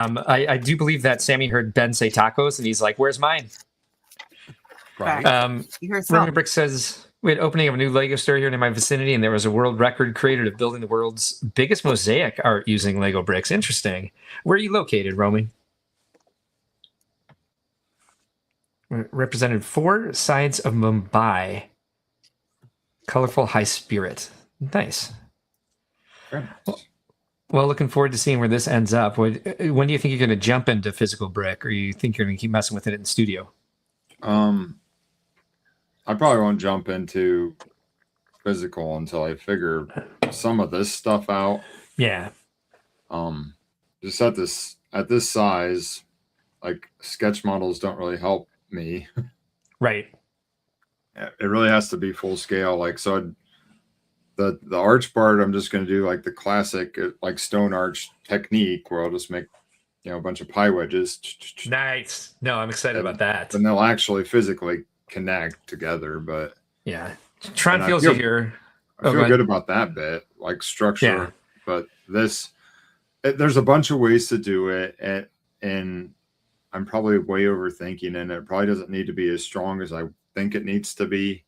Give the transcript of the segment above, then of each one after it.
I do believe that Sammy heard Ben say tacos, and he's like, "Where's mine?" Right. Roman Brick says, we had opening of a new Lego store here in my vicinity, and there was a world record created of building the world's biggest mosaic art using Lego bricks. Interesting. Where are you located, Roman? Represented 4 sides of Mumbai. Colorful high spirit. Nice. Sure. Well, looking forward to seeing where this ends up. When do you think you're going to jump into physical brick, or you think you're going to keep messing with it in the studio? I probably won't jump into physical until I figure some of this stuff out. Yeah. Just at this size, like sketch models don't really help me. Right. It really has to be full scale. Like, so the arch part, I'm just going to do like the classic, like stone arch technique where I'll just make, a bunch of pie wedges. Nice. No, I'm excited about that. And they'll actually physically connect together. But yeah, Tron feels you here. I feel good about that bit, like structure. Yeah. But there's a bunch of ways to do it, and I'm probably way overthinking, and it probably doesn't need to be as strong as I think it needs to be.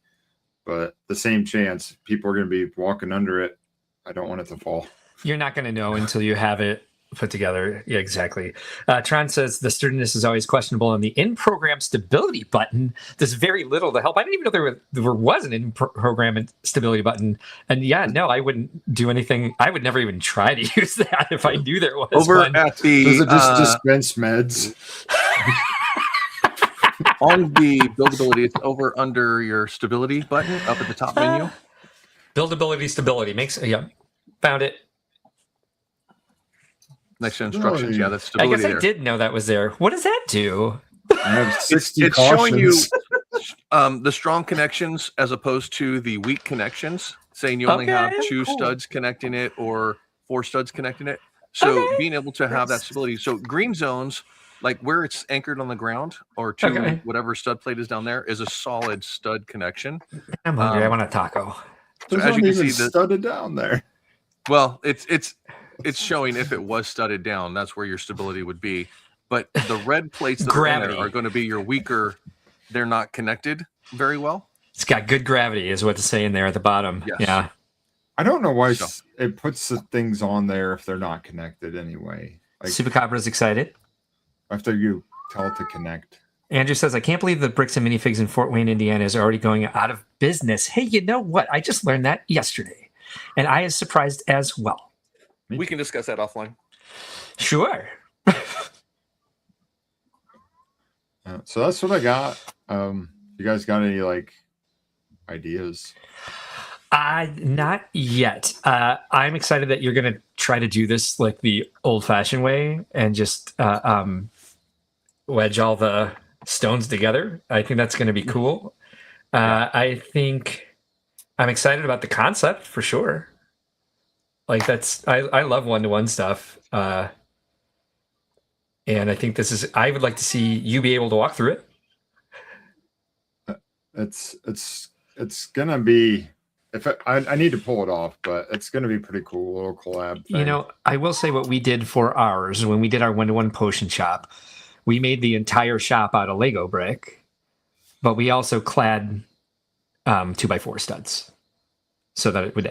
But the same chance, people are going to be walking under it. I don't want it to fall. You're not going to know until you have it put together. Yeah, exactly. Tron says the sturdiness is always questionable on the in-program stability button. There's very little to help. I didn't even know there was an in-program stability button. And yeah, no, I wouldn't do anything. I would never even try to use that if I knew there was over one. at the. Does it just dispense meds? On the buildability, it's over under your stability button up at the top menu. Buildability, stability found it. Next to instructions, yeah, that's stability. I guess I did know that was there. What does that do? I have 60 it's showing you the strong connections as opposed to the weak connections, saying you only have 2 studs connecting it or 4 studs connecting it. So being able to have that stability. So green zones, like where it's anchored on the ground or to whatever stud plate is down there, is a solid stud connection. I'm hungry. I want a taco. So as you can see, studded down there. Well, it's showing if it was studded down, that's where your stability would be. But the red plates that are going to be your weaker. They're not connected very well. It's got good gravity, is what it's saying there at the bottom. Yes. Yeah. I don't know why it puts the things on there if they're not connected anyway. Like, Supercobra's excited. After you tell it to connect. Andrew says, I can't believe the Bricks and Minifigs in Fort Wayne, Indiana is already going out of business. Hey, you know what? I just learned that yesterday. And I is surprised as well. We can discuss that offline. Sure. So that's what I got. You guys got any ideas? Not yet. I'm excited that you're going to try to do this like the old-fashioned way and just wedge all the stones together. I think that's going to be cool. I think I'm excited about the concept for sure. Like I love one-to-one stuff. And I think I would like to see you be able to walk through it. It's going to be, I need to pull it off, but it's going to be pretty cool, little collab thing. I will say what we did for ours when we did our one-to-one potion shop, we made the entire shop out of Lego brick, but we also clad 2x4 studs so that it would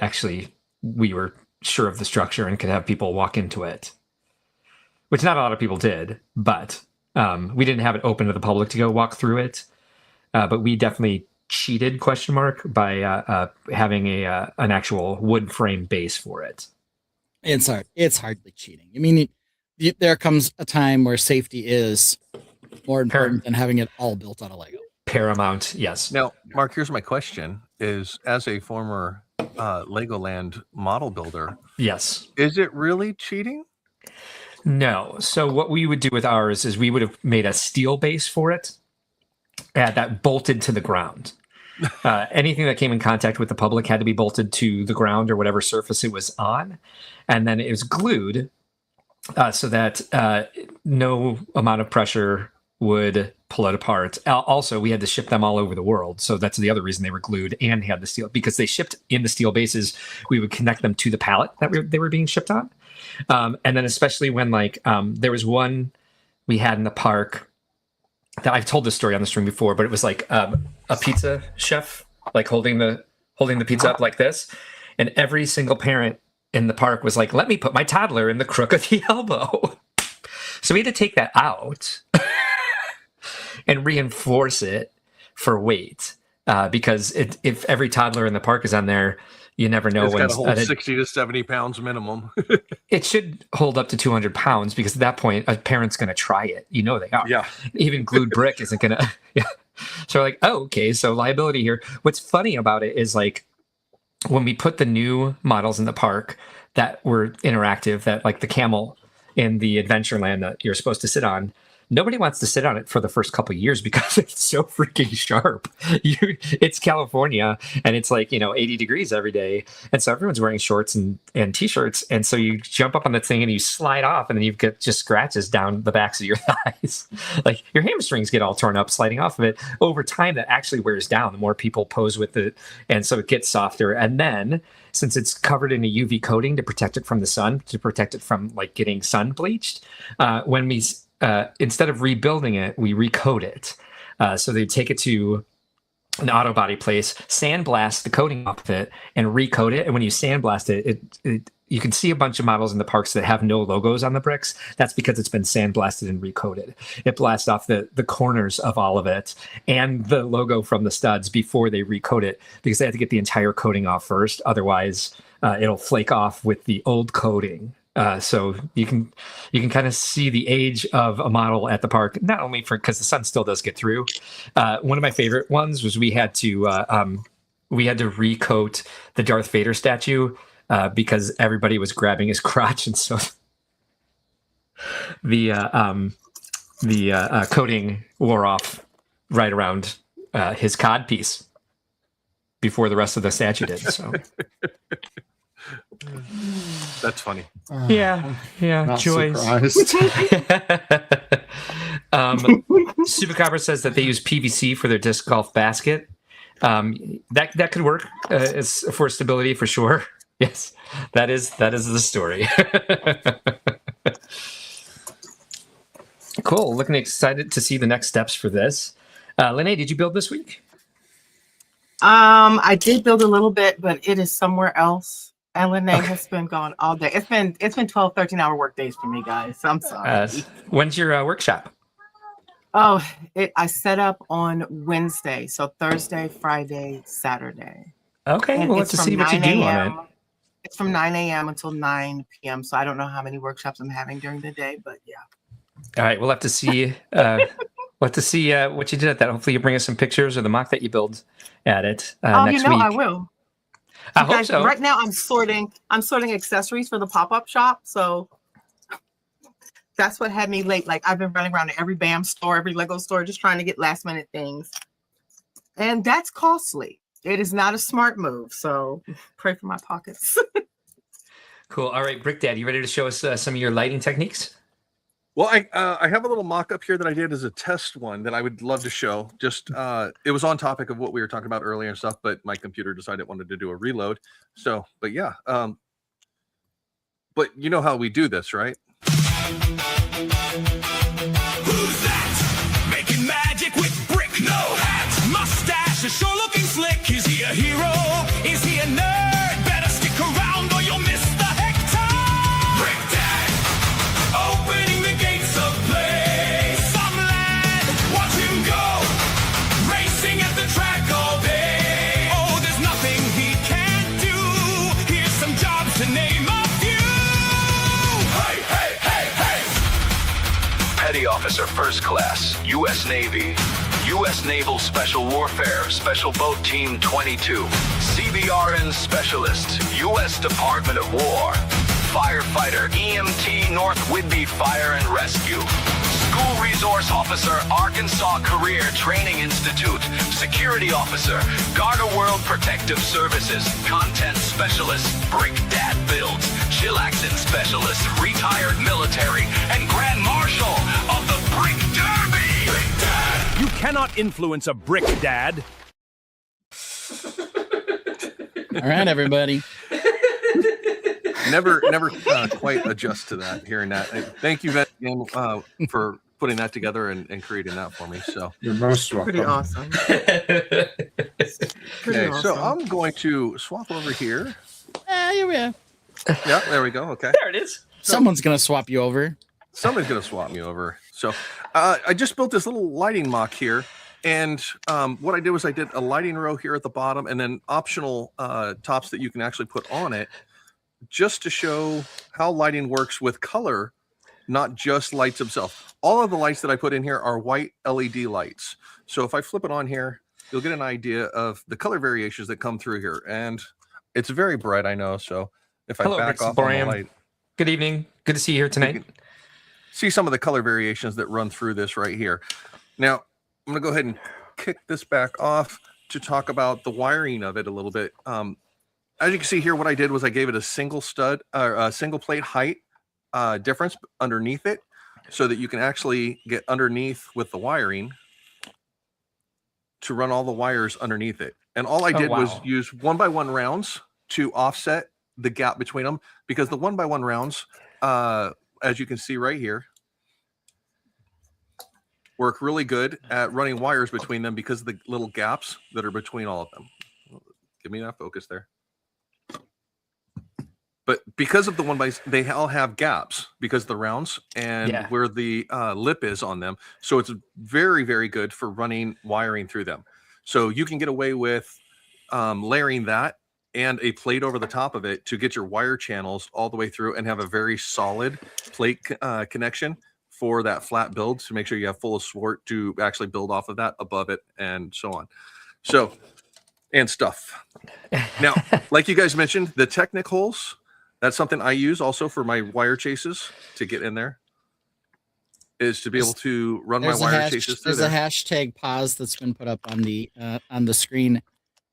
we were sure of the structure and could have people walk into it, which not a lot of people did, but we didn't have it open to the public to go walk through it. But we definitely cheated ? By having an actual wood frame base for it. It's hardly cheating. I mean, there comes a time where safety is more important than having it all built out of Lego. Paramount, yes. Now, Mark, here's my question: is as a former Legoland model builder, yes, is it really cheating? No. So what we would do with ours is we would have made a steel base for it that bolted to the ground. Anything that came in contact with the public had to be bolted to the ground or whatever surface it was on. And then it was glued so that no amount of pressure would pull it apart. Also, we had to ship them all over the world. So that's the other reason they were glued and had the steel. Because they shipped in the steel bases, we would connect them to the pallet that they were being shipped on. And then especially when like there was one we had in the park that I've told this story on the stream before, but it was like a pizza chef like holding the pizza up like this, and every single parent in the park was like, "Let me put my toddler in the crook of the elbow." So we had to take that out and reinforce it for weight because if every toddler in the park is on there, you never know It's when got to hold 60 to 70 pounds minimum. It should hold up to 200 pounds because at that point a parent's going to try it. You know they are. Yeah. Even glued brick isn't going to. Yeah. So we're like, oh, okay. So liability here. What's funny about it is like when we put the new models in the park that were interactive, that like the camel in the Adventureland that you're supposed to sit on, nobody wants to sit on it for the first couple of years because it's so freaking sharp. It's California and it's like, 80 degrees every day. And so everyone's wearing shorts and t-shirts. And so you jump up on the thing and you slide off and then you get just scratches down the backs of your thighs. Like your hamstrings get all torn up sliding off of it. Over time, that actually wears down the more people pose with it. And so it gets softer. And then since it's covered in a UV coating to protect it from the sun, to protect it from like getting sun bleached, when we instead of rebuilding it, we recoat it. So they take it to an auto body place, sandblast the coating off of it, and recoat it. And when you sandblast it, you can see a bunch of models in the parks that have no logos on the bricks. That's because it's been sandblasted and recoated. It blasts off the corners of all of it and the logo from the studs before they recoat it because they have to get the entire coating off first. Otherwise, it'll flake off with the old coating. So you can kind of see the age of a model at the park, not only because the sun still does get through. One of my favorite ones was we had to recoat the Darth Vader statue because everybody was grabbing his crotch, and so the coating wore off right around his cod piece before the rest of the statue did. So. That's funny. Yeah. Not Joyce. surprised. Supercopper says that they use PVC for their disc golf basket. That could work as for stability for sure. Yes, that is the story. Cool. Looking excited to see the next steps for this. Lene, did you build this week? I did build a little bit, but it is somewhere else. And Lene has been gone all day. It's been 12, 13-hour work days for me, guys. So I'm sorry. When's your workshop? Oh, I set up on Wednesday. So Thursday, Friday, Saturday. Okay, And we'll have it's to from see what you 9 do a.m. on it. It's from 9 a.m. until 9 p.m. So I don't know how many workshops I'm having during the day, but yeah. All right, we'll have to see. We'll have to see what you did at that. Hopefully, you bring us some pictures or the mock that you build at it next week. I will. I hope so. Right now, I'm sorting accessories for the pop-up shop. So that's what had me late. Like I've been running around to every BAM store, every Lego store, just trying to get last-minute things, and that's costly. It is not a smart move. So pray for my pockets. Cool. All right, Brick Dad, you ready to show us some of your lighting techniques? Well, I have a little mock-up here that I did as a test one that I would love to show. Just it was on topic of what we were talking about earlier and stuff, but my computer decided it wanted to do a reload. So, but yeah. But you know how we do this, right? Who's that? Making magic with brick, no hat, mustache, is sure looking slick. Is he a hero? Is he a nerd? Better stick around or you'll miss the hectare. Brick Dad, opening the gates of play. Some lad, watch him go, racing at the track all day. Oh, there's nothing he can't do. Here's some jobs to name a few. Hey, hey, hey, hey. Petty Officer First Class, U.S. Navy. U.S. Naval Special Warfare, Special Boat Team 22. CBRN Specialist, U.S. Department of War. Firefighter, EMT, North Whidbey Fire and Rescue. School Resource Officer, Arkansas Career Training Institute. Security Officer, Garda World Protective Services. Content Specialist, Brick Dad Builds. Chillaxin Specialist, Retired Military. And Grand Marshal of the Brick Derby. Brick Dad. You cannot influence a brick dad. All right, everybody. never quite adjust to that. Hearing that, thank you again for putting that together and creating that for me. So You're most welcome. Pretty awesome. okay, so I'm going to swap over here. Here we are. Yeah, there we go. Okay, There it is. Someone's gonna swap you over. somebody's gonna swap me over. So I just built this little lighting mock here. And what I did was I did a lighting row here at the bottom and then optional tops that you can actually put on it just to show how lighting works with color, not just lights themselves. All of the lights that I put in here are white LED lights. So if I flip it on here, you'll get an idea of the color variations that come through here. And it's very bright, I know. So if I Hello, back Rick off on the Saborian. light, Good evening. Good to see you here tonight. you can see some of the color variations that run through this right here. Now, I'm going to go ahead and kick this back off to talk about the wiring of it a little bit. As you can see here, what I did was I gave it a single stud or a single plate height difference underneath it so that you can actually get underneath with the wiring to run all the wires underneath it. And all I did was use 1x1 rounds to offset the gap between them because the 1x1 rounds, as you can see right here, work really good at running wires between them because of the little gaps that are between all of them. Give me that focus there. But because of the they all have gaps because of the rounds and where the lip is on them. So it's very, very good for running wiring through them. So you can get away with layering that and a plate over the top of it to get your wire channels all the way through and have a very solid plate connection for that flat build to make sure you have full of support to actually build off of that, above it, and so on. So, and stuff. Now, like you guys mentioned, the Technic holes, that's something I use also for my wire chases to get in there, is to be able to run my wire chases through there. there. There's a hashtag pause that's been put up on the screen,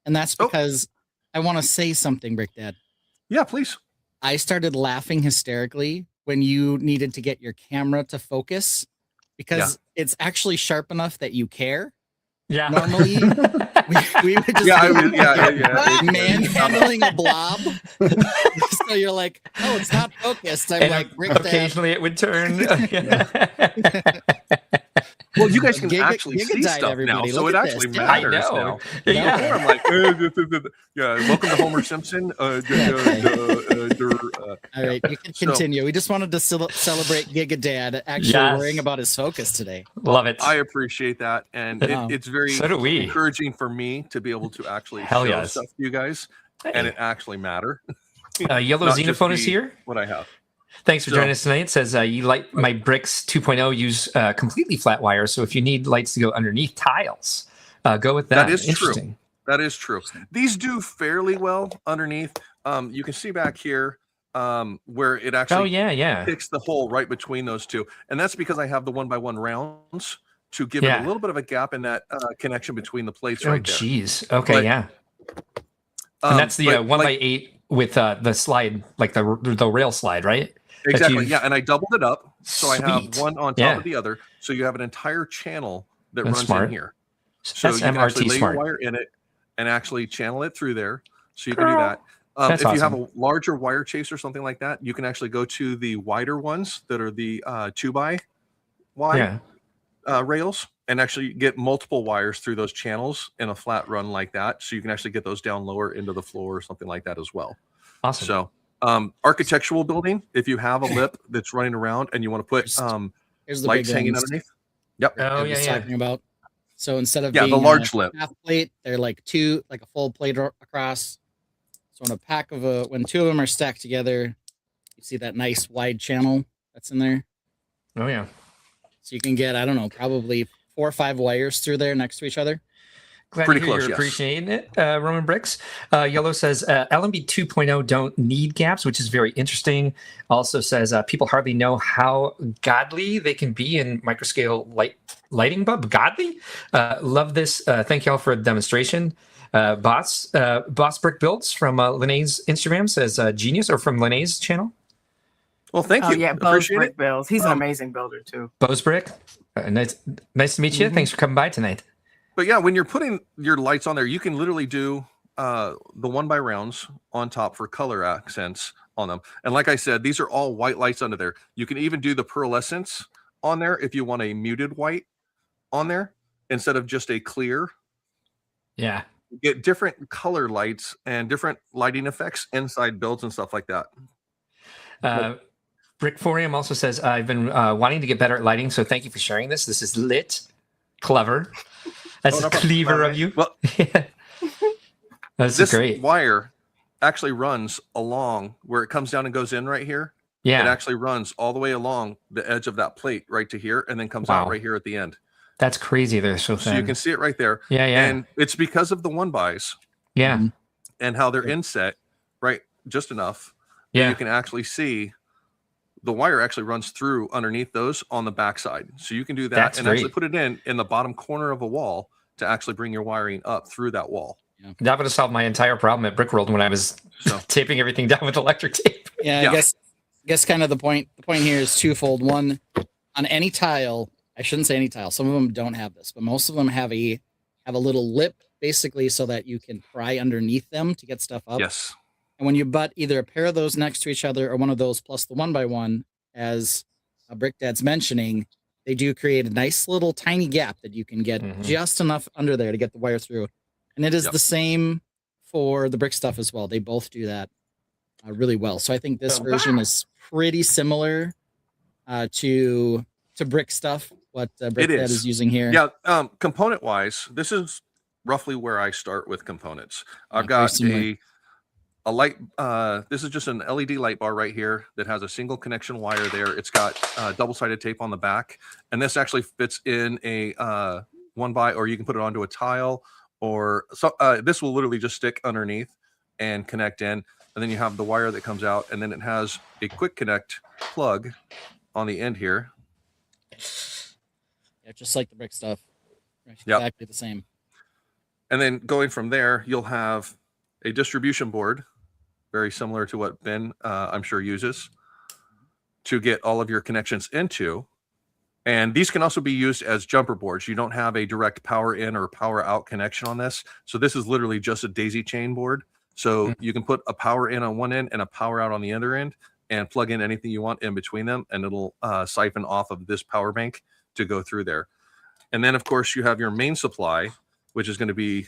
and that's because I want to say something, Brick Dad. Yeah, please. I started laughing hysterically when you needed to get your camera to focus because it's actually sharp enough that you care. Yeah. Normally, we would just manhandling a blob. So you're like, oh, it's not focused. I'm And like, Rick occasionally it would turn. Well, you guys can Giga- actually Giga see died, stuff everybody. now, so Look it at actually this. matters I know. now. Yeah. Before I'm like, welcome to Homer Simpson. All right, you can continue. We just wanted to celebrate Giga Dad actually worrying about his focus today. Love it. I appreciate that, and it's very So do we. encouraging for me to be able to actually Hell show yes. stuff to you guys, and it actually matter. Yellow Not just Xenophone is be here. What I have. Thanks for joining us tonight. It says you like my bricks 2.0 use completely flat wire. So if you need lights to go underneath tiles, go with that. That is Interesting. true. That is true. These do fairly well underneath. You can see back here where it actually picks the hole right between those two. And that's because I have the 1x1 rounds to give it a little bit of a gap in that connection between the plates right there. Oh, geez. Okay, But, and that's the 1x8 with the slide, like the rail slide, right? Exactly. Yeah. And I doubled it up. So I have Sweet. one on top of the other. So you have an entire channel that That's runs smart. in here. So That's you can actually MRT lay smart. your wire in it and actually channel it through there. So you can do that. That's if you have awesome. a larger wire chase or something like that, you can actually go to the wider ones that are the 2x wide rails and actually get multiple wires through those channels in a flat run like that. So you can actually get those down lower into the floor or something like that as well. Awesome. So architectural building, if you have a lip that's running around and you want to put Here's the lights big hanging ones underneath. Yep. Oh, I was talking about. So instead of the being large a lip half plate, they're like a full plate across. So in a pack of when two of them are stacked together, you see that nice wide channel that's in there. Oh yeah. So you can get, I don't know, probably 4 or 5 wires through there next to each other. Glad Pretty to hear close, you're yes. appreciating it, Roman Bricks. Yellow says LMB 2.0 don't need gaps, which is very interesting. Also says people hardly know how godly they can be in microscale lighting bulb. Godly? Love this. Thank y'all for the demonstration. Boss Brick Builds from Linnea's Instagram says genius, or from Linnea's channel. Well, thank you. Oh yeah, Bo's Appreciate Brick it. Builds. He's an amazing builder too. Bose Brick. Nice to meet you. Thanks for coming by tonight. But yeah, when you're putting your lights on there, you can literally do the 1x rounds on top for color accents on them. And like I said, these are all white lights under there. You can even do the pearlescence on there if you want a muted white on there instead of just a clear. Yeah. You get different color lights and different lighting effects inside builds and stuff like that. Brickforium also says, I've been wanting to get better at lighting, so thank you for sharing this. This is lit, clever. That's no problem. clever of you. Well, That's this great. wire actually runs along where it comes down and goes in right here. Yeah. It actually runs all the way along the edge of that plate right to here and then comes Wow. out right here at the end. That's crazy. They're so thin. So you can see it right there. Yeah, yeah. And it's because of the 1x Yeah. and how they're inset right just enough that Yeah. you can actually see the wire actually runs through underneath those on the backside. So you can do that That's and actually great. put it in the bottom corner of a wall to actually bring your wiring up through that wall. That would have solved my entire problem at Brickworld when I was So taping everything down with electric tape. Yeah, Yeah. I guess kind of the point here is twofold. One, on any tile, I shouldn't say any tile. Some of them don't have this, but most of them have a little lip basically so that you can pry underneath them to get stuff up. yes. And when you butt either a pair of those next to each other or one of those plus the 1x1, as Brick Dad's mentioning, they do create a nice little tiny gap that you can get Mhm. just enough under there to get the wire through. And it is Yep. the same for the brick stuff as well. They both do that really well. So I think this version is pretty similar to brick stuff, what Brick It Dad is. is using here. Yeah. Component wise, this is roughly where I start with components. I've very got similar. a light. This is just an LED light bar right here that has a single connection wire there. It's got double-sided tape on the back, and this actually fits in a 1x, or you can put it onto a tile, or so. This will literally just stick underneath and connect in, and then you have the wire that comes out, and then it has a quick connect plug on the end here. Yeah, just like the brick stuff. Yep. Exactly the same. And then going from there, you'll have a distribution board, very similar to what Ben, I'm sure, uses to get all of your connections into. And these can also be used as jumper boards. You don't have a direct power in or power out connection on this. So this is literally just a daisy chain board. So you can put a power in on one end and a power out on the other end and plug in anything you want in between them. And it'll siphon off of this power bank to go through there. And then, of course, you have your main supply, which is going to be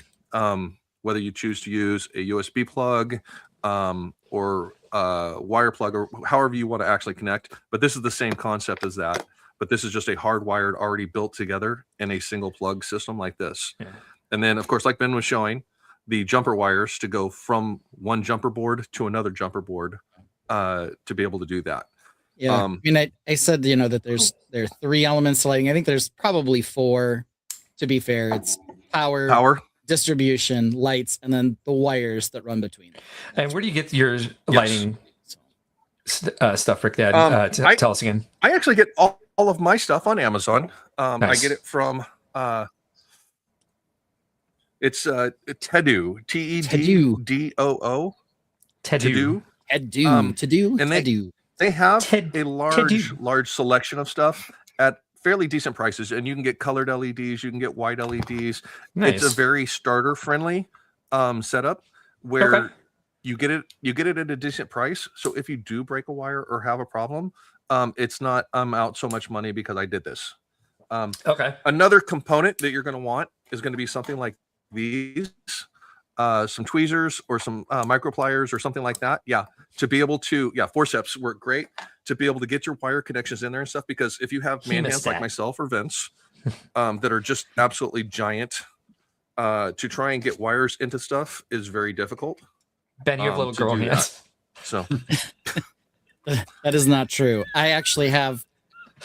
whether you choose to use a USB plug or wire plug or however you want to actually connect. But this is the same concept as that. But this is just a hardwired, already built together in a single plug system like this. Yeah. And then, of course, like Ben was showing, the jumper wires to go from one jumper board to another jumper board to be able to do that. Yeah. I mean, I said, that there are 3 elements to lighting. I think there's probably 4, to be fair. It's power, distribution, lights, and then the wires that run between them. And where do you get your lighting stuff, Rick Dad? Tell us again. I actually get all of my stuff on Amazon. Nice. I get it from it's Tedu, Teddoo. Tedu. And they have a Tedu. large selection of stuff at fairly decent prices, and you can get colored LEDs, you can get white LEDs. Nice. It's a very starter friendly setup where you get it at a decent price. So if you do break a wire or have a problem, it's not I'm out so much money because I did this. Another component that you're going to want is going to be something like these, some tweezers or some micro pliers or something like that. Yeah, to be able to, forceps work great to be able to get your wire connections in there and stuff. Because if you have man hands like myself or Vince that are just absolutely giant, to try and get wires into stuff is very difficult. Ben, you have little girl hands. So that is not true. I actually have,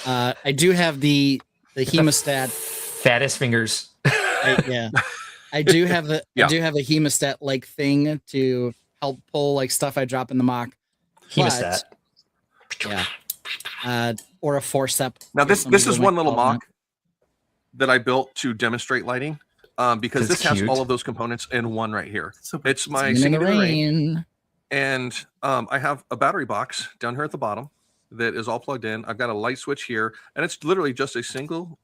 I do have the hemostat. Fattest fingers. I do have I do have a hemostat like thing to help pull like stuff I drop in the mock. Hemostat. Or a forceps. Now this is one little mock that I built to demonstrate lighting. Because this has all of those components in one right here. It's my Singing in the Rain. And I have a battery box down here at the bottom that is all plugged in. I've got a light switch here, and it's literally just a single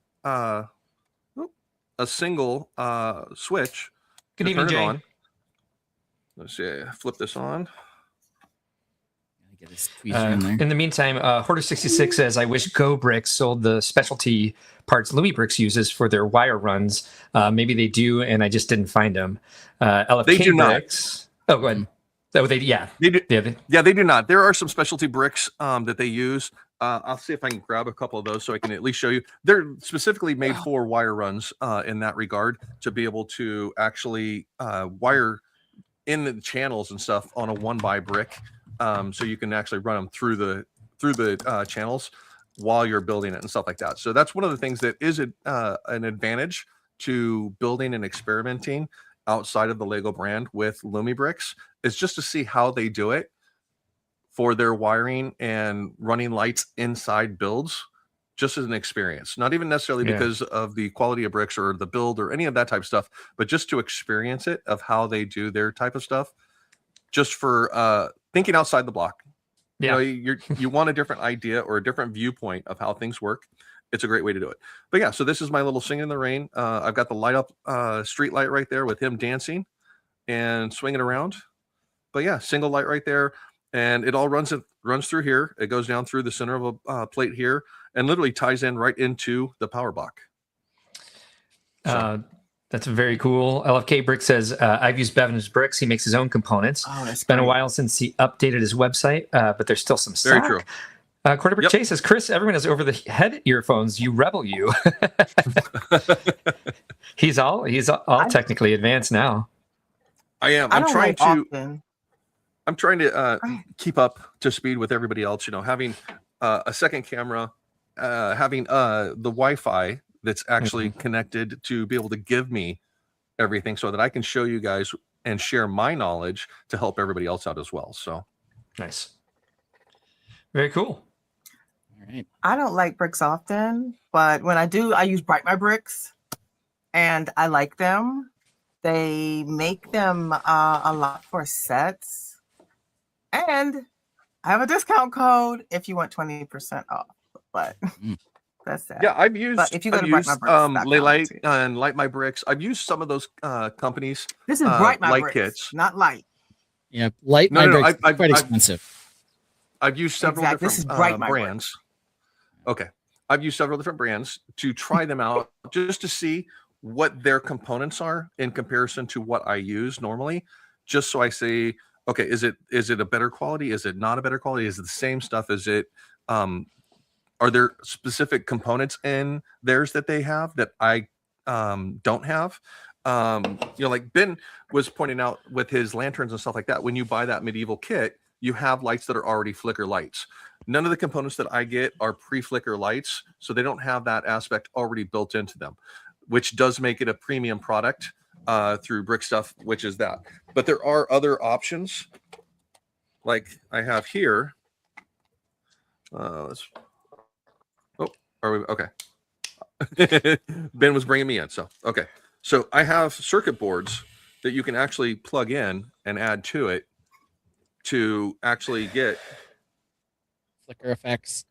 switch. Good evening, Jay. Let's see, flip this on. get his tweet in there. In the meantime, Hoarder66 says, I wish Go Bricks sold the specialty parts Louis Bricks uses for their wire runs. Maybe they do, and I just didn't find them. LFK They do not. Bricks. Oh, go ahead. Oh, they do. Yeah, they do not. There are some specialty bricks that they use. I'll see if I can grab a couple of those so I can at least show you. They're specifically made for wire runs in that regard, to be able to actually wire in the channels and stuff on a 1x brick, so you can actually run them through the channels while you're building it and stuff like that. So that's one of the things that is an advantage to building and experimenting outside of the Lego brand with Lumi bricks, is just to see how they do it for their wiring and running lights inside builds, just as an experience. Not even necessarily because of the quality of bricks or the build or any of that type of stuff, but just to experience it, of how they do their type of stuff, just for thinking outside the block. Yeah. You know, you want a different idea or a different viewpoint of how things work. It's a great way to do it. But yeah, so this is my little Singing in the Rain. I've got the light up street light right there with him dancing and swinging around. But yeah, single light right there. And it all runs through here. It goes down through the center of a plate here and literally ties in right into the power block. So. That's very cool. LFK Brick says, I've used Bevan's bricks. He makes his own components. Oh, it's been a while since he updated his website, but there's still some stock. Very true. Quarterback Chase says, Chris, everyone has over the head earphones. You rebel, you. he's all technically advanced now. I am. I'm trying to keep up to speed with everybody else. You know, having a second camera, having the Wi-Fi that's actually connected to be able to give me everything, so that I can show you guys and share my knowledge to help everybody else out as well. So nice. Very cool. All right. I don't like bricks often, but when I do, I use Bright My Bricks, and I like them. They make them a lot for sets, and I have a discount code if you want 20% off. But that's that. yeah, I've used. But if you go to Light and Light My Bricks, I've used some of those companies. This is Bright My light Bricks, kits. not Light. Yeah, light No, my no, bricks I've- quite I've- expensive. I've used several Exactly. This is different Bright My brands. Okay. I've used several different brands to try them out, just to see what their components are in comparison to what I use normally, just so I say, okay, is it a better quality? Is it not a better quality? Is it the same stuff? Is it are there specific components in theirs that they have that I don't have? You know, like Ben was pointing out with his lanterns and stuff like that, when you buy that medieval kit, you have lights that are already flicker lights. None of the components that I get are pre-flicker lights, so they don't have that aspect already built into them, which does make it a premium product through Brick Stuff, which is that. But there are other options, like I have here. Are we okay? Ben was bringing me in, so okay. So I have circuit boards that you can actually plug in and add to it to actually get Flicker effects.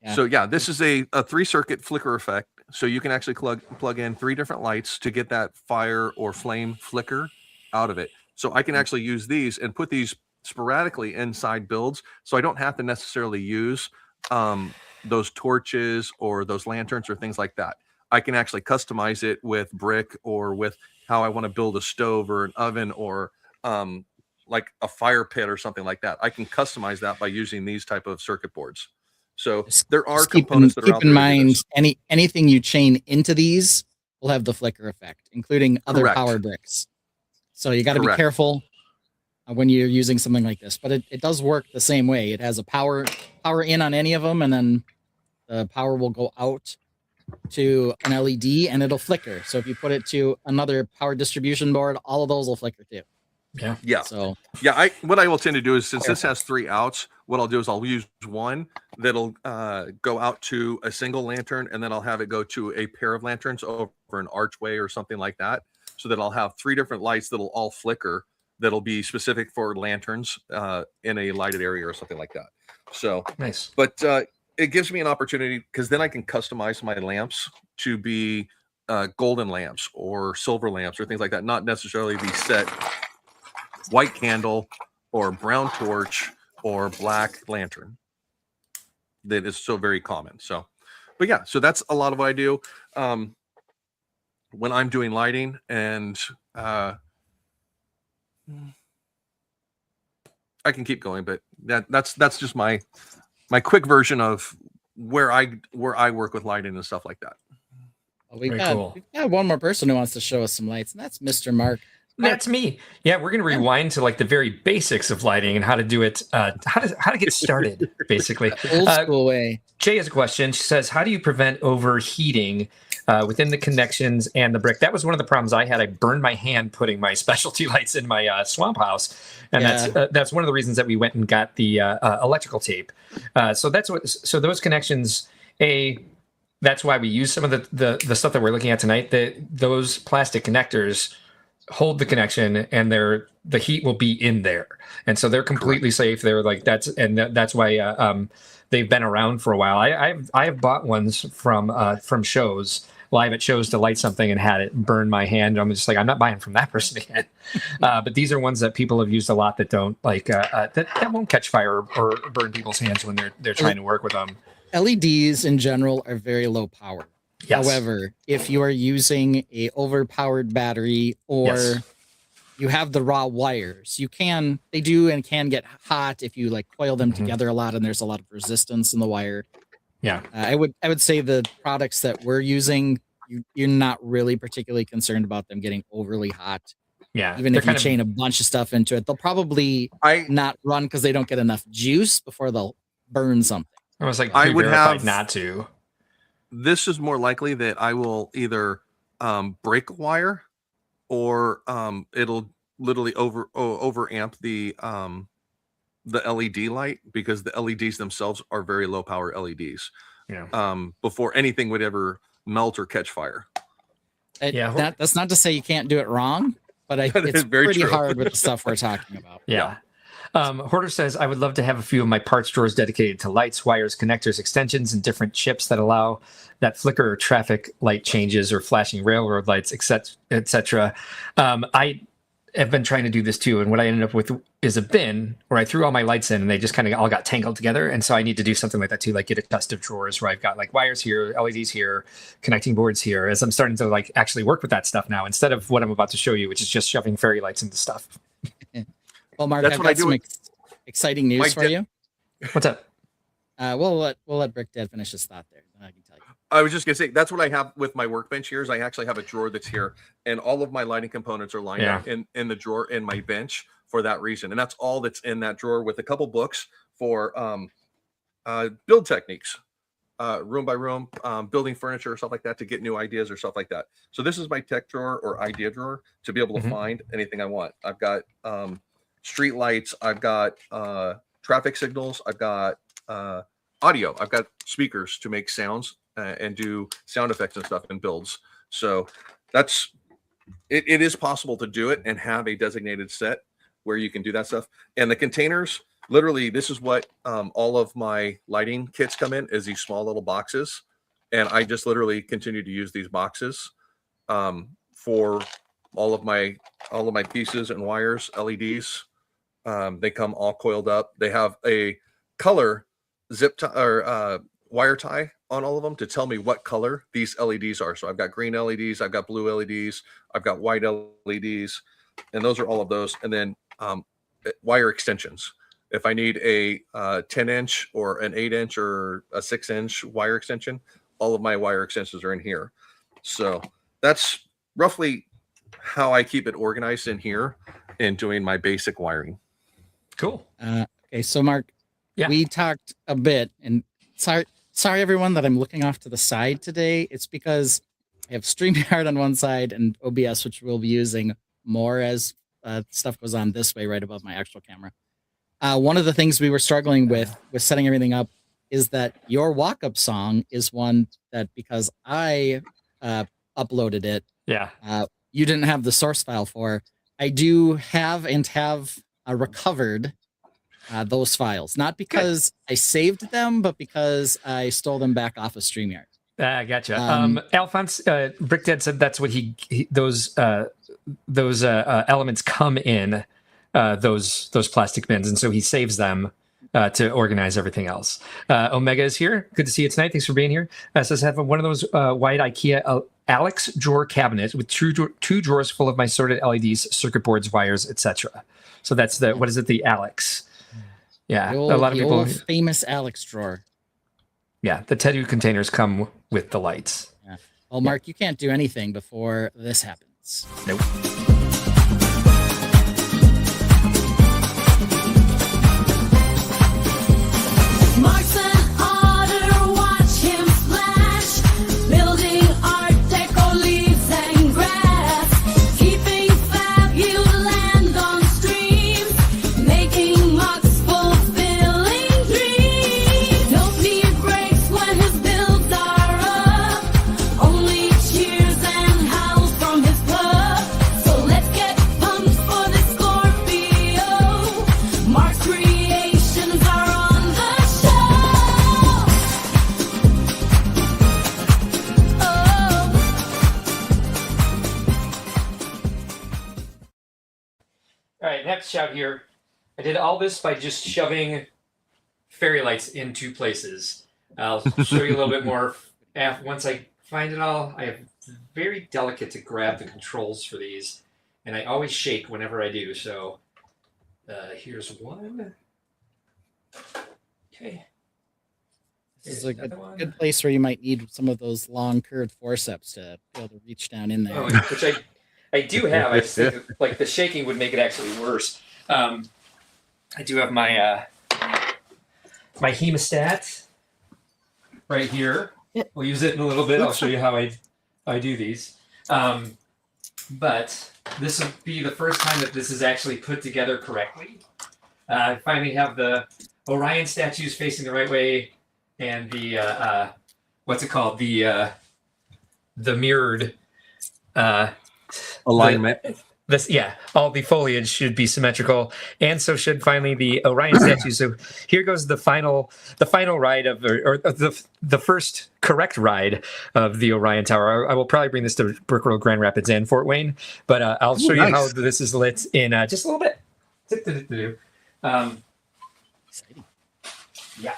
Yeah. So yeah, this is a 3-circuit flicker effect. So you can actually plug in 3 different lights to get that fire or flame flicker out of it. So I can actually use these and put these sporadically inside builds, so I don't have to necessarily use those torches or those lanterns or things like that. I can actually customize it with brick or with how I want to build a stove or an oven or like a fire pit or something like that. I can customize that by using these type of circuit boards. So there are components that are out there. Keep in mind, anything you chain into these will have the flicker effect, including other Correct. power bricks. So you got to be Correct. careful when you're using something like this. But it does work the same way. It has a power in on any of them, and then the power will go out to an LED and it'll flicker. So if you put it to another power distribution board, all of those will flicker too. Yeah. So yeah, what I will tend to do is, since this has 3 outs, what I'll do is I'll use one that'll go out to a single lantern, and then I'll have it go to a pair of lanterns over an archway or something like that, so that I'll have 3 different lights that'll all flicker, that'll be specific for lanterns in a lighted area or something like that. So Nice. But it gives me an opportunity, because then I can customize my lamps to be golden lamps or silver lamps or things like that, not necessarily the set white candle or brown torch or black lantern that is so very common. So, but yeah, so that's a lot of what I do when I'm doing lighting, and I can keep going, but that's just my quick version of where I work with lighting and stuff like that. Well, Very cool. we've got one more person who wants to show us some lights, and that's Mr. Mark. That's me. Yeah, we're gonna rewind to like the very basics of lighting and how to do it. How to get started, basically. Old school way. Jay has a question. She says, "How do you prevent overheating within the connections and the brick?" That was one of the problems I had. I burned my hand putting my specialty lights in my swamp house, and that's one of the reasons that we went and got the electrical tape. So those connections. That's why we use some of the stuff that we're looking at tonight. Those plastic connectors hold the connection, and the heat will be in there, and so they're completely safe. They're like that's why they've been around for a while. I have bought ones from shows, live at shows, to light something and had it burn my hand. I'm just like, I'm not buying from that person again. But these are ones that people have used a lot that don't like that won't catch fire or burn people's hands when they're trying to work with them. LEDs in general are very low power. Yes. However, if you are using a overpowered battery or you have the raw wires, they can get hot if you like coil them together a lot, and there's a lot of resistance in the wire. Yeah. I would say the products that we're using, you're not really particularly concerned about them getting overly hot. Yeah. Even if you chain a bunch of stuff into it, they'll probably not run because they don't get enough juice before they'll burn something. I was like, I would have not to. This is more likely that I will either break a wire, or it'll literally over amp the LED light, because the LEDs themselves are very low power LEDs. Yeah. Before anything would ever melt or catch fire. That's not to say you can't do it wrong, but it's very pretty true. hard with the stuff we're talking about. Yeah. Hoarder says, "I would love to have a few of my parts drawers dedicated to lights, wires, connectors, extensions, and different chips that allow that flicker or traffic light changes or flashing railroad lights, etc. I have been trying to do this too, and what I ended up with is a bin where I threw all my lights in, and they just kind of all got tangled together. And so I need to do something like that too, like get a chest of drawers where I've got like wires here, LEDs here, connecting boards here, as I'm starting to like actually work with that stuff now, instead of what I'm about to show you, which is just shoving fairy lights into stuff." Well, Mark, That's I've what I got do some with- exciting news for you. What's up? We'll let Brick Dad finish his thought there, then I can tell you. I was just gonna say that's what I have with my workbench here. Is I actually have a drawer that's here, and all of my lighting components are lined up in the drawer in my bench for that reason. And that's all that's in that drawer, with a couple books for build techniques, room by room, building furniture or stuff like that, to get new ideas or stuff like that. So this is my tech drawer or idea drawer to be able to find anything I want. I've got street lights, I've got traffic signals, I've got audio, I've got speakers to make sounds and do sound effects and stuff and builds. So that's it is possible to do it and have a designated set where you can do that stuff. And the containers, literally, this is what all of my lighting kits come in, is these small little boxes. And I just literally continue to use these boxes for all of my pieces and wires, LEDs. They come all coiled up. They have a color zip tie or wire tie on all of them to tell me what color these LEDs are. So I've got green LEDs, I've got blue LEDs, I've got white LEDs, and those are all of those. And then wire extensions. If I need a 10-inch or an 8-inch or a 6-inch wire extension, all of my wire extensions are in here. So that's roughly how I keep it organized in here and doing my basic wiring. Cool. Okay, so Mark, we talked a bit, and sorry everyone that I'm looking off to the side today. It's because I have StreamYard on one side and OBS, which we'll be using more as stuff goes on this way right above my actual camera. One of the things we were struggling with setting everything up is that your walk-up song is one that, because I uploaded it, you didn't have the source file for. I do have recovered those files, not because I saved them, but because I stole them back off of StreamYard. Gotcha. Alphonse Brickdead said that's what those elements come in those plastic bins, and so he saves them to organize everything else. Omega is here. Good to see you tonight. Thanks for being here. Says I have one of those wide IKEA Alex drawer cabinets with two drawers full of my sorted LEDs, circuit boards, wires, etc. So that's the what is it? The Alex. Yeah, The old, a lot of people. Famous Alex drawer. Yeah, the Tedu containers come with the lights. Yeah. Well, Mark, you can't do anything before this happens. Nope. Mark's an otter, watch him splash, building art deco, leaves and grass, keeping fab, you land on streams, making mugs, fulfilling dreams. Don't need breaks when his builds are up, only cheers and howls from his club. So let's get pumped for the Scorpio. Mark's creations are on the show. All right, next shout here. I did all this by just shoving fairy lights in two places. I'll show you a little bit more once I find it all. I have very delicate to grab the controls for these, and I always shake whenever I do. So here's one. Okay. This is Here's a another one. good place where you might need some of those long curved forceps to be able to reach down in there. Oh, which I do have. I just think that, like the shaking would make it actually worse. I do have my my hemostat right here. We'll use it in a little bit. I'll show you how I do these. But this will be the first time that this is actually put together correctly. I finally have the Orion statues facing the right way, and the what's it called? The mirrored Alignment. All the foliage should be symmetrical, and so should finally the Orion statue. So here goes the final ride of, or the first correct ride of the Orion Tower. I will probably bring this to Brickworld, Grand Rapids, and Fort Wayne, but I'll show you how this is lit in just a little bit. Exciting. Yeah,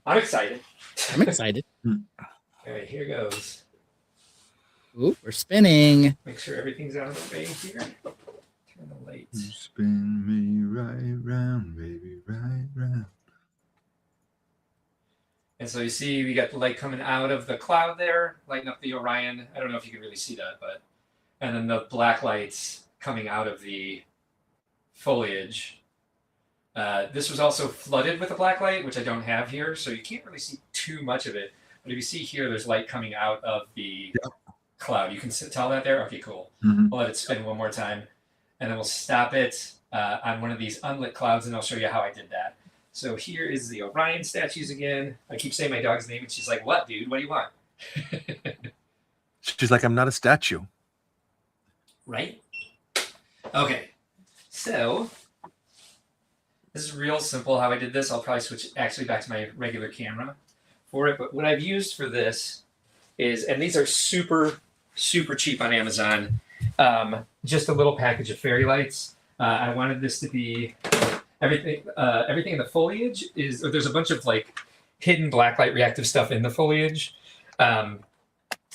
I'm excited. I'm excited. All right, here goes. Ooh, we're spinning. Make sure everything's out of the way here. Turn the lights. You spin me right round, baby, right round. And so you see we got the light coming out of the cloud there, lighting up the Orion. I don't know if you can really see that, but and then the black lights coming out of the foliage. This was also flooded with a black light, which I don't have here, so you can't really see too much of it. But if you see here, there's light coming out of the cloud. You can tell that there? Okay, cool. Mhm. We'll let it spin one more time, and then we'll stop it on one of these unlit clouds, and I'll show you how I did that. So here is the Orion statues again. I keep saying my dog's name, and she's like, "What, dude? What do you want?" She's like, I'm not a statue. Right? Okay. So this is real simple how I did this. I'll probably switch actually back to my regular camera for it. But what I've used for this is, and these are super, super cheap on Amazon, just a little package of fairy lights. I wanted this to be everything in the foliage is, or there's a bunch of like hidden blacklight reactive stuff in the foliage. And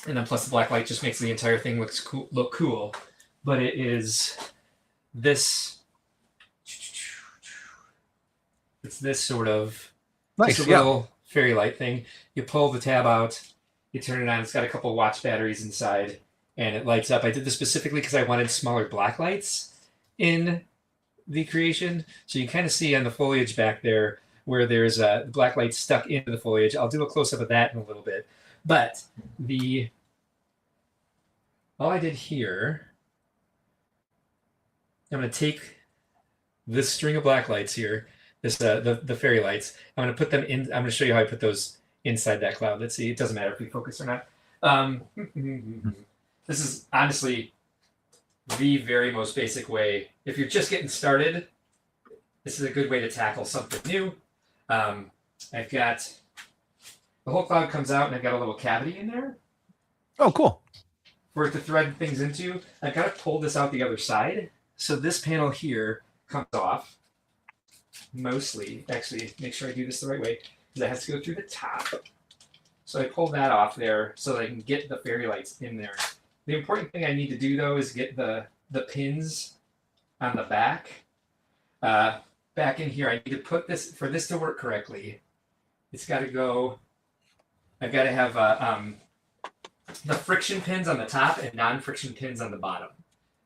then plus the black light just makes the entire thing look cool. But it is this, it's this sort of Nice, just a little fairy light thing. You pull the tab out, you turn it on, it's got a couple watch batteries inside, and it lights up. I did this specifically because I wanted smaller black lights in the creation. So you kind of see on the foliage back there where there's a black light stuck into the foliage. I'll do a close-up of that in a little bit. But all I did here, I'm going to take this string of black lights here, this the fairy lights. I'm going to put them in. I'm going to show you how I put those inside that cloud. Let's see. It doesn't matter if we focus or not. This is honestly the very most basic way. If you're just getting started, this is a good way to tackle something new. I've got the whole cloud comes out, and I've got a little cavity in there Oh, cool. for it to thread things into. I've got to pull this out the other side. So this panel here comes off. mostly, actually, make sure I do this the right way, because it has to go through the top. So I pull that off there so that I can get the fairy lights in there. The important thing I need to do, though, is get the pins on the back. Back in here, I need to put this, for this to work correctly, it's got to go, I've got to have the friction pins on the top and non-friction pins on the bottom.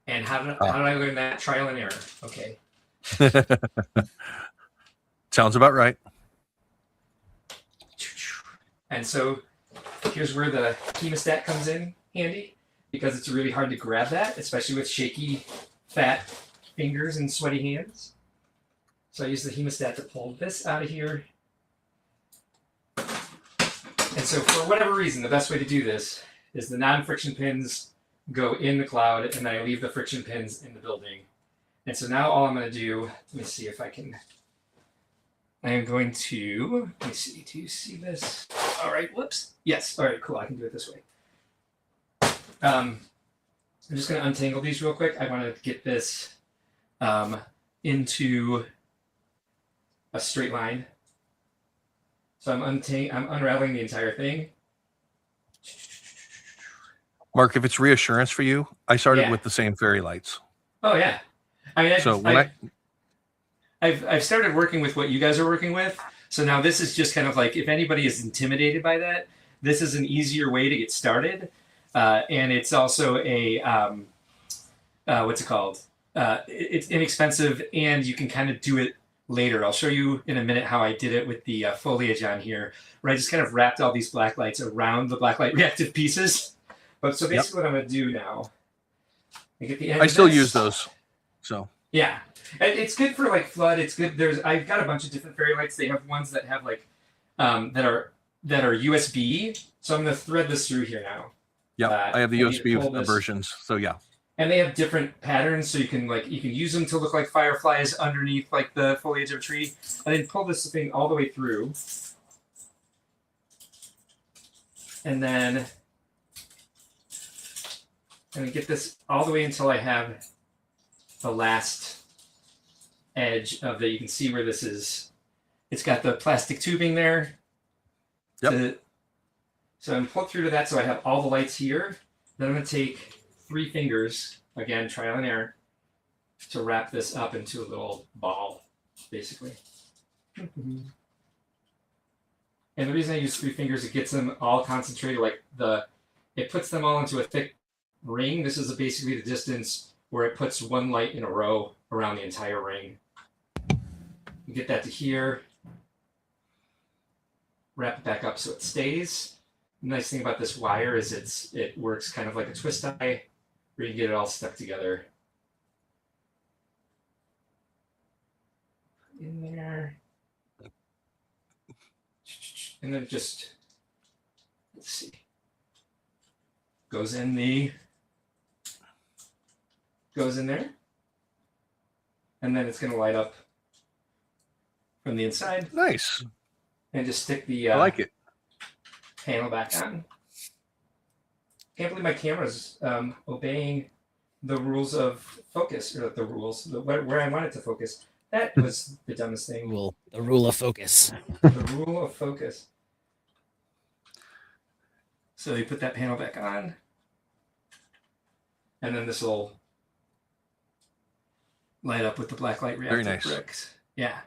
And how did I learn that? Trial and error. Okay. Sounds about right. And so here's where the hemostat comes in handy, because it's really hard to grab that, especially with shaky, fat fingers and sweaty hands. So I use the hemostat to pull this out of here. And so for whatever reason, the best way to do this is the non-friction pins go in the cloud, and then I leave the friction pins in the building. And so now all I'm going to do, let me see if I can, I am going to, let me see, do you see this? All right, whoops. Yes, all right, cool, I can do it this way. I'm just going to untangle these real quick. I want to get this into a straight line. So I'm unraveling the entire thing. Mark, if it's reassurance for you, I started with the same fairy lights. Oh yeah, I mean, so when I've started working with what you guys are working with. So now this is just kind of like, if anybody is intimidated by that, this is an easier way to get started, and it's also a what's it called? It's inexpensive, and you can kind of do it later. I'll show you in a minute how I did it with the foliage on here, where I just kind of wrapped all these black lights around the black light reactive pieces. But so basically what I'm going to do now, I get the end I of still this. use those. So Yeah. It's good for like flood. It's good. I've got a bunch of different fairy lights. They have ones that have like that are USB. So I'm going to thread this through here now. Yeah, I have the I need to USB pull this. versions. So yeah. And they have different patterns, so you can use them to look like fireflies underneath like the foliage of a tree. And then pull this thing all the way through. And then I'm going to get this all the way until I have the last edge of the, you can see where this is. It's got the plastic tubing there. Yep. So I'm pulled through to that, so I have all the lights here. Then I'm going to take 3 fingers, again, trial and error, to wrap this up into a little ball, basically. And the reason I use 3 fingers, it gets them all concentrated, it puts them all into a thick ring. This is basically the distance where it puts one light in a row around the entire ring. You get that to here. Wrap it back up so it stays. The nice thing about this wire is it works kind of like a twist tie, where you can get it all stuck together. In there. And then just, let's see, goes in there. And then it's going to light up from the inside. Nice. And just stick the I like it. panel back on. Can't believe my camera's obeying the rules of focus, or the rules, where I want it to focus. That was the dumbest thing. The rule of focus. The rule of focus. So you put that panel back on. And then this will light up with the black light reactive Very nice. bricks. Yeah.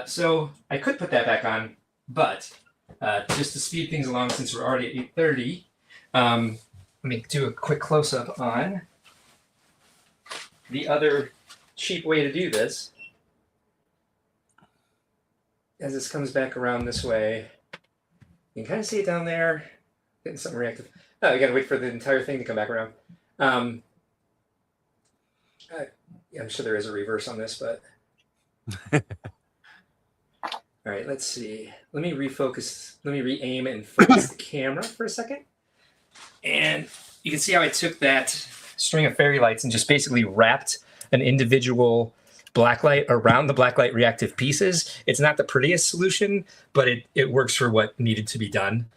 So I could put that back on, but just to speed things along, since we're already at 8:30, let me do a quick close-up on the other cheap way to do this. As this comes back around this way, you can kind of see it down there, getting something reactive. Oh, you gotta wait for the entire thing to come back around. I'm sure there is a reverse on this, but all right, let's see. Let me refocus. Let me re-aim and focus the camera for a second. And you can see how I took that string of fairy lights and just basically wrapped an individual blacklight around the blacklight reactive pieces. It's not the prettiest solution, but it works for what needed to be done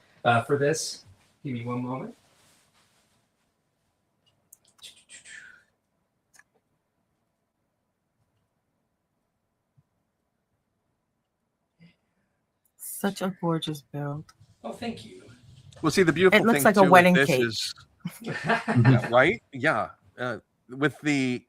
for this. Give me one moment. Such a gorgeous build. Oh, thank you. Well, see, the beautiful It looks thing like a too with wedding this cake. is yeah, right. Yeah, with the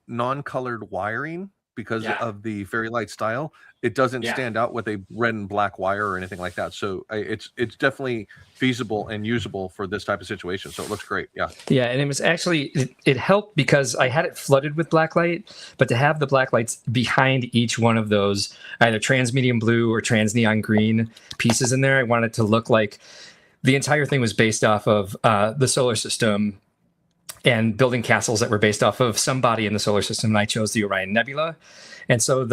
non-colored wiring because Yeah. of the fairy light style, it doesn't Yeah. stand out with a red and black wire or anything like that. So it's definitely feasible and usable for this type of situation. So it looks great. Yeah. Yeah, and it was actually it helped because I had it flooded with black light, but to have the black lights behind each one of those either trans medium blue or trans neon green pieces in there, I wanted it to look like the entire thing was based off of the solar system and building castles that were based off of somebody in the solar system. And I chose the Orion Nebula, and so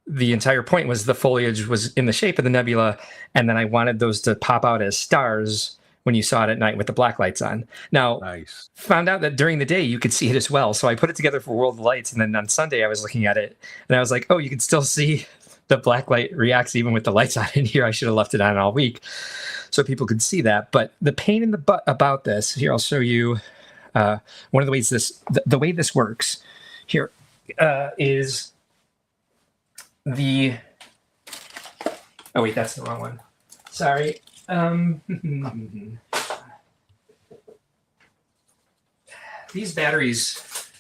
the entire point was the foliage was in the shape of the nebula, and then I wanted those to pop out as stars when you saw it at night with the black lights on. Now, Nice. found out that during the day you could see it as well. So I put it together for World of Lights, and then on Sunday I was looking at it, and I was like, oh, you can still see the black light reacts even with the lights on in here. I should have left it on all week so people could see that. But the pain in the butt about this, here I'll show you one of the ways the way this works here is the. Oh wait, that's the wrong one. Sorry. These batteries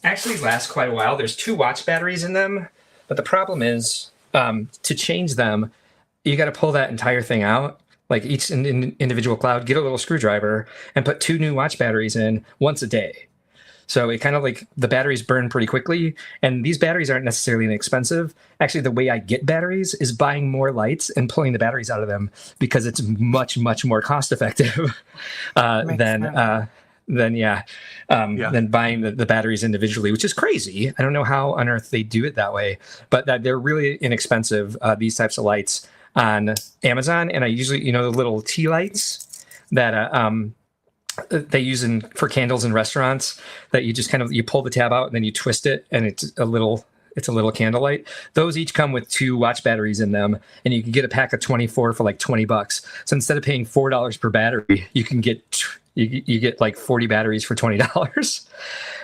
actually last quite a while. There's 2 watch batteries in them, but the problem is to change them, you got to pull that entire thing out, like each individual cloud, get a little screwdriver, and put 2 new watch batteries in once a day. So it kind of like the batteries burn pretty quickly, and these batteries aren't necessarily inexpensive. Actually, the way I get batteries is buying more lights and pulling the batteries out of them because it's much, much more cost effective than buying the batteries individually, which is crazy. I don't know how on earth they do it that way, but that they're really inexpensive, these types of lights on Amazon. And I usually, the little tea lights that they use for candles in restaurants that you just you pull the tab out and then you twist it and it's a little candlelight. Those each come with 2 watch batteries in them, and you can get a pack of 24 for like $20. So instead of paying $4 per battery, you can get you get like 40 batteries for $20.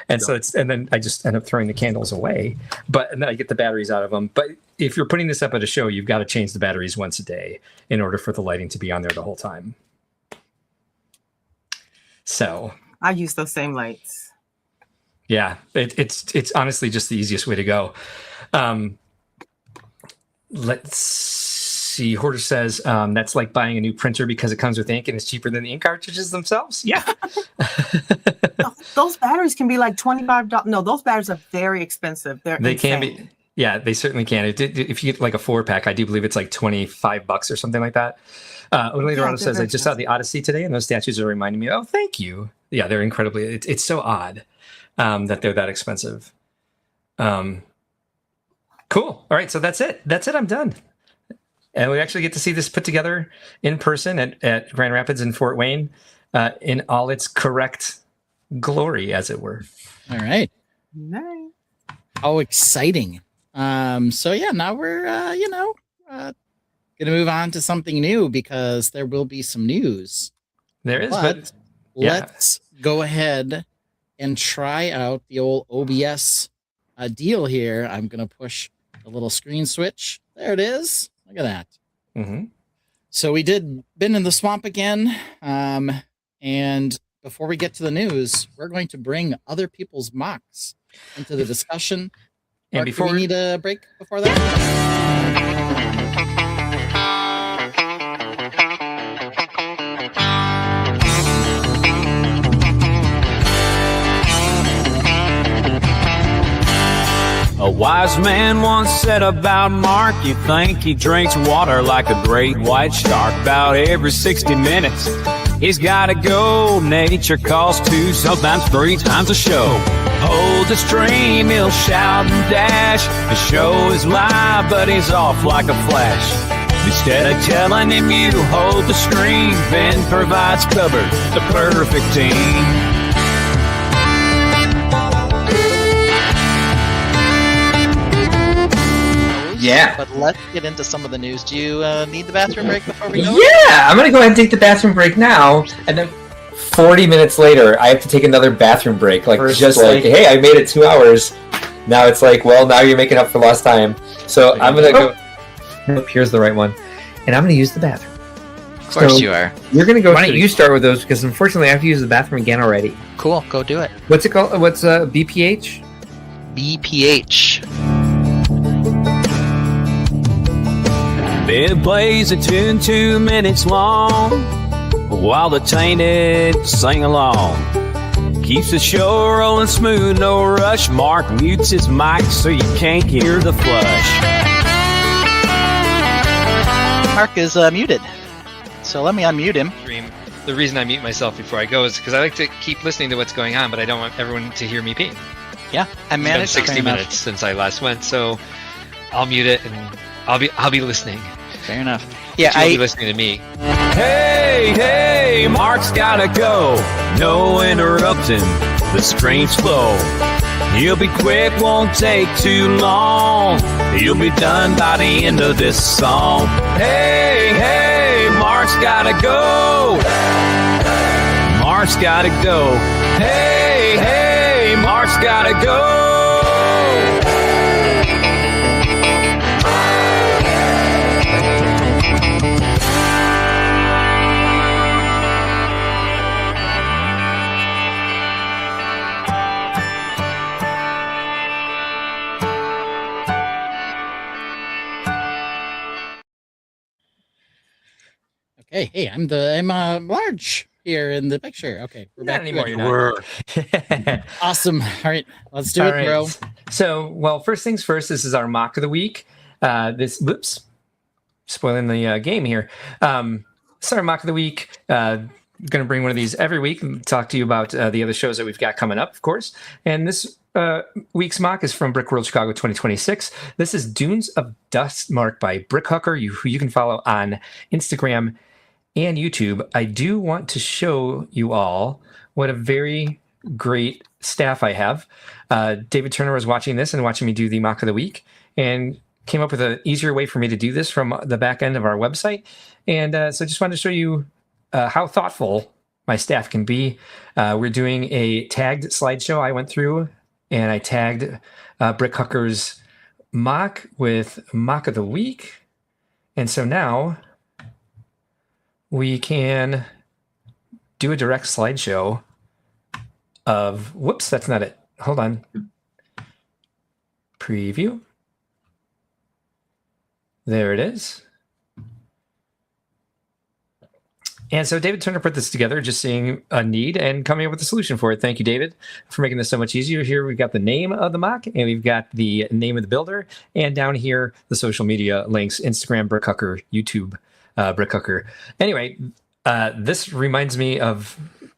And so and then I just end up throwing the candles away, and then I get the batteries out of them. But if you're putting this up at a show, you've got to change the batteries once a day in order for the lighting to be on there the whole time. So I use those same lights. yeah, it's honestly just the easiest way to go. Let's see. Hoarder says that's like buying a new printer because it comes with ink and it's cheaper than the ink cartridges themselves. Yeah. Those batteries can be like $25. No, those batteries are very expensive. They can be. Yeah, they certainly can. If you get like a 4-pack, I do believe it's like $25 or something like that. Later on, it says, I just saw the Odyssey today, and those statues are reminding me. Oh, thank you. Yeah, they're incredibly. It's so odd that they're that expensive. Cool. All right, so that's it. I'm done. And we actually get to see this put together in person at Grand Rapids and Fort Wayne in all its correct glory, as it were. All right. Nice. How exciting. So yeah, now we're gonna move on to something new because there will be some news. There is, but yeah. let's go ahead and try out the old OBS deal here. I'm gonna push the little screen switch. There it is. Look at that. Mm-hmm. So we been in the swamp again. And before we get to the news, we're going to bring other people's mocks into the discussion. And Mark, do we need a break before that? A wise man once said about Mark, you think he drinks water like a great white shark. About every 60 minutes, he's gotta go. Nature calls 2, sometimes 3 times a show. Hold the stream, he'll shout and dash. The show is live, but he's off like a flash. Instead of telling him you hold the screen, Ben provides cover, the perfect team. Yeah. But let's get into some of the news. Do you need the bathroom break before we go? Yeah, I'm gonna go ahead and take the bathroom break now, and then 40 minutes later, I have to take another bathroom break. Like, hey, I made it 2 hours. Now it's like, well, now you're making up for lost time. So I'm gonna go. Nope, here's the right one. and I'm going to use the bathroom. Of course you are. You're going to go. Why don't you start with those? Because unfortunately, I have to use the bathroom again already. Cool, go do it. What's it called? What's BPH? BPH. It plays a tune 2 minutes long while the tainted sing along. Keeps the show rolling smooth, no rush. Mark mutes his mic so you can't hear the flush. Mark is muted. So let me unmute him. The reason I mute myself before I go is because I like to keep listening to what's going on, but I don't want everyone to hear me pee. Yeah, I It's been managed 60 minutes since I last went, so I'll mute it and I'll be listening. Fair enough. Yeah, You'll be listening to me. Hey, Mark's gotta go. No interrupting the strange flow. He'll be quick, won't take too long. He'll be done by the end of this song. Hey, Mark's gotta go. Mark's gotta go. Hey, Mark's gotta go. Okay, hey, I'm large here in the picture. Okay, we're Not back. anymore. Good. You're not. Awesome. All right, let's do it, bro. So, well, first things first. This is our mock of the week. Whoops, spoiling the game here. This is our mock of the week. Going to bring one of these every week and talk to you about the other shows that we've got coming up, of course. And this week's mock is from Brickworld Chicago 2026. This is Dunes of Dust Mark by Brick Hooker, who you can follow on Instagram and YouTube. I do want to show you all what a very great staff I have. David Turner was watching this and watching me do the mock of the week and came up with an easier way for me to do this from the back end of our website. And so just wanted to show you how thoughtful my staff can be. We're doing a tagged slideshow I went through, and I tagged Brick Hooker's mock with mock of the week. And so now we can do a direct slideshow of, whoops, that's not it. Hold on. Preview. There it is. And so David Turner put this together, just seeing a need and coming up with a solution for it. Thank you, David, for making this so much easier. Here we've got the name of the mock, and we've got the name of the builder, and down here the social media links: Instagram, Brick Hooker, YouTube, Brick Hooker. Anyway, this reminds me of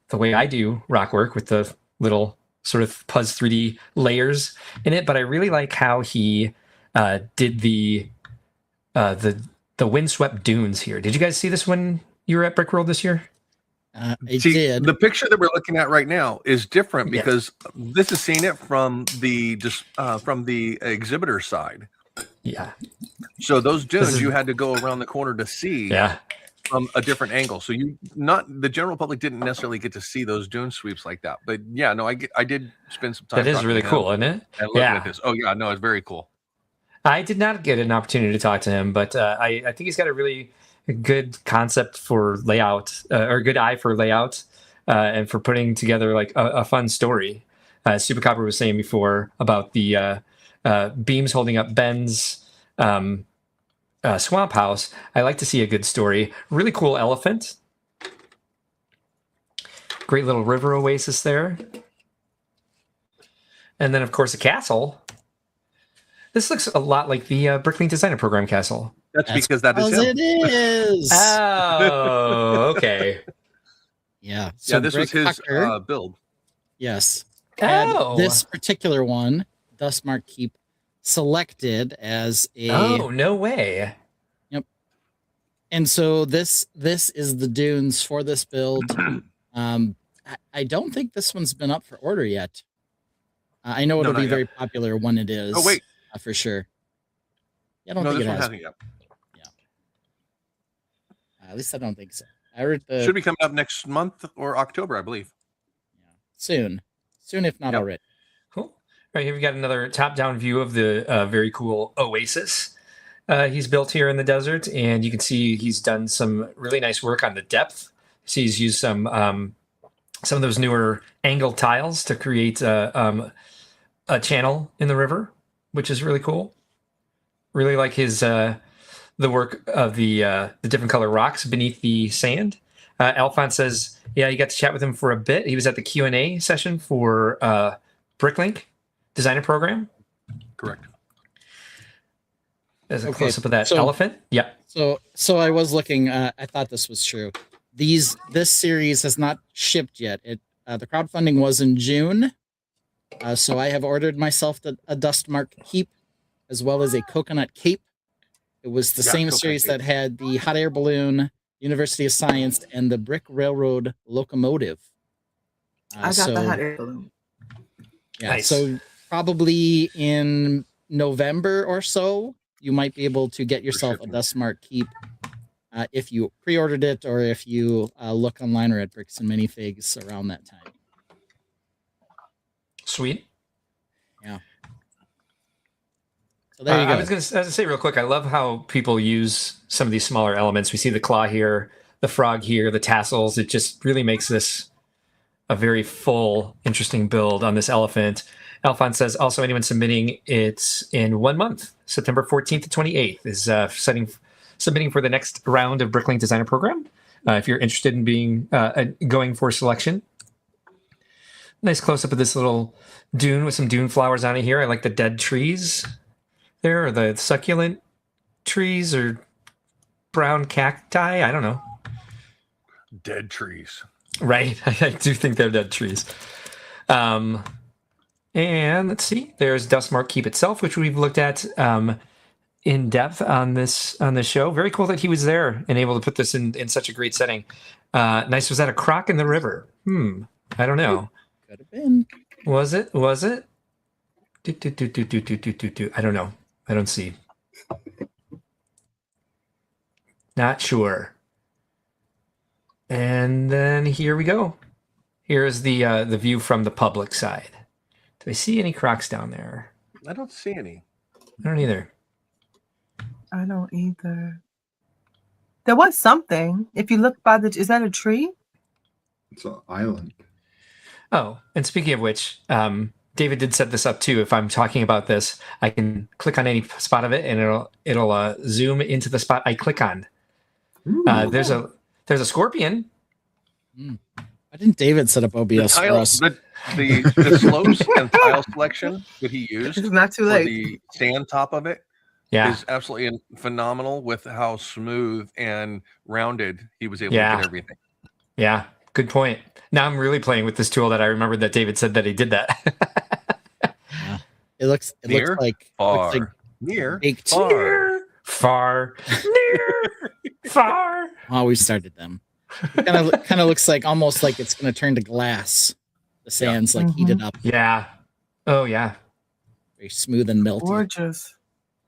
the way I do rock work with the little sort of Puzz 3D layers in it. But I really like how he did the windswept dunes here. Did you guys see this when you were at Brickworld this year? I did. The picture that we're looking at right now is different because this is seeing it from the exhibitor side. Yeah. So those dunes you had to go around the corner to see. Yeah. From a different angle, so the general public didn't necessarily get to see those dune sweeps like that. But yeah, no, I did spend some time. That is really cool, isn't it? And looking at this. Oh yeah, no, it's very cool. I did not get an opportunity to talk to him, but I think he's got a really good concept for layout, or a good eye for layout, and for putting together like a fun story. Super Copper was saying before about the beams holding up Ben's swamp house. I like to see a good story. Really cool elephant. Great little river oasis there. And then, of course, a castle. This looks a lot like the Bricklink Designer Program castle. That's because that is him. It is. Oh, okay. Yeah. So this was his build. Yes. Oh. And this particular one, Dustmark Keep, selected as a. Oh, no way. Yep. And so this is the dunes for this build. I don't think this one's been up for order yet. I know it'll be very popular when it is. Oh wait, for sure. I don't no, think this it one has. hasn't yet. At least I don't think so. I read the Should be coming up next month or October, I believe. soon, if not already. Cool. All right, here we got another top-down view of the very cool oasis. he's built here in the desert, and you can see he's done some really nice work on the depth. So he's used some of those newer angled tiles to create a channel in the river, which is really cool. Really like his the work of the different color rocks beneath the sand. Alphonse says, yeah, you got to chat with him for a bit. He was at the Q&A session for Bricklink Designer Program. Correct. There's a close-up of that elephant. Yeah. So I was looking. I thought this was true. This series has not shipped yet. The crowdfunding was in June. So I have ordered myself a dust mark keep, as well as a coconut cape. It was the same series that had the hot air balloon, University of Science, and the Brick Railroad locomotive. I got the hot air balloon. Yeah, Nice. so probably in November or so, you might be able to get yourself a dust mark keep if you pre-ordered it, or if you look online or at Bricks and Minifigs around that time. Sweet. Yeah. So there you go. I was going to say real quick, I love how people use some of these smaller elements. We see the claw here, the frog here, the tassels. It just really makes this a very full, interesting build on this elephant. Alphonse says, also anyone submitting it in 1 month, September 14th to 28th, is submitting for the next round of Bricklink Designer Program. If you're interested in being going for selection. Nice close-up of this little dune with some dune flowers on it here. I like the dead trees there, or the succulent trees, or brown cacti. I don't know. Dead trees. Right. I do think they're dead trees. And let's see. There's Dustmark Keep itself, which we've looked at in depth on this show. Very cool that he was there and able to put this in such a great setting. Nice. Was that a croc in the river? I don't know. Could have been. Was it? I don't know. I don't see. Not sure. And then here we go. Here's the view from the public side. Do I see any crocs down there? I don't see any. I don't either. I don't either. There was something. If you look by is that a tree? It's an island. Oh, and speaking of which, David did set this up too. If I'm talking about this, I can click on any spot of it, and it'll zoom into the spot I click on. There's a scorpion. Why didn't David set up OBS for us? The slopes and tile selection that he used It's not too for late. the sand top of it Yeah. is absolutely phenomenal with how smooth and rounded he was able to Yeah. get everything. Yeah. Good point. Now I'm really playing with this tool that I remembered that David said that he did that. Yeah. It looks Near, like far, looks like near, baked. far. Near, far, near, far. Oh, we started them. It kind of looks like almost like it's going to turn to glass. The sand's like heated up, Yeah. Oh, yeah. very smooth and melty. Gorgeous.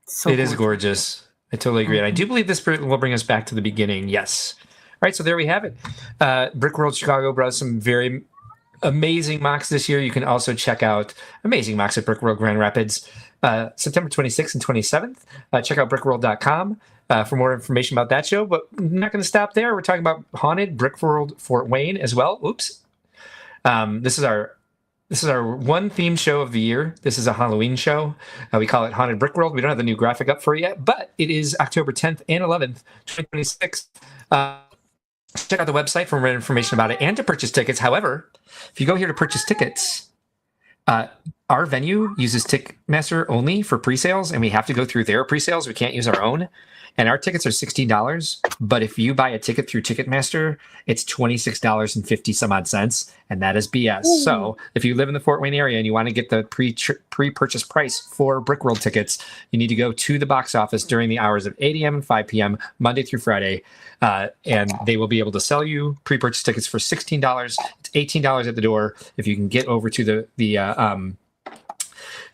So It is gorgeous. I totally agree. And I do believe this will bring us back to the beginning. Yes. All right. So there we have it. Brickworld Chicago brought some very amazing mocks this year. You can also check out amazing mocks at Brickworld Grand Rapids, September 26th and 27th. Check out brickworld.com for more information about that show. But we're not going to stop there. We're talking about Haunted Brickworld Fort Wayne as well. Oops. This is our one theme show of the year. This is a Halloween show. We call it Haunted Brickworld. We don't have the new graphic up for it yet, but it is October 10th and 11th, 2026. Check out the website for more information about it and to purchase tickets. However, if you go here to purchase tickets, our venue uses Ticketmaster only for pre-sales, and we have to go through their pre-sales. We can't use our own. And our tickets are $16, but if you buy a ticket through Ticketmaster, it's $26.50 some odd cents, and that is BS. Ooh. So if you live in the Fort Wayne area and you want to get the pre-purchase price for Brickworld tickets, you need to go to the box office during the hours of 8 a.m. and 5 p.m. Monday through Friday, and they will be able to sell you pre-purchase tickets for $16. It's $18 at the door. If you can get over to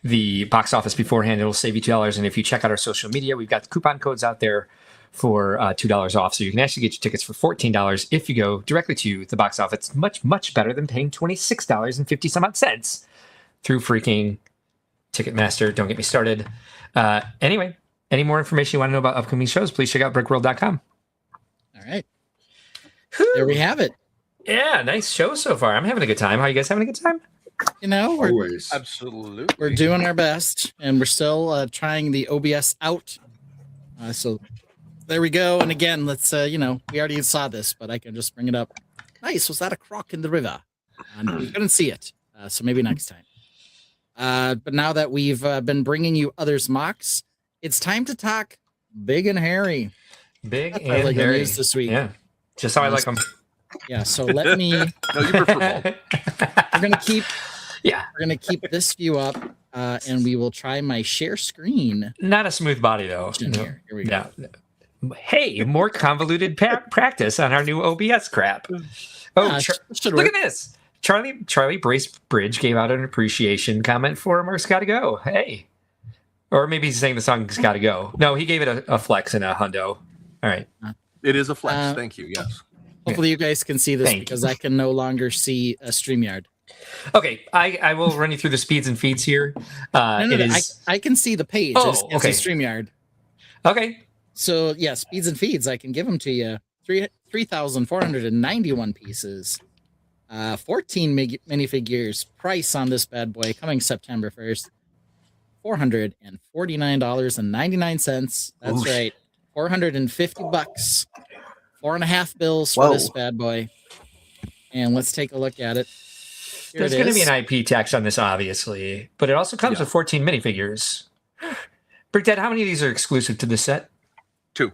the box office beforehand, it'll save you $2. And if you check out our social media, we've got coupon codes out there for $2 off. So you can actually get your tickets for $14 if you go directly to the box office. Much, much better than paying $26.50 some odd cents through freaking Ticketmaster. Don't get me started. Anyway, Any more information you want to know about upcoming shows, please check out brickworld.com. All right. There we have it. Yeah, nice show so far. I'm having a good time. How are you guys having a good time? You know, we're Always. Absolutely. we're doing our best, and we're still trying the OBS out. So there we go. And again, let's we already saw this, but I can just bring it up. Nice. Was that a croc in the river? And we couldn't see it, so maybe next time. But now that we've been bringing you others' mocks, it's time to talk big and hairy. Big That's and really good hairy. news this week. Yeah, just how I like them. Yeah. So let me. No, you prefer bald. We're gonna keep. Yeah. We're gonna keep this view up, and we will try my share screen. Not a smooth body though. In No. here. Here we go. No. Hey, more convoluted practice on our new OBS crap. Oh, Yeah, should look work. at this. Charlie Bracebridge gave out an appreciation comment for Mark's Gotta Go. Hey. Or maybe he's saying the song's Gotta Go. No, he gave it a flex and a hundo. All right. It is a flex. Thank you. Yes. Hopefully you guys can see this Thank because I can no longer see a StreamYard. Okay, I will run you through the speeds and feeds here. No, I can see the page. Oh, I just can't see okay. StreamYard. Okay. So yeah, speeds and feeds, I can give them to you. 3,491 pieces. 14 minifigures. Price on this bad boy coming September 1st. $449.99. That's Oof. right. $450. 4.5 bills for Whoa. this bad boy. And let's take a look at it. Here There's it going to be is. an IP tax on this, obviously, but it also comes Yeah. with 14 minifigures. Brickdad, how many of these are exclusive to this set? 2.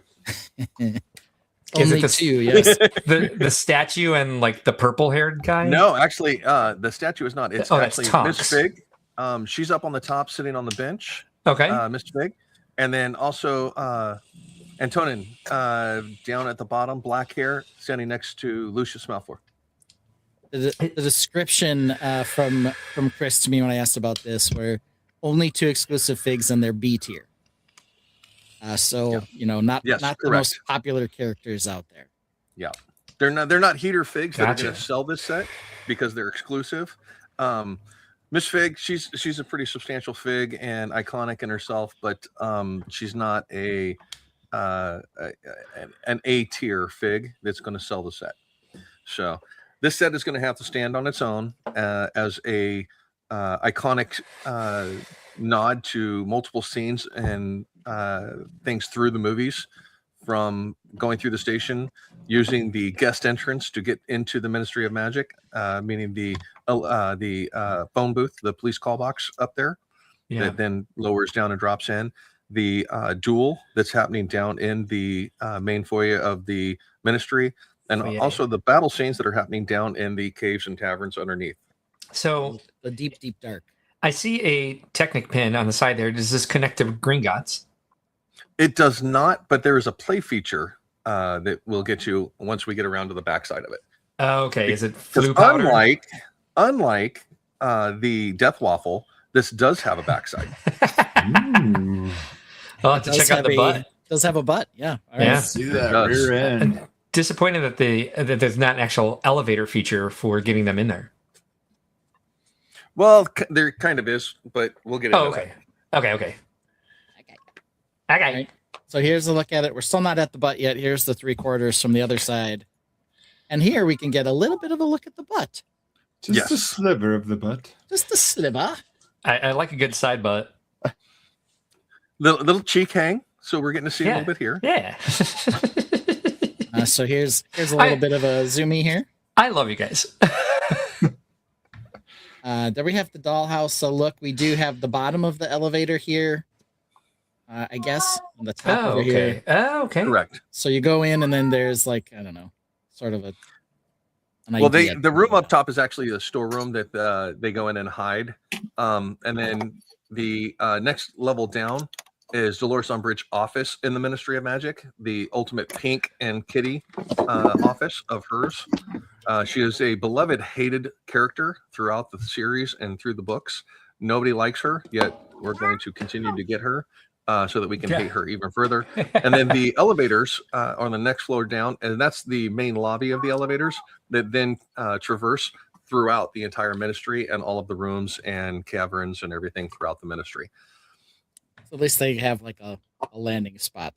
Only the- 2, yes. The statue and like the purple haired guy? No, actually, the statue is not. It's Oh, that's actually Tonks. Miss Fig. She's up on the top, sitting on the bench. Okay. Miss Fig, and then also Antonin down at the bottom, black hair, standing next to Lucius Malfoy. The description from Chris to me when I asked about this were only 2 exclusive figs and they're B tier. So not Yes, the correct. most popular characters out there. Yeah, they're not heater figs that are Gotcha. going to sell this set because they're exclusive. Miss Fig, she's a pretty substantial fig and iconic in herself, but she's not an A tier fig that's going to sell the set. So this set is going to have to stand on its own as a iconic nod to multiple scenes and things through the movies, from going through the station, using the guest entrance to get into the Ministry of Magic, meaning the phone booth, the police call box up there, Yeah. that then lowers down and drops in. The duel that's happening down in the main foyer of the Ministry, and Foyer. also the battle scenes that are happening down in the caves and taverns underneath. So The deep dark. I see a Technic pin on the side there. Does this connect to Gringotts? It does not, but there is a play feature that will get you once we get around to the backside of it. Okay. Is it 'Cause flu powder? unlike the Death Waffle, this does have a backside. I'll have to check out the butt. Does have a butt, yeah. All Yeah. right. See that does. rear end. Disappointed that there's not an actual elevator feature for getting them in there. Well, there kind of is, but we'll get into Oh, okay. Okay. Okay. Okay. So here's a look at it. We're still not at the butt yet. Here's the 3/4 from the other side. And here we can get a little bit of a look at the butt. Just a Yes. sliver of the butt. Just a sliver. I like a good side butt. little cheek hang, so we're getting to see a Yeah. little bit here. Yeah. So here's a little bit of a zoomy here. I love you guys. There we have the dollhouse. So look, we do have the bottom of the elevator here. I guess on the top Oh, over here. okay. Oh, okay. Correct. So you go in and then there's like, I don't know, sort of an Well, idea. the room up top is actually a storeroom that they go in and hide, and then the next level down is Dolores Umbridge office in the Ministry of Magic, the ultimate pink and kitty office of hers. She is a beloved, hated character throughout the series and through the books. Nobody likes her, yet we're going to continue to get her so that we can hate her even further. And then the elevators are on the next floor down, and that's the main lobby of the elevators that then traverse throughout the entire Ministry and all of the rooms and caverns and everything throughout the Ministry. So at least they have like a a landing spot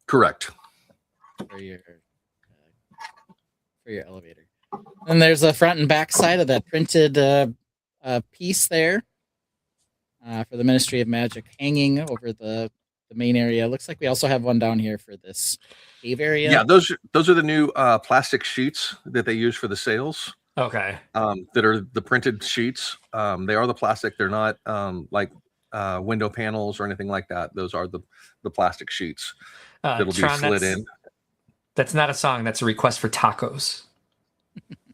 Correct. for your elevator. And there's a front and back side of that printed piece there for the Ministry of Magic hanging over the main area. Looks like we also have one down here for this cave area. Yeah, those are the new plastic sheets that they use for the sails. Okay. That are the printed sheets. They are the plastic. They're not like window panels or anything like that. Those are the plastic sheets that'll be slid in. That's not a song. That's a request for tacos.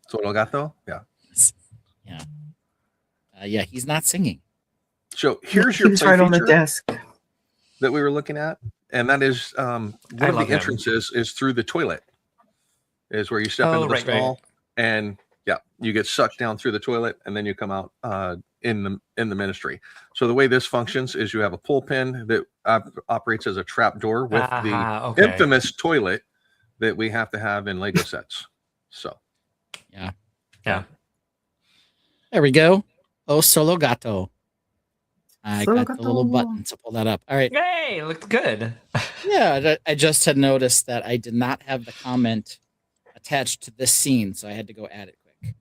Solo gato? Yeah. Yeah. Yeah, he's not singing. So here's your He's play right on the feature desk. that we were looking at. And that is one of the entrances is through the toilet. Is where you step into the stall and you get sucked down through the toilet and then you come out in the ministry. So the way this functions is you have a pull pin that operates as a trap door with the infamous toilet that we have to have in Lego sets. So yeah. There we go. Oh, solo gato. I Solo got the little gato. button to pull that up. All right. Hey, looked good. Yeah, I just had noticed that I did not have the comment attached to this scene, so I had to go add it quick.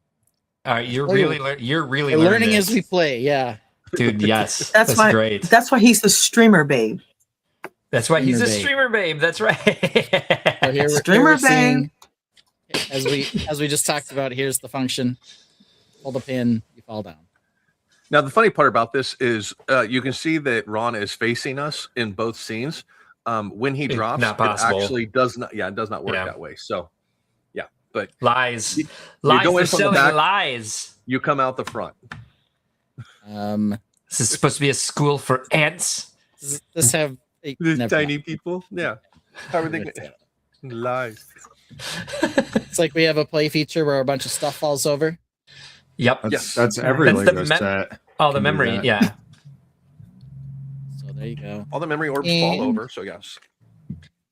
All right, you're really We're learning as we play. Yeah, dude. Yes, That's why, great. That's why he's the streamer babe. That's why he's a Streamer babe. streamer babe. That's right. So here Streamer we're seeing, as we just talked about. Here's the function. Hold the pin, you fall down. now the funny part about this is you can see that Ron is facing us in both scenes. When he drops, not it possible. actually does not. Yeah, it does not work that way. So but lies. You Lies. go in They're from the selling back. lies. You come out the front. This is supposed to be a school for ants. Does this have Tiny people? Yeah. How are they gonna lies? It's like we have a play feature where a bunch of stuff falls over. Yep. That's every That's the Lego set. Oh, the can do memory. that. Yeah. So there you go. All the memory orbs And- fall over. So yes.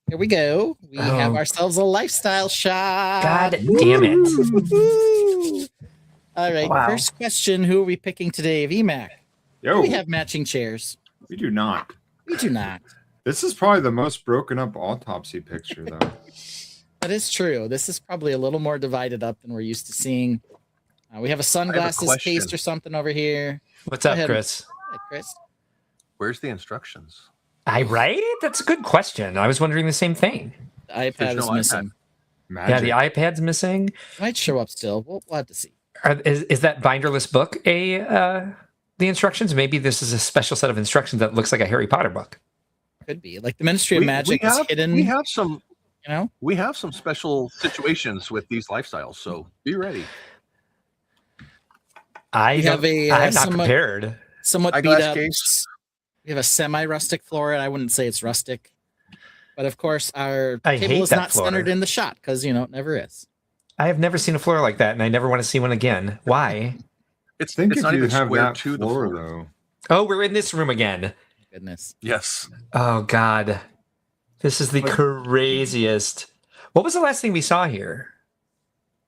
Here we go. We have ourselves a lifestyle shot. God damn it. Woo-hoo-hoo. All right. Wow. First question: who are we picking today? VMAC. Yo, We have matching chairs. we do not. We do not. This is probably the most broken up autopsy picture, though. That is true. This is probably a little more divided up than we're used to seeing. We have a sunglasses question. case or something over here. What's Go up, ahead. Chris? Hey, Chris. Where's the instructions? I right? That's a good question. I was wondering the same thing. The iPad There's is no missing. Magic. Yeah, the iPad's missing. Might show up still. We'll have to see. Is that binderless book the instructions? Maybe this is a special set of instructions that looks like a Harry Potter book. Could be. Like the Ministry of Magic is hidden. We have some. You know. We have some special situations with these lifestyles. So be ready. I'm not somewhat- prepared. Somewhat beat Eyeglass up. case. We have a semi-rustic floor, and I wouldn't say it's rustic. But of course, our I table hate is that not floor. centered in the shot because it never is. I have never seen a floor like that, and I never want to see one again. Why? It's think it's if not you even have square that to the floor, floor. though. Oh, we're in this room again. Goodness. Yes. Oh God, this is the craziest. What was the last thing we saw here?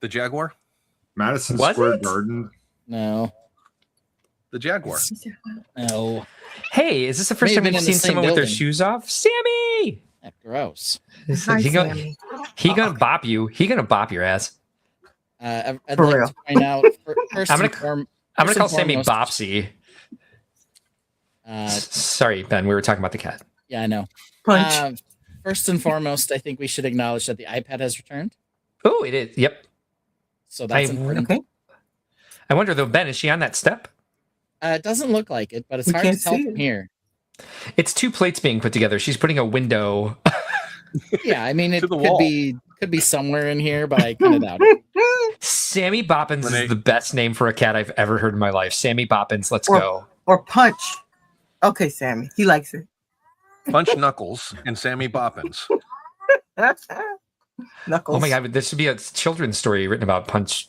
The Jaguar. Madison Was Square it? Garden. No. The Jaguar. No. Hey, is this the first May have time been we've in the seen same someone with their building. shoes off? Sammy! Gross. Hi, he gonna Sammy. bop you. He gonna bop your ass. I'd For like real. to point out first I'm and gonna first call and Sammy foremost, Bopsy. Sorry, Ben. We were talking about the cat. Yeah, I know. Punch. First and foremost, I think we should acknowledge that the iPad has returned. Oh, it is. Yep. So that's important. Okay. I wonder though, Ben, is she on that step? It doesn't look like it, but it's We hard to can't tell see from it. here. It's two plates being put together. She's putting a window. Yeah, I mean, it To the could wall. be somewhere in here, but I kind of doubt it. Sammy Boppins Renee. is the best name for a cat I've ever heard in my life. Sammy Boppins, let's Or- go. Or punch. Okay, Sammy. He likes it. Punch Knuckles and Sammy Boppins. Knuckles. Oh my God, there should be a children's story written about Punch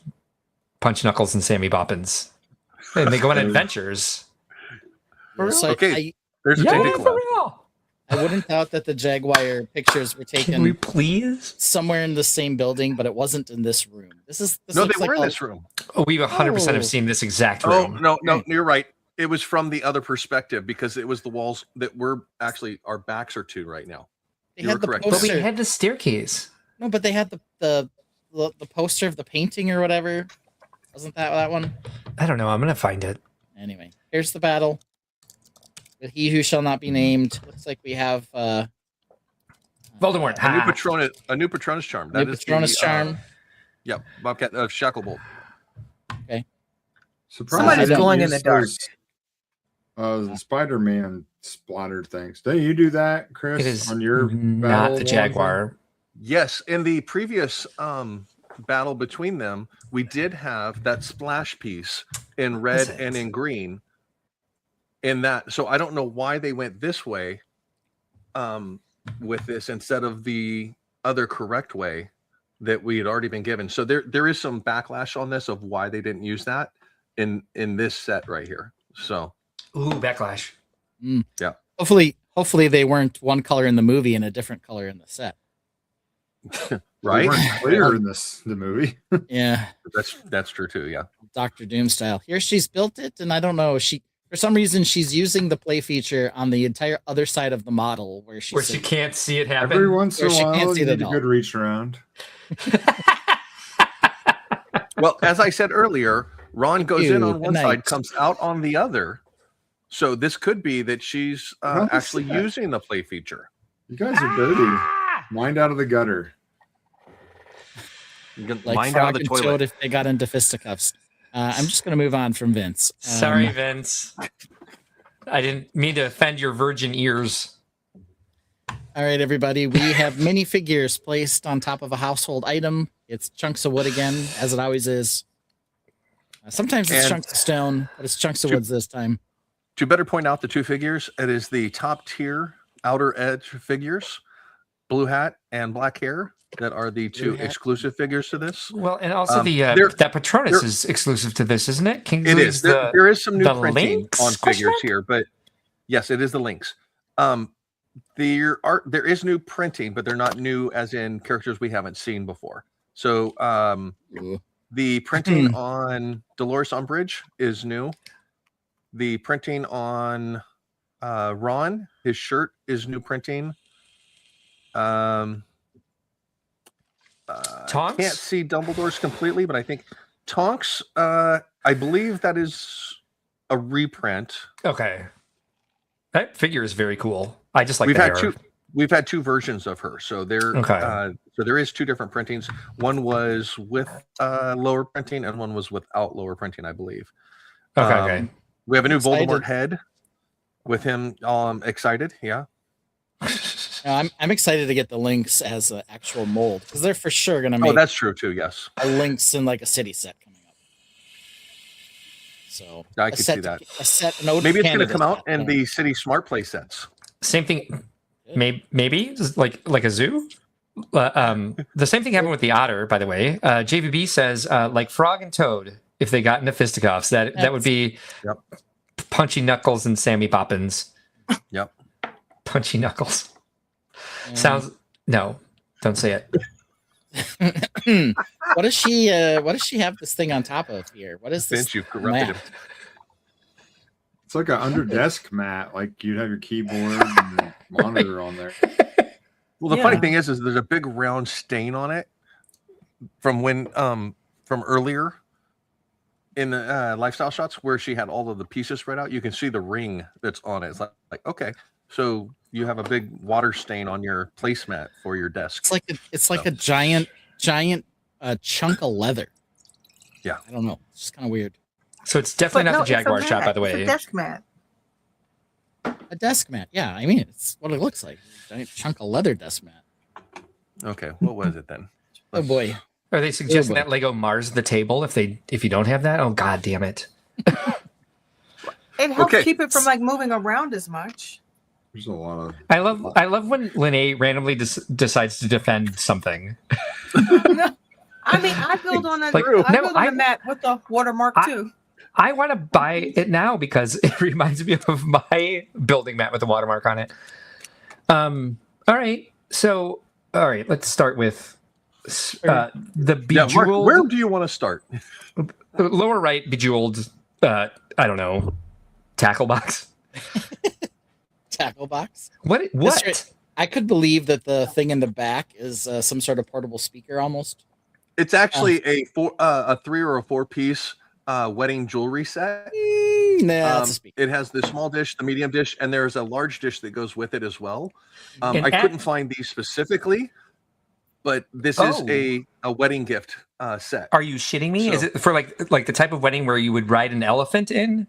Knuckles and Sammy Boppins. And they go on adventures. So Okay. There's a Yeah, ticket for club. real. I wouldn't doubt that the Jaguar pictures were Can we taken please? somewhere in the same building, but it wasn't in this room. This No, they looks were like in a- this room. Oh, we 100% Oh. have seen this exact Oh room. no, you're right. It was from the other perspective because it was the walls that we're actually our backs are to right now. They You had were the correct. But we poster. had the staircase. No, but they had the poster of the painting or whatever. Wasn't that one? I don't know. I'm gonna find it. Anyway, here's the battle. With he who shall not be named. Looks like we have Voldemort. A new Ha. Patronus charm. new Patronus charm. Yep, Bobcat Shacklebolt. Somebody's Surprised glowing they in the used dark. those, Spider-Man splattered things. Don't you do that, Chris? It is on your not battle the log? Jaguar. Yes, in the previous battle between them, we did have that splash piece in red Is it? and in green. In that, so I don't know why they went this way with this instead of the other correct way that we had already been given. So there is some backlash on this of why they didn't use that in this set right here. So Ooh, backlash. yeah, Hopefully they weren't one color in the movie and a different color in the set. They right. weren't clear in the movie. Yeah, That's true too. Yeah. Doctor Doom style. Here she's built it, and I don't know. For some reason she's using the play feature on the entire other side of the model where Where she can't see it happen. Every once in Or a she can't while, see you the need a doll. good reach around. Well, as I said earlier, Ron goes in on Good one night. side, comes out on the other. So this could be that she's How is actually that? using the play feature. You guys are dirty. Mind out of the gutter. You can like mind out Frog of the and toilet. Toad if they got into fisticuffs. I'm just going to move on from Vince. Sorry, Vince. I didn't mean to offend your virgin ears. All right, everybody. We have minifigures placed on top of a household item. It's chunks of wood again, as it always is. Sometimes it's And- chunks of stone, but it's chunks of woods this time. To better point out the two figures, it is the top tier outer edge figures, blue hat and black hair, that are the two hat. exclusive figures to this. Well, and also there- that Patronus there- is exclusive to this, isn't it? King It is. There is some new the printing links? on Question figures mark? here, but yes, it is the links. There is new printing, but they're not new as in characters we haven't seen before. So the printing on Dolores Umbridge is new. The printing on Ron, his shirt is new printing. Tonks? Can't see Dumbledore's completely, but I think Tonks, I believe that is a reprint. Okay. That figure is very cool. I just like we've the had hair. we've had two versions of her, so there Okay. so there is two different printings. One was with lower printing and one was without lower printing, I believe. Okay. We have a new Excited. Voldemort head with him excited. Yeah. I'm excited to get the links as an actual mold because they're for sure going to Oh, make that's true too. Yes. a links in like a city set coming up. So I a could set see that. A set. An Maybe it's going to Canada come out set, in the City Smart Play sets. Same thing. Maybe just like a zoo. The same thing happened with the otter, by the way. JVB says like Frog and Toad. If they got into fisticuffs, that would be Yep. Punchy Knuckles and Sammy Poppins. Yep. Punchy Knuckles. Sounds no. Don't say it. What does she have this thing on top of here? What is this? Vince, you've corrupted him. map? It's like an under desk mat. Like you'd have your keyboard and monitor on there. Well, the funny thing is there's a big round stain on it from when from earlier in the lifestyle shots where she had all of the pieces spread out. You can see the ring that's on it. It's like okay, so you have a big water stain on your placemat for your desk. It's like a giant chunk of leather. Yeah. I don't know. It's just kind of weird. So it's definitely But not no, the Jaguar it's a shot, mat. by the It's way. a desk mat. A desk mat. Yeah, I mean it's what it looks like. A giant chunk of leather desk mat. Okay, what was it then? Oh boy. Are they suggesting boy. that Lego Mars the table if you don't have that? Oh god damn it. It helps Okay. keep it from like moving around as much. There's a lot of. I love when Linnea randomly decides to defend something. I mean, I build on a, Like, I no, build on a mat with the watermark too. I want to buy it now because it reminds me of my building mat with a watermark on it. All right. So, let's start with the Yeah, bejeweled. Mark, where do you want to start? Lower right, bejeweled, I don't know, tackle box. Tackle box. What? I could believe that the thing in the back is some sort of portable speaker almost. It's actually a 3 or a 4 piece wedding jewelry set. That's a speaker. It has the small dish, the medium dish, and there's a large dish that goes with it as well. And I couldn't find these specifically, but this is a wedding gift set. Are you shitting me? So- Is it for like the type of wedding where you would ride an elephant in?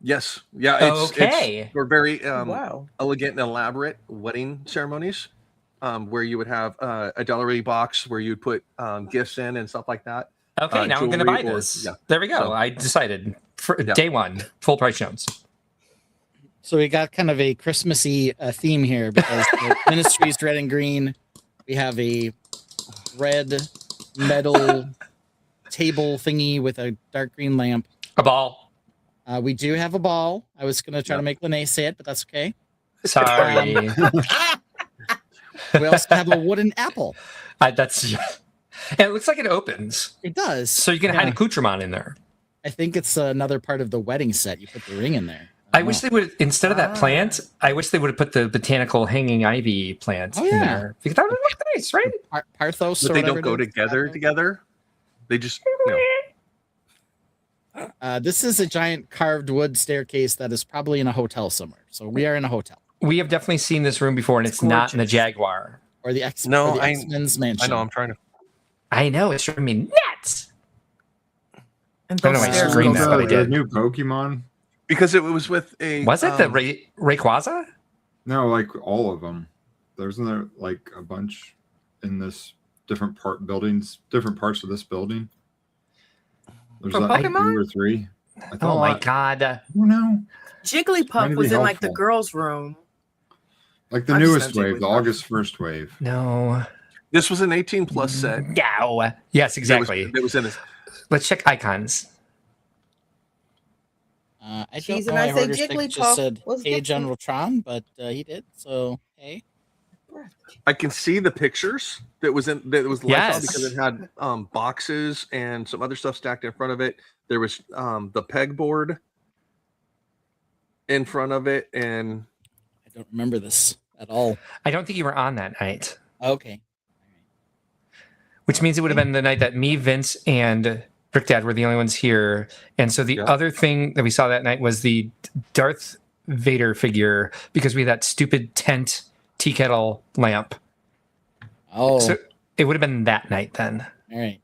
Yes. Yeah. Okay. We're very Wow. elegant and elaborate wedding ceremonies where you would have a dowry box where you'd put gifts in and stuff like that. Okay, now I'm going to buy jewelry or- this. yeah. There we go. So- I decided for Yeah. day one, full price Jones. So we got kind of a Christmassy theme here because the ministry's red and green. We have a red metal table thingy with a dark green lamp. A ball. We do have a ball. I was going to try to make Lene say it, but that's okay. Sorry. We also have a wooden apple. That's. And it looks like it opens, It does. so you can hide accoutrement in there. I think it's another part of the wedding set. You put the ring in there. I wish they would, instead of that plant, I wish they would have put the botanical hanging ivy plant in there. Because that would look nice, right? Parthos. But or they whatever don't go it is. together. They just, This is a giant carved wood staircase that is probably in a hotel somewhere. So we are in a hotel. We have definitely seen this room before, and it's not in the Jaguar. Or the X. No, or the I- X-Men's mansion. I know. I'm trying to. I know, it's driving me nuts. And I don't know those why I stairs screamed go that, but I so- The did. new Pokemon? Because it was with a. Was it the Rayquaza? No, like all of them. There's like a bunch in this different different parts of this building. There's For like Pokemon? 2 or 3. I Oh thought my god. I don't know. Trying Jigglypuff to was be in like the helpful. girls' room. Like the I just newest know wave, the Jigglypuff. August 1st wave. No. This was an 18 plus set. No. Yes, exactly. That was in it. Let's check icons. I don't Cheese know. and I say Hoarders think it Jigglypuff just said, was hey, different. General Tron, but he did. So, hey. I can see the pictures that was lights on Yes. because it had boxes and some other stuff stacked in front of it. There was the pegboard in front of it, and I don't remember this at all. I don't think you were on that night, Okay. which means it would have been the night that me, Vince, and Brick Dad were the only ones here. And so the Yeah. other thing that we saw that night was the Darth Vader figure because we had that stupid tent tea kettle lamp. Oh, So it would have been that night then. all right.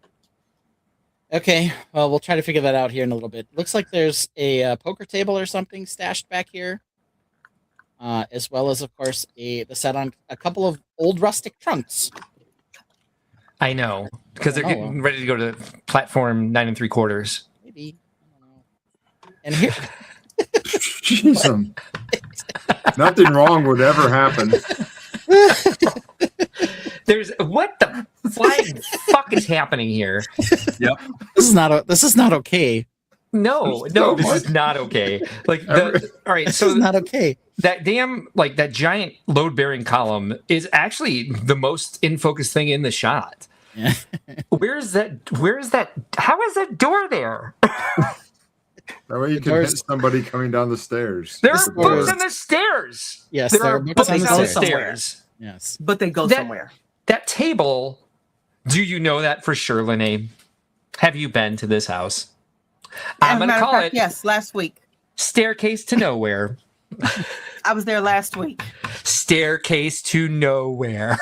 Okay. Well, we'll try to figure that out here in a little bit. Looks like there's a poker table or something stashed back here, as well as, of course, the set on a couple of old rustic trunks. I know because they're Oh, getting well. ready to go to platform 9 3/4. Maybe. I don't know. And here, Jeez, nothing wrong would ever happen. There's what the flying fuck is happening here? this is not okay. No, There's no, so this much. is not okay. Like Every- all right, This is so not okay. that damn like that giant load bearing column is actually the most in focus thing in the shot. Yeah. Where's that? How is that door there? That way you can doors- hit somebody coming down the stairs. There This are door books is- on the stairs. Yes, there there are are books books on on the the stairs. stairs. Yes. But they go That- somewhere. That table. Do you know that for sure, Lene? Have you been to this house? I'm As a gonna matter of call fact, it yes, last week. staircase to nowhere. I was there last week. Staircase to nowhere.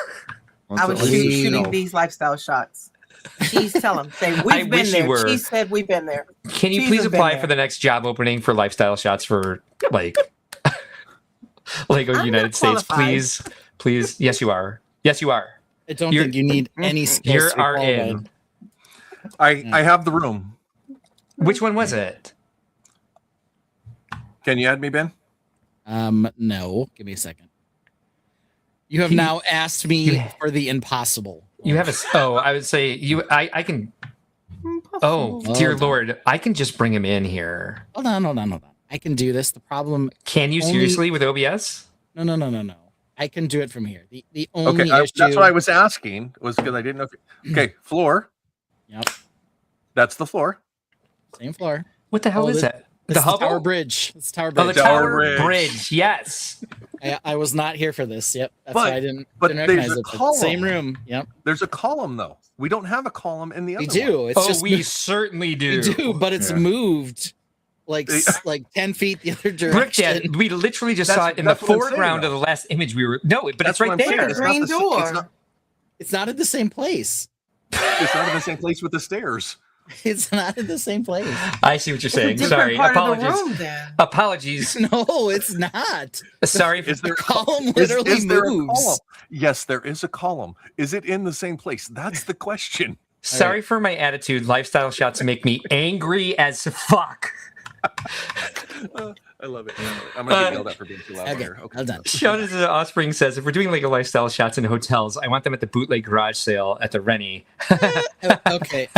What's I it was like? shooting these lifestyle shots. Cheese, tell them. Say, we've I been wish you there. were. Cheese said we've been there. Can you Cheese please has been apply there. for the next job opening for lifestyle shots for like Lego I'm United not States, qualified. please? Yes, you are. Yes, you are. I don't You're- think you need any skills. You to be are qualified. in. I have the room. Which one was it? Can you add me, Ben? No. Give me a second. You have Can you- now asked me you- for the impossible. You have a. I would say you. I can. Oh, dear Hold on. Lord! I can just bring him in here. Hold on. I can do this. The problem. Can you Only- seriously with OBS? No. I can do it from here. The only Okay, issue. that's what I was asking. Was because I didn't know. Okay, floor. Yep. That's the floor. Same floor. What the hell Oh, is this- that? It's the Hubble? Tower Bridge. It's Tower Oh, the Bridge. Tower Bridge. Bridge. Yes. I was not here for this. Yep. That's But- why I didn't but recognize there's a it. But column. Same room. Yep. There's a column though. We don't have a column in the other We do. one. It's Oh, just we certainly do. we do, but it's Yeah. moved like 10 feet the other Brick direction. Dad, we literally just That's- saw it in the that's what I'm saying, foreground of though. the last image we were. No, but That's it's right what I'm saying. there. It's not Green the- door. It's not in the same place. It's not in the same place with the stairs. It's not in the same place. I see what you're It's a saying. different Sorry. part of the Apologies. room then. Apologies. No, it's not. Sorry. Is there The column is literally there a moves. column? Yes, there is a column. Is it in the same place? That's the question. Sorry for my attitude. Lifestyle shots make me angry as fuck. I love it. I'm gonna get yelled at for being too loud Okay, here. Okay. well done. Shout out to the Offspring says, if we're doing Lego lifestyle shots in hotels, I want them at the bootleg garage sale at the Rennie. Okay.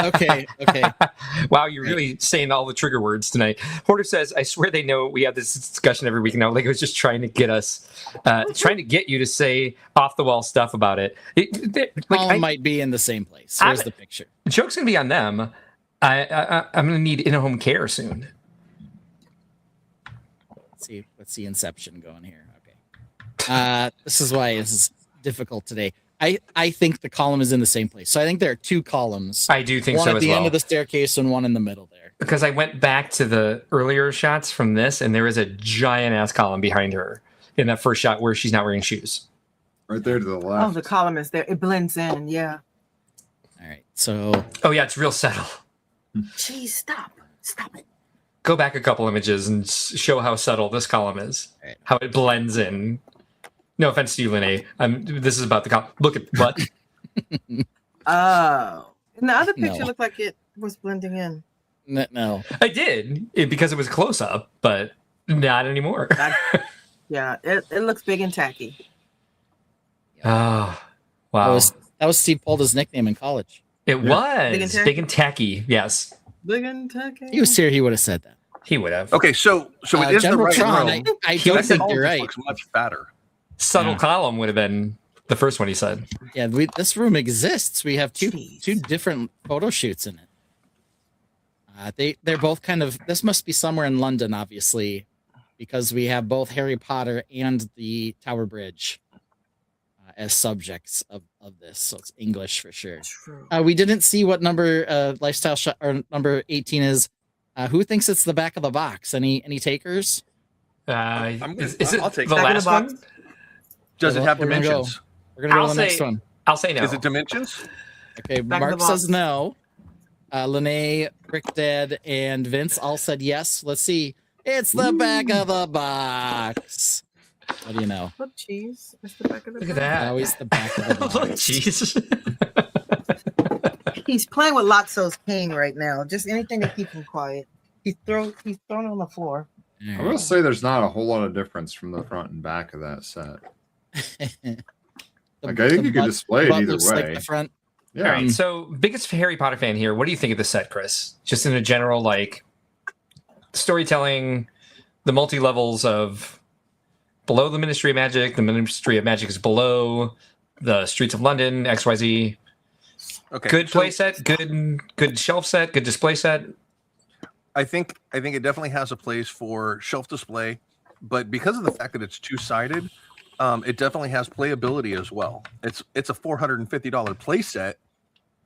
Wow, you're really saying all the trigger words tonight. Hoarder says, I swear they know we have this discussion every week now. Lego's just trying to get us, trying to get you to say off the wall stuff about it. Column might be in the same place. Here's the picture. Joke's gonna be on them. I'm gonna need in-home care soon. Let's see Inception going here. Okay. This is why this is difficult today. I think the column is in the same place. So I think there are two columns. I do think one so at as the well. end of the staircase and one in the middle there. Because I went back to the earlier shots from this, and there is a giant ass column behind her in that first shot where she's not wearing shoes. Right there to the Oh, left. the column is there. It blends in. Yeah. All right. So Oh yeah, it's real subtle. Jeez, stop it. Go back a couple images and show how subtle this column is. Right. How it blends in. No offense to you, Linnae. This is about the column. Look at what? Oh, and the other picture No. looked like it was blending in. no. I did because it was close up, but not anymore. Yeah, it looks big and tacky. Oh, wow. That was Steve Polda's nickname in college. It was Big and tacky. Yes, Big and tacky. He was here, he would have said that. he would have. Okay, so it is the General right Tron, room. I He don't was think Column you're just right. Looks much fatter. Subtle Yeah. column would have been the first one he said. Yeah, this room exists. We have two Jeez. different photo shoots in it. They're both kind of. This must be somewhere in London, obviously, because we have both Harry Potter and the Tower Bridge as subjects of this. So it's English for sure. True. We didn't see what number lifestyle shot or number 18 is. Who thinks it's the back of the box? Any takers? Is it I'll take the that. Back of last the box. one? Does it have We're gonna go. dimensions? We're gonna go I'll to the next say- one. I'll say no. Is it dimensions? Okay, Back of Mark the says box. no. Linnae, Brick Dad, and Vince all said yes. Let's see. It's the back of the box. What do you know? Look, cheese. It's the back of the Look at box. that. Always the back of the box. Look, jeez. He's playing with Lotso's cane right now. Just anything to keep him quiet. He's thrown on the floor. I will say there's not a whole lot of difference from the front and back of that set. Like, I think you could display it either looks like way. the front. Yeah. All right. So, biggest Harry Potter fan here. What do you think of the set, Chris? Just in a general, like, storytelling, the multi levels of below the Ministry of Magic. The Ministry of Magic is below the Streets of London. XYZ. Okay. Good so play set. Good shelf set. Good display set. I think it definitely has a place for shelf display, but because of the fact that it's two-sided, it definitely has playability as well. It's a $450 play set,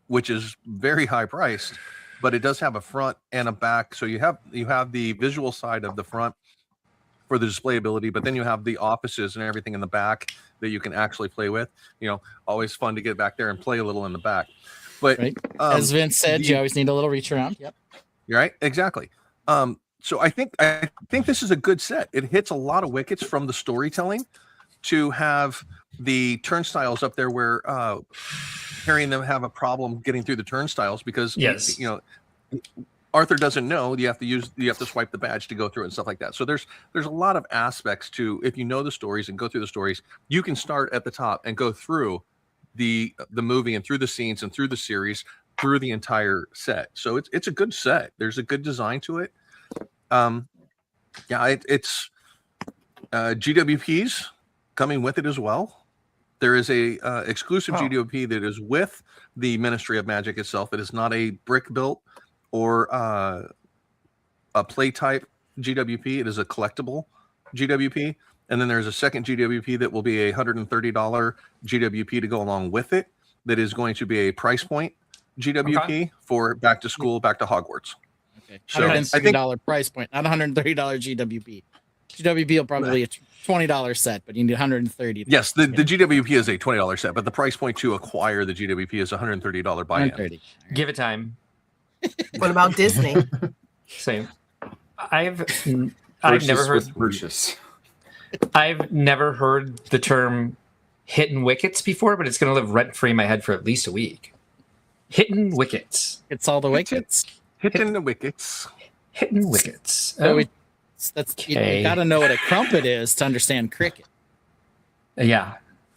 which is very high priced, but it does have a front and a back. So you have the visual side of the front for the displayability, but then you have the offices and everything in the back that you can actually play with. Always fun to get back there and play a little in the back. But Right. As Vince said, you always need a little reach around. Yep. You're right, exactly. So I think this is a good set. It hits a lot of wickets from the storytelling to have the turnstiles up there where Harry and them have a problem getting through the turnstiles because Yes. Arthur doesn't know you have to swipe the badge to go through it and stuff like that. So there's a lot of aspects to, if you know the stories and go through the stories, you can start at the top and go through the movie and through the scenes and through the series through the entire set. So it's a good set. There's a good design to it. It's GWPs coming with it as well. There is a exclusive GWP that is with the Ministry of Magic itself. It is not a brick built or a play type GWP. It is a collectible GWP. And then there's a second GWP that will be a $130 GWP to go along with it. That is going to be a price point GWP for back to school, back to Hogwarts. Okay. So I think $130 price point, not $130 GWP. GWP will probably be a $20 set, but you need $130. Yes, the GWP is a $20 set, but the price point to acquire the GWP is $130 buy-in. $130. Give it time. What about Disney? Same. I've never heard purchase. I've never heard the term hitting wickets before, but it's going to live rent free in my head for at least a week. Hitting wickets. It's all the wickets. Hitting the wickets. Hitting wickets. So you got to know what a crumpet is to understand cricket. Yeah.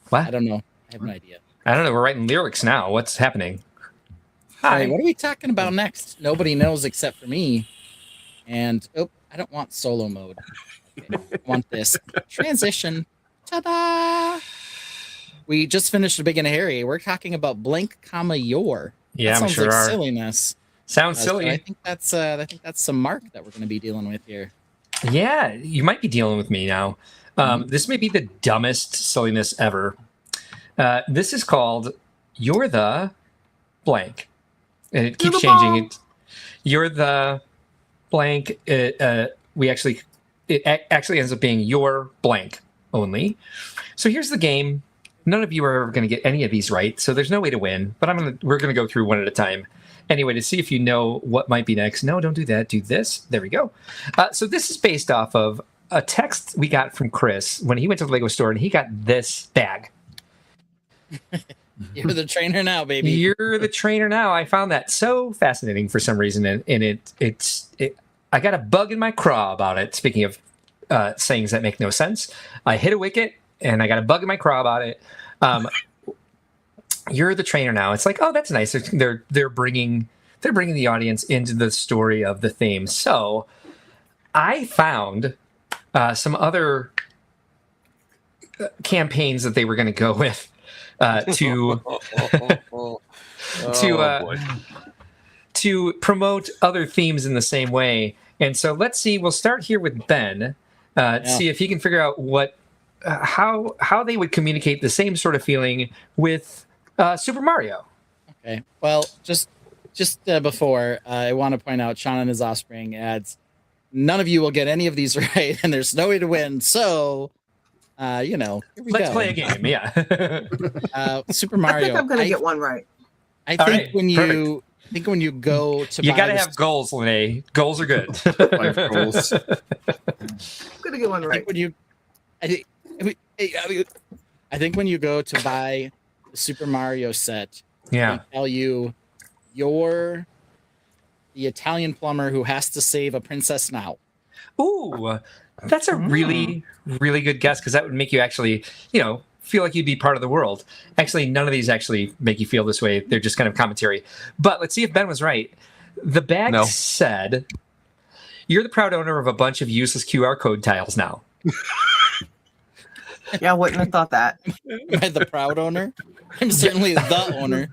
What? I don't know. I have no idea. I don't know. We're writing lyrics now. What's happening? All right, what are we talking about next? Nobody knows except for me. And I don't want solo mode. Okay, I want this transition. Ta-da! We just finished the Big and Hairy. We're talking about blank, comma, your. Yeah, that I'm sounds sure like are. silliness. Sounds So silly. I think that's some mark that we're going to be dealing with here. Yeah, you might be dealing with me now. This may be the dumbest silliness ever. This is called "You're the blank," and it keeps changing. You're the blank. It actually ends up being your blank only. So here's the game. None of you are ever going to get any of these right, so there's no way to win. But we're going to go through one at a time. Anyway, to see if you know what might be next. No, don't do that. Do this. There we go. So this is based off of a text we got from Chris when he went to the Lego store and he got this bag. You're the trainer now, baby. You're the trainer now. I found that so fascinating for some reason, and I got a bug in my craw about it. Speaking of sayings that make no sense, I hit a wicket and I got a bug in my craw about it. You're the trainer now. It's like, oh, that's nice. They're bringing the audience into the story of the theme. So I found some other campaigns that they were going to go with to promote other themes in the same way. And so let's see. We'll start here with Ben. See if he can figure out what how they would communicate the same sort of feeling with Super Mario. Okay. Well, just before, I want to point out Sean and his offspring adds, none of you will get any of these right, and there's no way to win. So, here we Let's go. play a game. Yeah. Super Mario. I think I'm going to get one right. I All think right, when you go to You buy got to this- have goals, Lene. Goals are good. Life goals. I'm going to get one I right. think when you, I think when you go to buy the Super Mario set, Yeah. they tell you you're the Italian plumber who has to save a princess now. Ooh, that's a really, really good guess because that would make you actually, feel like you'd be part of the world. Actually, none of these actually make you feel this way. They're just kind of commentary. But let's see if Ben was right. The bag said, "You're the proud owner of a bunch of useless QR code tiles now." Yeah, I wouldn't have thought that. Am I the proud owner? I'm certainly the owner.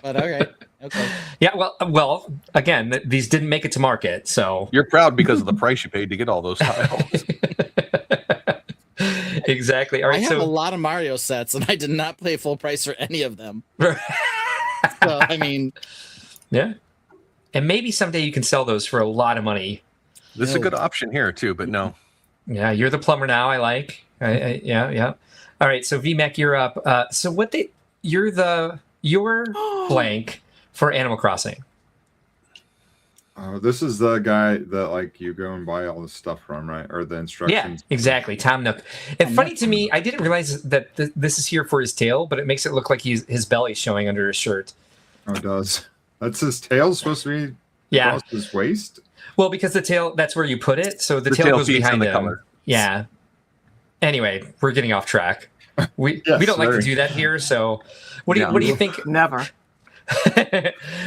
But all right. Okay. Yeah, well, again, these didn't make it to market, so You're proud because of the price you paid to get all those tiles. exactly. All I right, have a so lot of Mario sets, and I did not pay full price for any of them. So, I mean, yeah, and maybe someday you can sell those for a lot of money. This is a good option here too, but no. Yeah, you're the plumber now. I like. Yeah. All right, so VMAC, you're up. So you're blank for Animal Crossing. This is the guy that you go and buy all the stuff from, right? Or the Yeah, instructions. exactly. Tom Nook. And funny to me, I didn't realize that this is here for his tail, but it makes it look like his belly's showing under his shirt. Oh, it does. That's his tail supposed to be Yeah. across his waist? Well, because the tail, that's where you put it. So the tail goes feeds in behind the him. color. Yeah. Anyway, we're getting off track. We Yes, don't like to very. do that here. So what do you think? Never.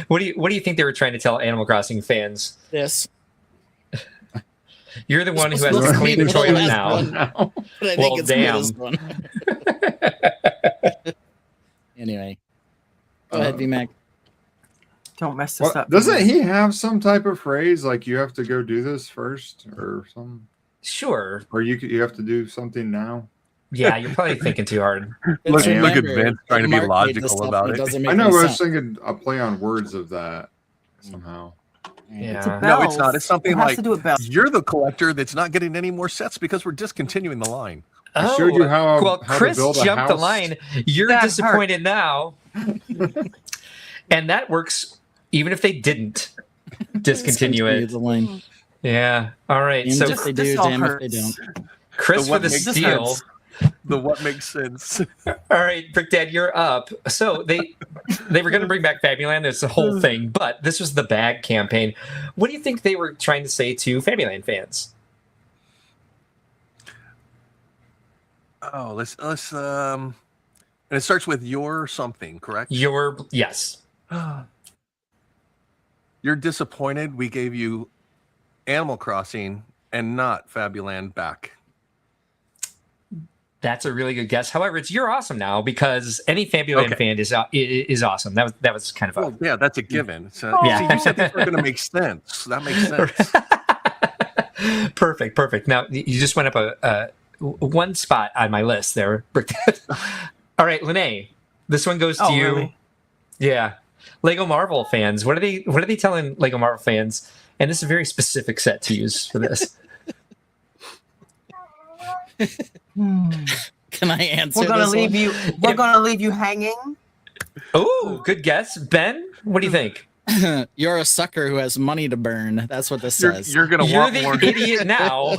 What do you think they were trying to tell Animal Crossing fans? this. You're the one who has Supposed to to be clean the the toilet last now. one. But I think Well, it's damn. this one. Anyway. Go ahead, VMAC. Don't mess this up. Doesn't he have some type of phrase like you have to go do this first or something? Sure. Or you have to do something now? Yeah, you're probably thinking too hard. Look at Remember, Vince trying to be Mark made this logical up about and it. doesn't I make know, any but I was sense. thinking a play on words of that somehow. Yeah. It's a No, it's bells. not. It's something It has like to do with bells. you're the collector that's not getting any more sets because we're discontinuing the line. I showed you how well, how to Chris build a jumped the house. line. You're That disappointed now. And that works even if they didn't discontinue it. The line. Yeah. All right. Damn So if they do, this all damn if they hurts. don't. Chris The for what the makes steal. sense. The what makes sense. All right, Brick Dad, you're up. So they were going to bring back Fabuland. There's the whole thing, but this was the bag campaign. What do you think they were trying to say to Fabuland fans? Oh, let's and it starts with your something, correct? Yes. You're disappointed we gave you Animal Crossing and not Fabuland back. That's a really good guess. However, it's You're Awesome now because any Fabuland fan is awesome. That was kind of Well, yeah, that's a given. So, Yeah. see, you said these were going to make sense. That makes sense. Perfect. Now you just went up one spot on my list there. Brick Dad. All right, Lene, this one goes to you. Really? Yeah. Lego Marvel fans, what are they telling Lego Marvel fans? And this is a very specific set to use for this. Can I answer? We're gonna this leave one? you. We're gonna leave you hanging. Oh, good guess. Ben, what do you think? You're a sucker who has money to burn. That's what this You're, says. you're going to You're want the more. idiot now.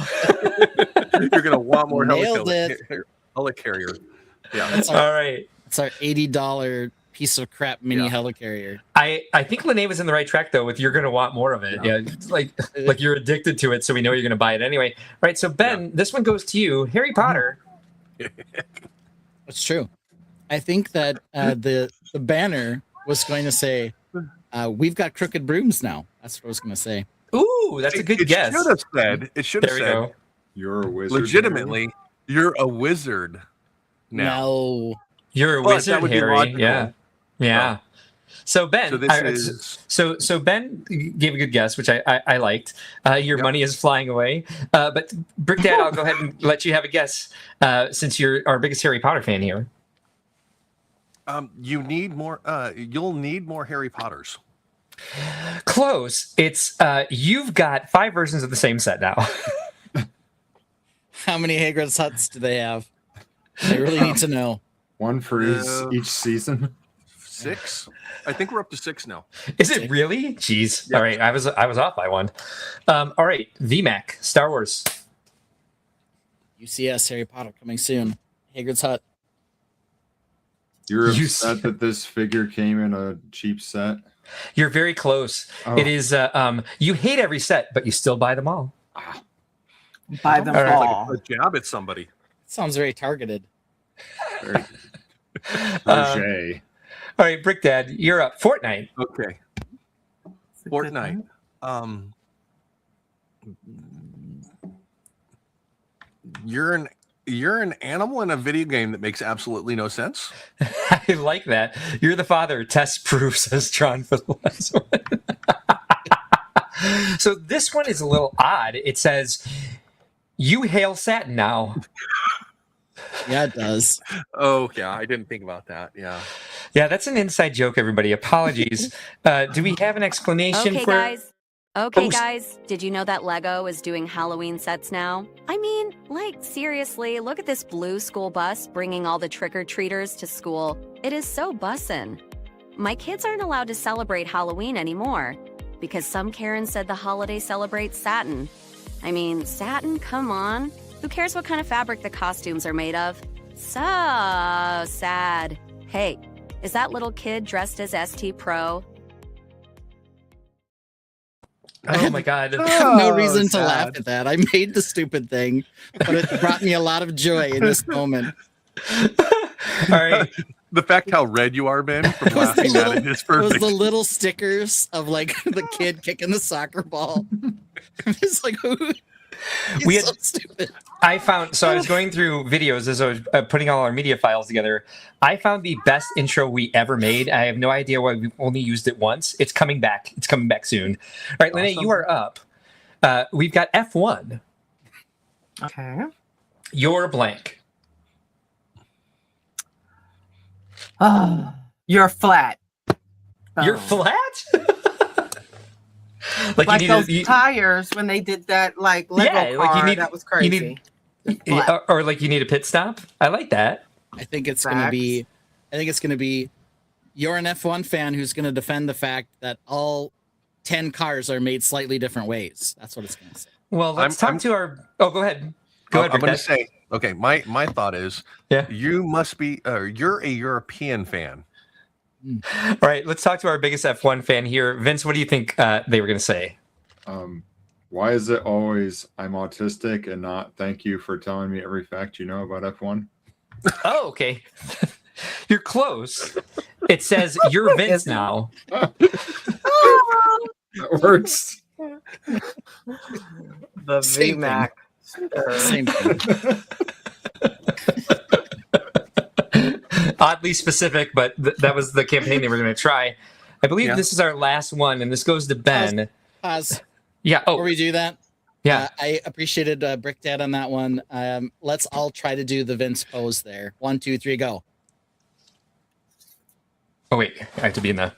You're going to want more Nailed it. helicarrier. Yeah. That's All our, right. it's our $80 piece of crap mini Yeah. helicarrier. I think Lene was in the right track though with you're gonna want more of it. Yeah. It's like you're addicted to it, so we know you're gonna buy it anyway. Right. So Ben, this one goes to you. Harry Potter. It's true. I think that the banner was going to say, "We've got crooked brooms now." That's what I was going to say. Ooh, that's a good guess. It should have There we said, go. You're a wizard. legitimately, you're a wizard now. No. You're a But that wizard, would be Harry. logical. Yeah. So Ben, So this is so Ben gave a good guess, which I liked. Your money is flying away. But Brick Dad, I'll go ahead and let you have a guess since you're our biggest Harry Potter fan here. you need more. You'll need more Harry Potters. Close. It's you've got 5 versions of the same set now. How many Hagrid's huts do they have? I really need to know. One for each season. 6. I think we're up to 6 now. Is it really? Jeez. Yeah. All right, I was off by one. All right, VMAC, Star Wars. UCS Harry Potter coming soon. Hagrid's hut. You're You upset that this figure came in a cheap set. You're very close. Oh. It is. You hate every set, but you still buy them all. Buy them All right. all. A jab at somebody. Sounds very targeted. Very Roger. All right, Brick Dad, you're up. Fortnite. Okay. Fortnite. You're an animal in a video game that makes absolutely no sense. I like that. You're the father. Test proof, says Tron for the last one. So this one is a little odd. It says, "You hail Satin now." Yeah, it does. Oh yeah, I didn't think about that. Yeah. Yeah, that's an inside joke, everybody. Apologies. Do we have an explanation Okay, for guys. Okay, Oh, guys. Did you know that Lego is doing Halloween sets now? I mean, like, seriously, look at this blue school bus bringing all the trick-or-treaters to school. It is so bussin'. My kids aren't allowed to celebrate Halloween anymore because some Karen said the holiday celebrates satin. I mean, satin? Come on. Who cares what kind of fabric the costumes are made of? So sad. Hey, is that little kid dressed as ST Pro? Oh my God. I have no reason to sad. laugh at that. I made the stupid thing, but it brought me a lot of joy in this moment. All right. The fact how red you are, Ben, from It was the laughing at it is It was perfect. the little stickers of like the kid kicking the soccer ball. It's like, who? We had so stupid. I found, so I was going through videos as I was putting all our media files together. I found the best intro we ever made. I have no idea why we've only used it once. It's coming back. It's coming back soon. All right, Lene, you are up. We've got F1. Okay. You're blank. You're flat. You're flat? Like you those need tires when they did that like Lego car, that was crazy. Or like you need a pit stop. I like that. I think it's gonna be you're an F1 fan who's gonna defend the fact that all 10 cars are made slightly different ways. That's what it's gonna say. Well, let's talk to our go ahead. Go ahead. I'm going to say, okay, my thought is, you must be, you're a European fan. All right, let's talk to our biggest F1 fan here. Vince, what do you think they were going to say? Why is it always I'm autistic and not thank you for telling me every fact you know about F1? Oh, okay. You're close. It says you're Vince now. That works. The VMAC. Same thing. Oddly specific, but that was the campaign they were going to try. I believe this is our last one, and this goes to Ben. Pause. Yeah. Oh, before we do that, yeah, I appreciated Brick Dad on that one. Let's all try to do the Vince pose there. 1, 2, 3, go. Oh wait, I have to be in the.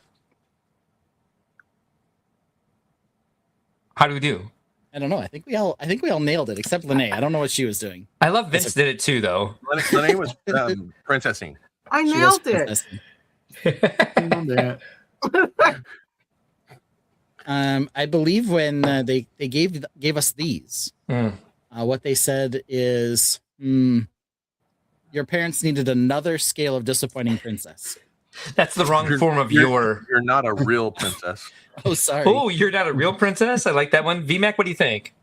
How do we do? I don't know. I think we all nailed it, except Lene. I don't know what she was doing. I love Vince did it too, though. Lene was princessing. I nailed it. I believe when they gave us these, what they said is, your parents needed another scale of disappointing princess. That's the wrong form of your. You're not a real princess. Oh, sorry. Oh, you're not a real princess? I like that one. VMAC, what do you think?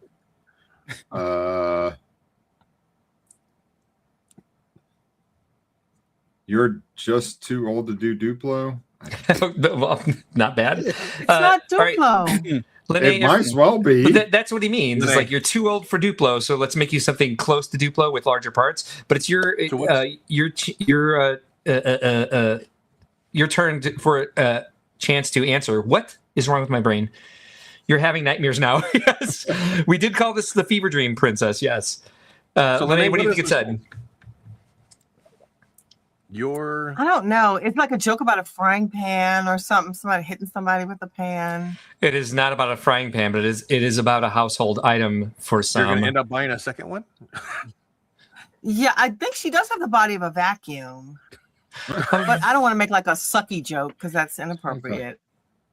You're just too old to do Duplo. Well, not bad. It's not Duplo. It might as well be. That's what he means. It's like you're too old for Duplo, so let's make you something close to Duplo with larger parts. But it's your turn for a chance to answer. What is wrong with my brain? You're having nightmares now. Yes, we did call this the fever dream princess. Yes. So Lene, what do you think it said? I don't know. It's like a joke about a frying pan or something. Somebody hitting somebody with a pan. It is not about a frying pan, but it is about a household item for some. You're going to end up buying a second one? Yeah, I think she does have the body of a vacuum. But I don't want to make like a sucky joke because that's inappropriate.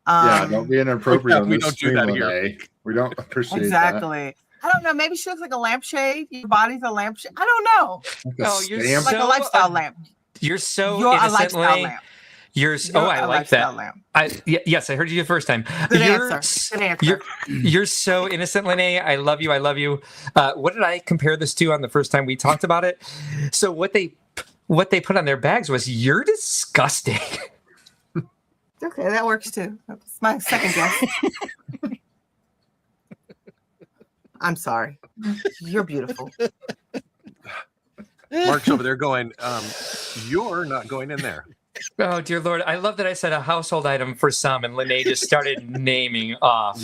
Yeah, don't be inappropriate. We don't do that here. We don't appreciate exactly. I don't know. Maybe she looks like a lampshade. Your body's a lampshade. I don't know. No, you're like a lifestyle lamp. You're so You're innocent, a lifestyle lamp. I like that. Yes, I heard you the first time. Good answer. You're so innocent, Lene. I love you. I love you. What did I compare this to on the first time we talked about it? So what they put on their bags was "You're disgusting." Okay, that works too. That's my second guess. I'm sorry. You're beautiful. Mark's over there going, you're not going in there. Oh, dear Lord. I love that I said a household item for some, and Lene just started naming off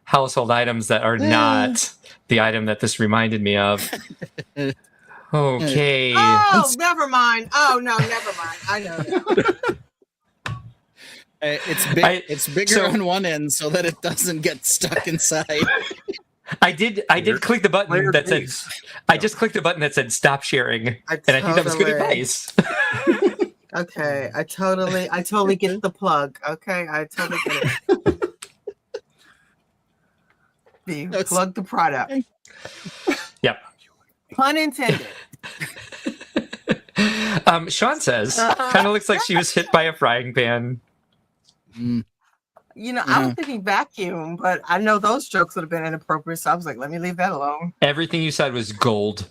household items that are not the item that this reminded me of. Okay. Oh, never mind. Oh, no, never mind. I know. It's bigger on one end so that it doesn't get stuck inside. I did click the button that said I just clicked the button that said stop sharing, and I think that was good advice. Okay, I totally get the plug. Okay, I totally get it. Plug the product. Yep. Pun intended. Sean says, kind of looks like she was hit by a frying pan. You know, I was thinking vacuum, but I know those jokes would have been inappropriate, so I was like, let me leave that alone. Everything you said was gold.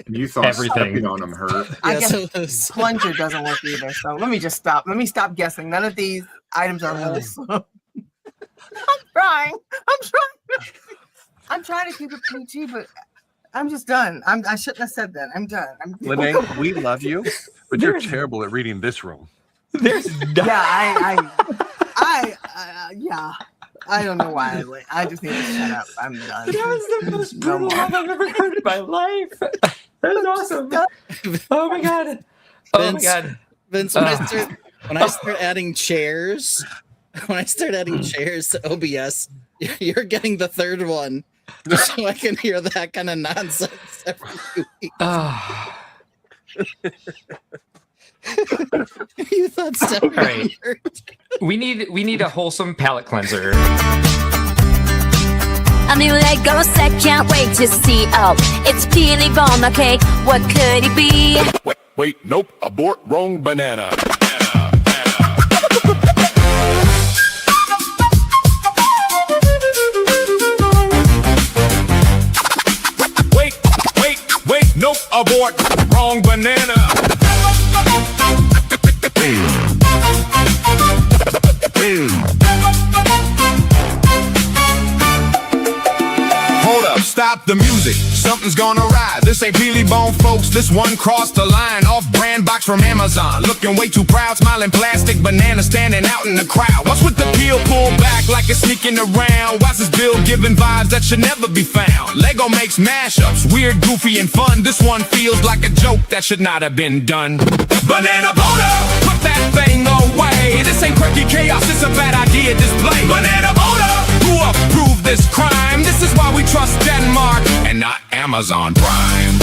You thought everything on them hurt. I guess plunger doesn't work either, so let me just stop. Let me stop guessing. None of these items are wholesome. I'm trying. I'm trying to keep it PG, but I'm just done. I shouldn't have said that. I'm done. Lene, we love you, but you're terrible at reading this room. There's yeah, yeah. I don't know why. I just need to shut up. I'm done. That was the most brutal one I've ever heard in my life. That was awesome. Oh my god. Oh my god. Vince, when I start adding chairs, to OBS, you're getting the third one, just so I can hear that kind of nonsense every week. You thought so? All right. We need a wholesome palate cleanser. A new Lego set, can't wait to see. Oh, it's Peely Bomb, okay? What could it be? Wait, nope, abort, wrong banana. Wait, nope, abort, wrong banana. Hold up, stop the music. Something's gonna ride. This ain't Peely Bone, folks. This one crossed the line. Off-brand box from Amazon. Looking way too proud, smiling plastic banana standing out in the crowd. What's with the peel pulled back like it's sneaking around? Why's this bill giving vibes that should never be found? Lego makes mashups, weird, goofy, and fun. This one feels like a joke that should not have been done. Banana boner, put that thing away. This ain't quirky chaos, it's a bad idea display. Banana boner, who approved this crime? This is why we trust Denmark and not Amazon Prime.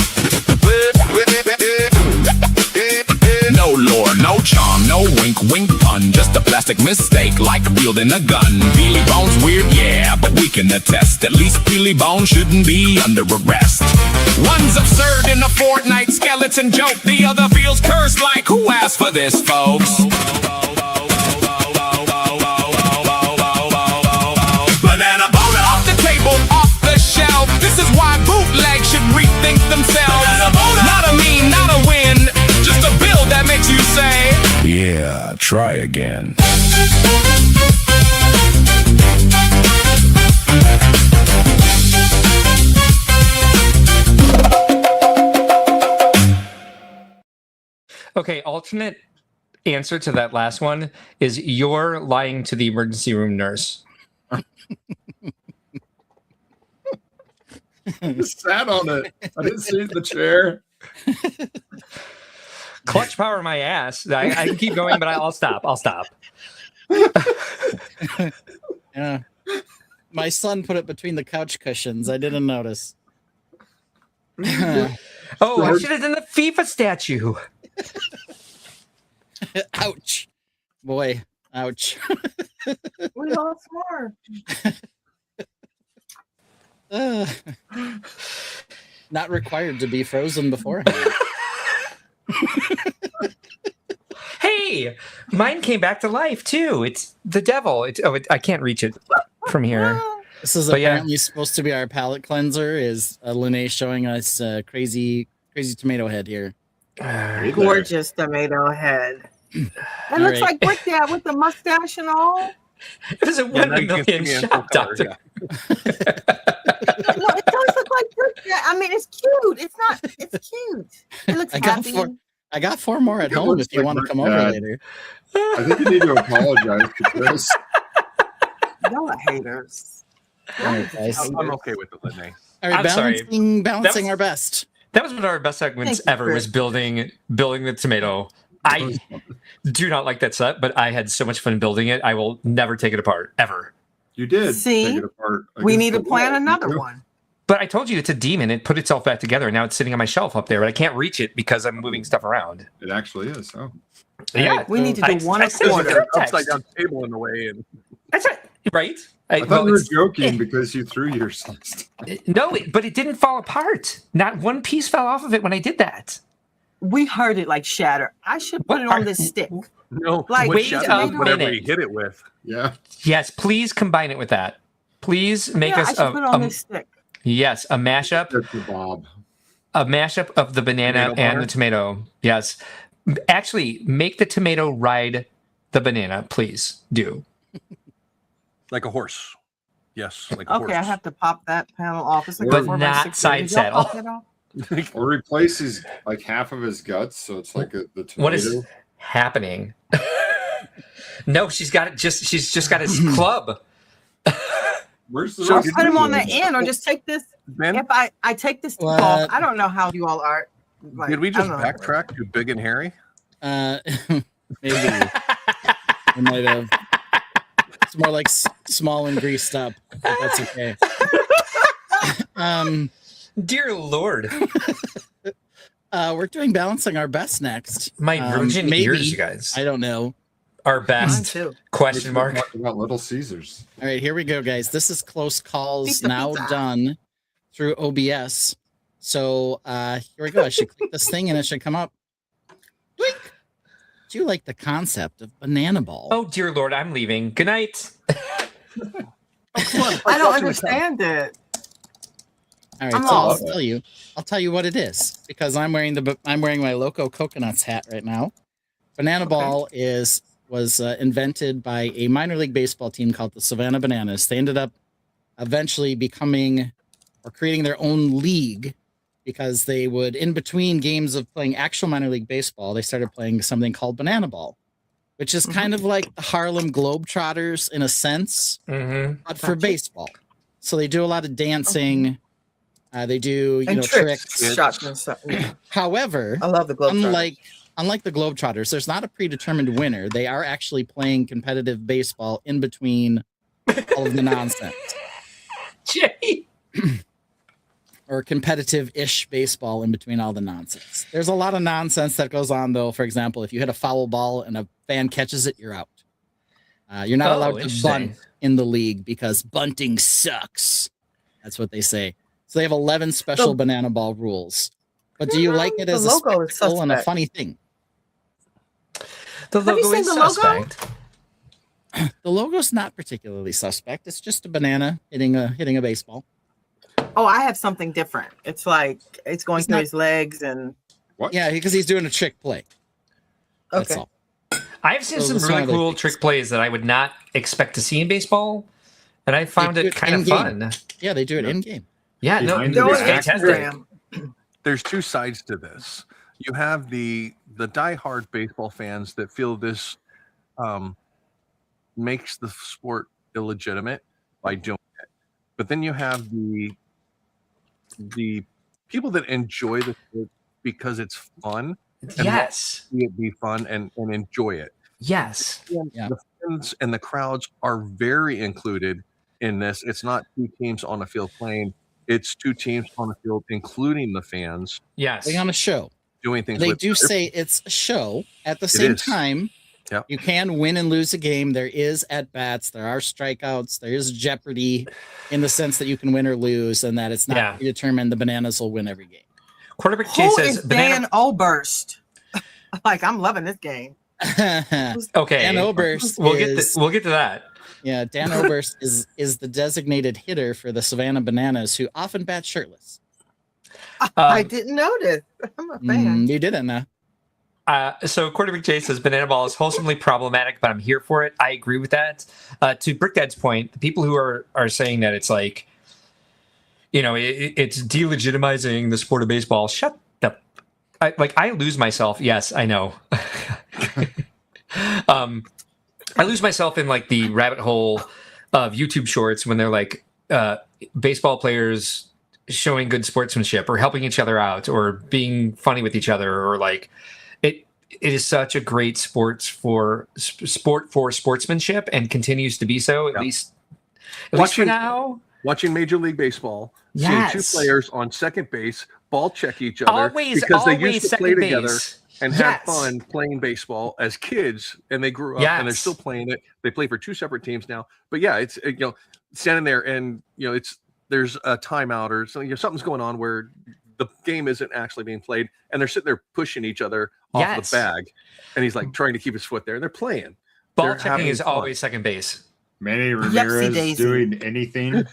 No lore, no charm, no wink pun. Just a plastic mistake like wielding a gun. Peely Bone's weird, yeah, but we can attest. At least Peely Bone shouldn't be under arrest. One's absurd in a Fortnite skeleton joke. The other feels cursed like, who asked for this, folks? Banana boner off the table, off the shelf. This is why bootlegs should rethink themselves. Not a mean, not a win. Just a build that makes you say, yeah, try again. Okay, alternate answer to that last one is you're lying to the emergency room nurse. I sat on it. I didn't see the chair. Clutch power my ass. I can keep going, but I'll stop. Yeah. My son put it between the couch cushions. I didn't notice. Oh, I should have done the FIFA statue. Ouch. Boy, ouch. We lost more. Not required to be frozen beforehand. Hey, mine came back to life too. It's the devil. I can't reach it from here. This is apparently supposed to be our palate cleanser. Is Lene showing us crazy tomato head here? Gorgeous tomato head. It looks like Brick Dad with the mustache and all. It was a 1 million shot, Doctor. No, it does look like Brick Dad. I mean, it's cute. It's cute. It looks happy. I got 4 more at home if you want to come over later. I think you need to apologize to Chris. Y'all are haters. Right, guys. I'm okay with it, Lene. All right, balancing our best. That was one of our best segments ever. Was building the tomato. I do not like that set, but I had so much fun building it. I will never take it apart ever. You did take it apart. We need to plan another one. But I told you it's a demon. It put itself back together, and now it's sitting on my shelf up there, but I can't reach it because I'm moving stuff around. It actually is. Oh, yeah. We need to do one a quarter. Upside down table in the way, and that's right. I thought you were joking because you threw your stuff. No, but it didn't fall apart. Not one piece fell off of it when I did that. We heard it like shatter. I should put it on this stick. No, like wait whatever you hit it with. Yeah. Yes, please combine it with that. Please make us I should put it on this stick. Yes, a mashup. Bob. A mashup of the banana and the tomato. Yes. Actually, make the tomato ride the banana, please do. Like a horse. Yes, like Okay, I have to pop that panel off. It's like But a 4x6. not side Did y'all pop saddle. that off? Or replace his like half of his guts, so it's like the tomato. What is happening? No, she's got it. She's just got his club. Where's the So rest did Put of him on it? the end, or just take this. Ben, If I take this What? off, I don't know how you all are. Like, did we I just don't know. backtrack to Big and Hairy? Maybe I might have. It's more like small and greased up. But that's okay. Dear Lord, We're doing balancing our best next. my virgin maybe. ears, you guys. I don't know. Our Mine best? too. Question mark. Talk about Little Caesars. All right, here we go, guys. This is close calls Pizza, now pizza. done through OBS. So here we go. I should click this thing and it should come up. Doink. Do you like the concept of banana ball? Oh dear Lord, I'm leaving. Good night. I don't understand it. All right, I'm so I'll lost. tell you. I'll tell you what it is because I'm wearing my Loco Coconuts hat right now. Banana ball was invented by a minor league baseball team called the Savannah Bananas. They ended up eventually becoming or creating their own league because they would, in between games of playing actual minor league baseball, they started playing something called banana ball, which is kind of like the Harlem Globetrotters in a sense, but for baseball. So they do a lot of dancing. They do And tricks. shots and stuff. Yeah. However, I love the Globetrotters. Unlike the Globetrotters, there's not a predetermined winner. They are actually playing competitive baseball in between all of the nonsense. Jay. Or competitive-ish baseball in between all the nonsense. There's a lot of nonsense that goes on, though. For example, if you hit a foul ball and a fan catches it, you're out. You're not allowed to interesting. bunt in the league because bunting sucks. That's what they say. So they have 11 special banana ball rules. But do you like it as a logo is spectacle and a suspect. funny thing? The Have you logo seen is the logo? suspect. The logo's not particularly suspect. It's just a banana hitting a baseball. Oh, I have something different. It's like it's going It's through not- his legs and What? Yeah, because he's doing a trick play. That's okay. all. I've seen So some this really one of the cool things. trick plays that I would not expect to see in baseball, and I found do it it kind of in-game. fun. Yeah, they do it in game. Yeah, no, Behind it the was back. fantastic. There's two sides to this. You have the diehard baseball fans that feel this makes the sport illegitimate by doing it, but then you have the people that enjoy the sport because it's fun. And Yes, see it be fun and enjoy it. yes. Yeah. The fans and the crowds are very included in this. It's not two teams on a field playing. It's two teams on the field, including the fans, Yes. Putting on a show. doing things. They with do their- say it's a show. At the same is. time, Yep. you can win and lose a game. There is at bats. There are strikeouts. There is jeopardy in the sense that you can win or lose, and that it's not Yeah. predetermined. The Bananas will win every game. Quarterback Jay Who says is Dan banana. Oberst? Like I'm loving this game. Okay, Dan Oberst we'll is, get to that. yeah, Dan Oberst is the designated hitter for the Savannah Bananas, who often bats shirtless. I didn't notice. I'm a fan. You didn't, So quarterback Jay says banana ball is wholesomely problematic, but I'm here for it. I agree with that. To Brickdad's point, the people who are saying that it's like, it's delegitimizing the sport of baseball. Shut up. I lose myself. Yes, I know. I lose myself in like the rabbit hole of YouTube shorts when they're like baseball players showing good sportsmanship or helping each other out or being funny with each other or like it is such a great sport for sportsmanship and continues to be so at least for now. Watching Major League Baseball, Yes. seeing two players on second base ball check each other Always because they used to second play base. together and had Yes. fun playing baseball as kids, and they grew up and they're Yes. still playing it. They play for two separate teams now, but yeah, it's standing there and there's a timeout or something. Something's going on where the game isn't actually being played, and they're sitting there pushing each other off Yes. the bag, and he's like trying to keep his foot there, and they're playing. Ball They're checking having is fun. always second base. Manny Yepsy Ramirez daisy. doing anything.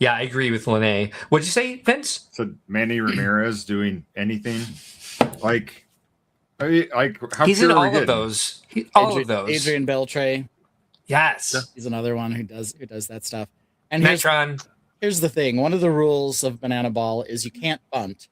Yeah, I agree with Lene. What'd you say, Vince? So Manny Ramirez doing anything. How He's pure in are we all of getting? those. All of those. Adrian Beltre. Yes. He's another one who does that stuff. And here's Metron. the thing. One of the rules of Banana Ball is you can't bunt.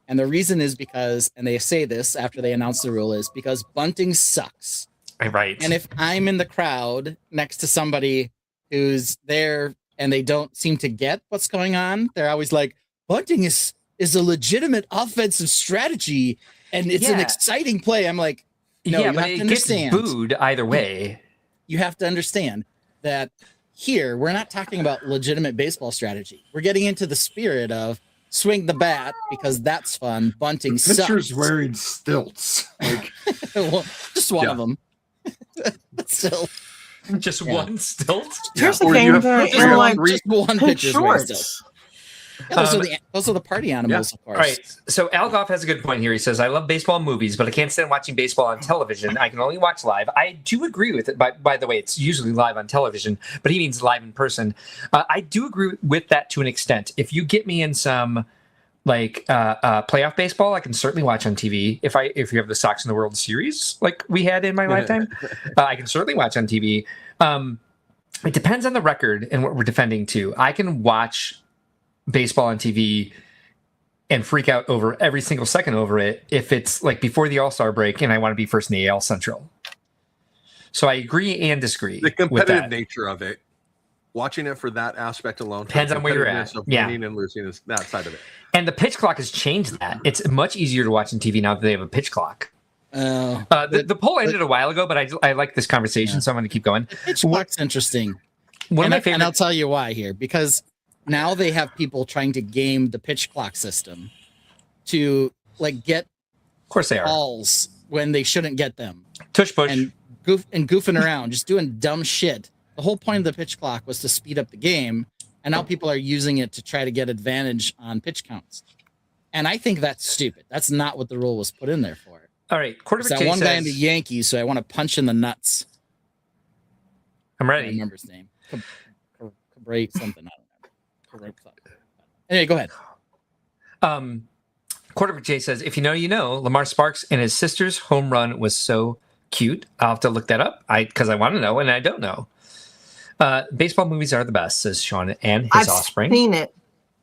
And the reason is because, and they say this after they announce the rule, is because bunting sucks. Right. And if I'm in the crowd next to somebody who's there and they don't seem to get what's going on, they're always like, bunting is a legitimate offensive strategy and it's an exciting play. I'm like, no, you but have to it understand. gets booed either way. You have to understand that here we're not talking about legitimate baseball strategy. We're getting into the spirit of swing the bat because that's fun. Bunting The pitcher's sucks. wearing stilts. Like, Well, just one of them. Still, Just one stilt. Here's the Or you thing, have they're three in or like three just one pink pitcher's wearing shorts. stilts. Yeah, those are the party animals, of course. All right. So Al Goff has a good point here. He says, I love baseball movies, but I can't stand watching baseball on television. I can only watch live. I do agree with it. By the way, it's usually live on television, but he means live in person. I do agree with that to an extent. If you get me in some playoff baseball, I can certainly watch on TV. If you have the Sox in the World Series, like we had in my lifetime, I can certainly watch on TV. It depends on the record and what we're defending too. I can watch baseball on TV and freak out over every single second over it if it's like before the All-Star break and I want to be first in the AL Central. So I agree and disagree. The with competitive that. nature of it, watching it for that aspect alone, Depends on where you're at. competitiveness of Yeah. winning and losing is that side of it. And the pitch clock has changed that. It's much easier to watch on TV now that they have a pitch clock. The poll ended a while ago, but I like this conversation, so I'm going to keep going. Pitch clock's interesting. One of my And favorite. I'll tell you why here, because now they have people trying to game the pitch clock system to like get Of course they are. balls when they shouldn't get them. Tush push. And goofing around, just doing dumb shit. The whole point of the pitch clock was to speed up the game, and now people are using it to try to get advantage on pitch counts. And I think that's stupid. That's not what the rule was put in there for. All right, It's quarterback that Jay one guy in says, the Yankees, so I want to punch in the nuts. I'm I don't ready. remember his name. Cabrate something. I don't know. Anyway, go ahead. Quarterback Jay says, if you know, you know. Lamar Sparks and his sister's home run was so cute. I'll have to look that up because I want to know and I don't know. Baseball movies are the best, says Sean and his offspring. I've seen it.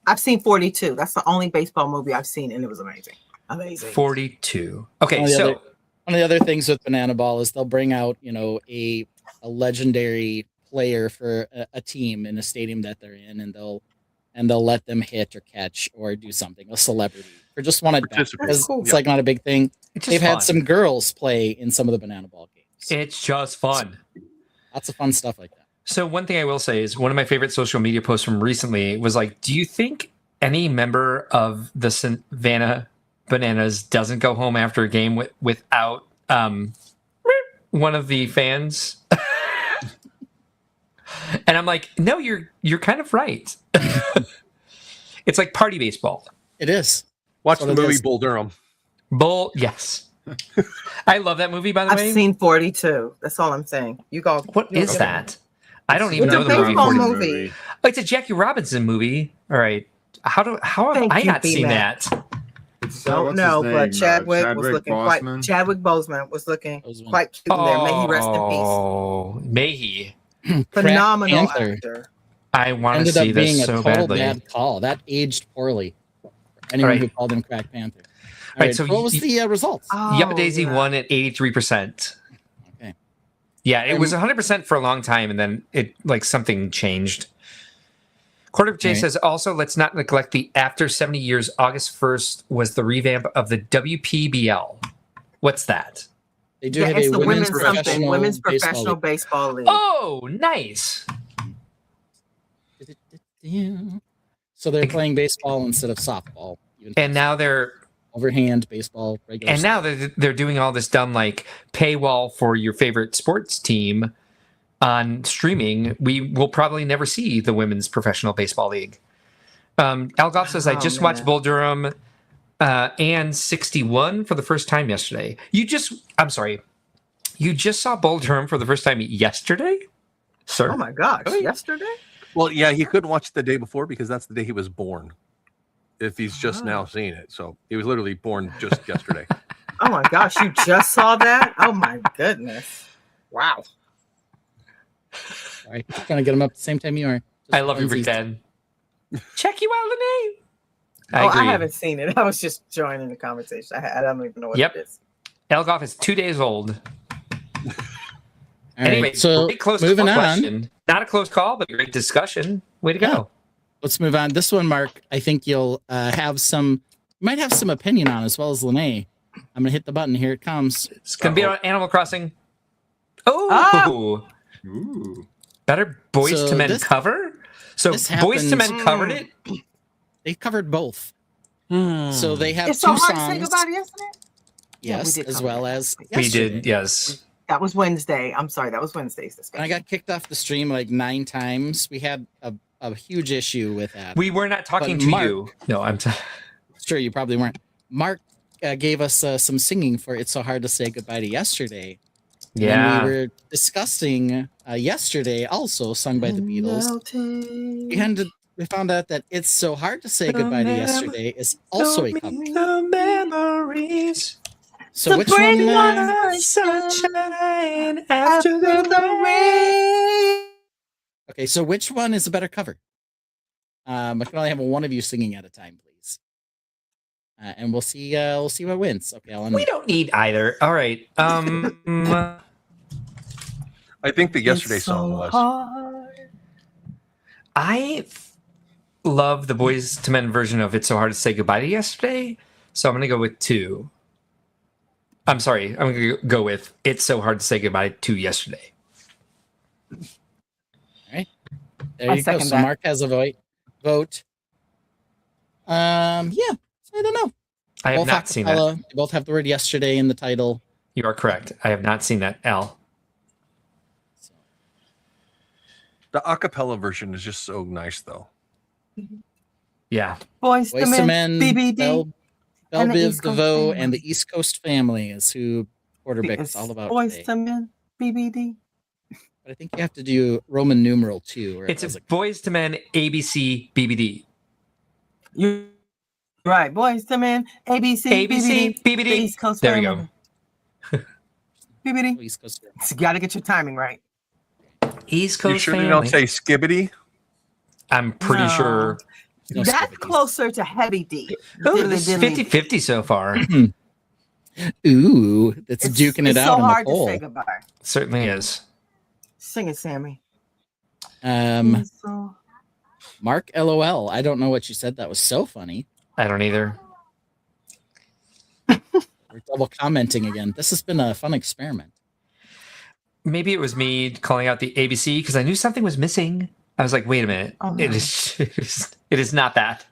I've seen 42. That's the only baseball movie I've seen, and it was amazing. Amazing. 42. Okay, One of the so other- one of the other things with Banana Ball is they'll bring out, a legendary player for a team in a stadium that they're in, and they'll let them hit or catch or do something, a celebrity, or just one at bat, Participate. because Cool. it's like not a big thing. it's just They've fun. had some girls play in some of the Banana Ball games. It's just fun. Lots of fun stuff like that. So one thing I will say is one of my favorite social media posts from recently was like, do you think any member of the Savannah Bananas doesn't go home after a game without one of the fans? And I'm like, no, you're kind of right. It's like party baseball. It is. Watch That's the what it movie is. Bull Durham. Yes. I love that movie, by the way. I've seen 42. That's all I'm saying. You go. What you'll is get that? I don't even It's a know the movie. baseball 40. movie. Oh, it's a Jackie Robinson movie. All right. How have Thank I you, not seen B-Mac. that? it's, Don't what's know, his but name? Chadwick was looking Boseman? quite. Chadwick Boseman was looking Boseman. quite cute in there. May he rest in Oh, may he. peace. Phenomenal Panther. actor. I want to Ended see up being this a so total badly. bad call. That aged poorly. For anyone Right. who called him Crack Panther. All Right, right, so what was the results? Yup Daisy yeah. won at 83%. Okay. Yeah, it was 100% for a long time, and then it something changed. Quarterback Jay Right. says, also, let's not neglect the after 70 years, August 1st was the revamp of the WPBL. What's that? They do Yeah, have it's a the women's women's professional professional baseball league. Oh, nice. league. So they're playing baseball instead of softball. Even And now they're overhand baseball. Regular And now they're doing all this dumb paywall for your favorite sports team on streaming. We will probably never see the women's professional baseball league. Al Goff says, I just watched Bull Durham and 61 for the first time yesterday. You just saw Bull Durham for the first time yesterday, sir? Oh my gosh! Yesterday? Well, yeah, he couldn't watch the day before because that's the day he was born. If he's just now seeing it, so he was literally born just yesterday. Oh my gosh! You just saw that? Oh my goodness! Wow. Sorry, trying to get them up at the same time you are. I love you, Brick Dad. Check you out, Lene. I haven't seen it. I was just joining the conversation. I don't even know what it is. Elgoff is 2 days old. All Anyway, right, so pretty close moving on. question. Not a close call, but great discussion. Way to go. Let's move on. This one, Mark, I think you'll have some, might have some opinion on, as well as Lene. I'm going to hit the button. Here it comes. It's going to be on Animal Crossing. Oh! Ooh. Better Boys So to Men this- cover? So this Boys to Men happens- covered it? They covered both. So they have It's two so hard to say songs. goodbye to yesterday. Yeah, we Yes, did as cover well that. as We yesterday. did, yes. That was Wednesday. I'm sorry, that was Wednesday's And discussion. I got kicked off the stream like 9 times. We had a huge issue with that. We were not talking But to Mark- you. No, I'm Sure, you probably weren't. Mark gave us some singing for "It's So Hard to Say Goodbye to Yesterday." Yeah. And we were discussing yesterday, also sung by the Beatles. We found out that "It's So Hard to Say Goodbye to Yesterday" is also a cover. The memories. So which one? Sunshine after the rain. Okay, so which one is a better cover? I can only have one of you singing at a time, please. And we'll see. We'll see what wins. Okay, I'll We don't need either. All right. I think the yesterday song was. I love the Boys to Men version of "It's So Hard to Say Goodbye to Yesterday," so I'm gonna go with 2. I'm sorry. I'm gonna go with "It's So Hard to Say Goodbye to Yesterday." There I you go. second So that. Mark has a vote. Yeah. I don't know. I have Both not seen that. acapella. They both have the word "yesterday" in the title. You are correct. I have not seen that. L. The acapella version is just so nice, though. Yeah. Boys Boyz to II Men, Men, BBD, Bell and the Biv East Coast DeVoe, Family. and the East Coast Family is who Quarterback is It's all about Boys today. to Men, BBD. But I think you have to do Roman numeral 2. Or It's a Boys to Men ABC BBD. You're right. Boys to Men, ABC, ABC, BBD, BBD. the East Coast There we Family. go. BBD. East Coast Family. So you got to get your timing right. East You Coast sure Family. you don't say skibbity? I'm pretty No. sure. No That's skibbities. closer to heavy D. Oh, Diddly this is diddly. 50-50 so far. Ooh, it's duking it it's out so on the hard to poll. say goodbye. Certainly is. Sing it, Sammy. So- Mark LOL. I don't know what you said. That was so funny. I don't either. We're double commenting again. This has been a fun experiment. Maybe it was me calling out the ABC because I knew something was missing. I was like, wait a minute. Oh, no. It is not that.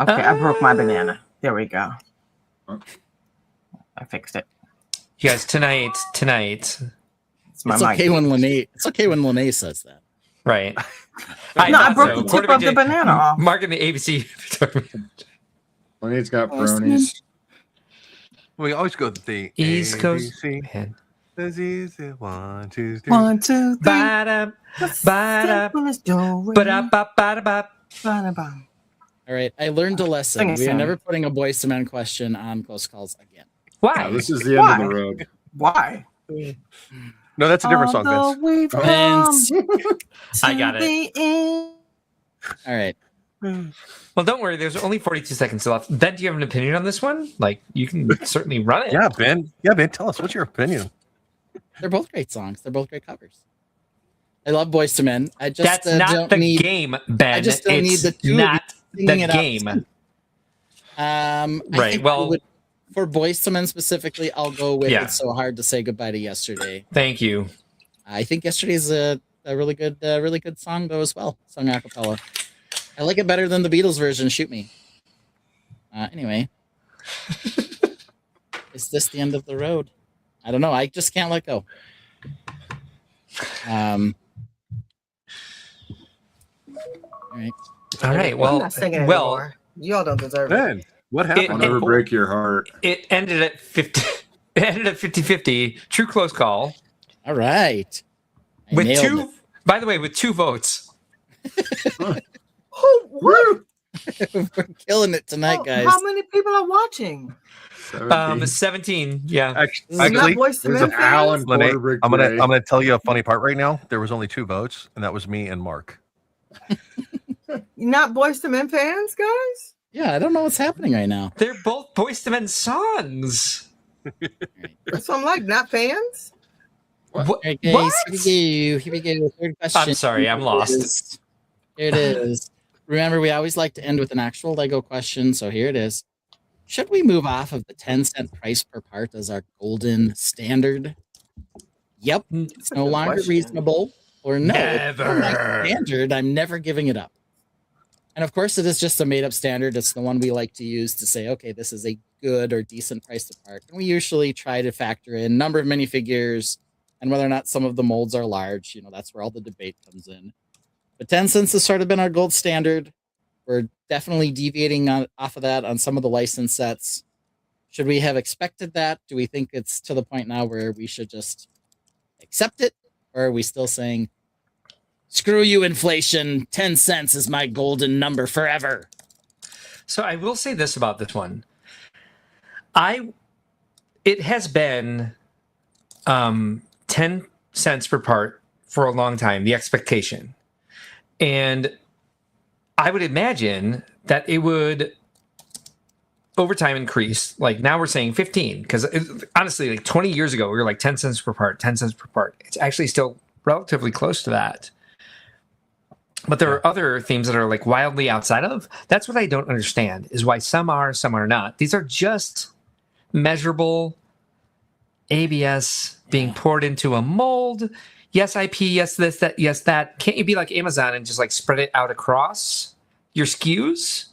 Okay, I broke my banana. There we go. I fixed it. You guys, tonight, It's my It's mic. okay when Lene. It's okay when Lene says that. right? No, I broke the tip Quarterback of the did- banana off. Marking the ABC. Lenny's got Boys to Men. bronies. We always go with the East Coast. ABC. Man. That's easy. 1, 2, 3. 1, 2, 3. Ba-da, ba-da, Simple as do-re, ba-da-ba-ba-da-ba. ba-da-ba. All right, I learned a lesson. Sing it, We are Sammy. never putting a Boys to Men question on close calls again. Why? Yeah, this is the end Why? of the road. Why? No, that's a different song, Although Vince. we've Vince. come I got to it. the end. All right. Well, don't worry. There's only 42 seconds left. Ben, do you have an opinion on this one? Like, you can certainly run it. Yeah, Ben. Yeah, Ben. Tell us, what's your opinion? They're both great songs. They're both great covers. I love Boys to Men. I just That's not don't the need. game, Ben. I just don't need It's the two of not you the singing it out. game. I Right, think well- we would- for Boys to Men specifically, I'll go with Yeah. "It's So Hard to Say Goodbye to Yesterday." Thank you. I think "Yesterday's" a really good song though as well, sung a cappella. I like it better than the Beatles version. Shoot me. Anyway, is this the end of the road? I don't know. I just can't let go. All right. All right. I'm Well, not singing well, anymore. Y'all don't deserve it. Ben, what happened? I'll never break your heart. it ended at 50. It ended at 50-50. True close call. All right. I With nailed two, it. by the way, with 2 votes. Oh, what? We're killing it tonight, guys. How many people are watching? 17. Yeah. Actually, Boys to there's Men an Alan fans? Lene, Borderbrick I'm Gray. gonna tell you a funny part right now. There was only 2 votes, and that was me and Mark. You're not Boys to Men fans, guys? Yeah, I don't know what's happening right now. They're both Boyz II Men songs. That's what I'm like, not fans? What? All right, guys, here we go. Third question. I'm sorry, I'm Here it lost. is. Here it is. Remember, we always like to end with an actual Lego question, so here it is. Should we move off of the 10-cent price per part as our golden standard? Yep, it's no longer question. reasonable. Or no, it's still my Never. standard. I'm never giving it up. And of course, it is just a made-up standard. It's the one we like to use to say, okay, this is a good or decent price to part. And we usually try to factor in number of minifigures and whether or not some of the molds are large. That's where all the debate comes in. But 10 cents has sort of been our gold standard. We're definitely deviating off of that on some of the license sets. Should we have expected that? Do we think it's to the point now where we should just accept it? Or are we still saying, screw you, inflation, 10 cents is my golden number forever? So I will say this about this one. It has been 10 cents per part for a long time, the expectation. And I would imagine that it would over time increase. Like now we're saying 15, because honestly, like 20 years ago, we were like 10 cents per part, 10 cents per part. It's actually still relatively close to that. But there are other themes that are like wildly outside of. That's what I don't understand, is why some are not. These are just measurable ABS being poured into a mold. Yes, IP, yes, this, that, yes, that. Can't you be like Amazon and just like spread it out across your SKUs?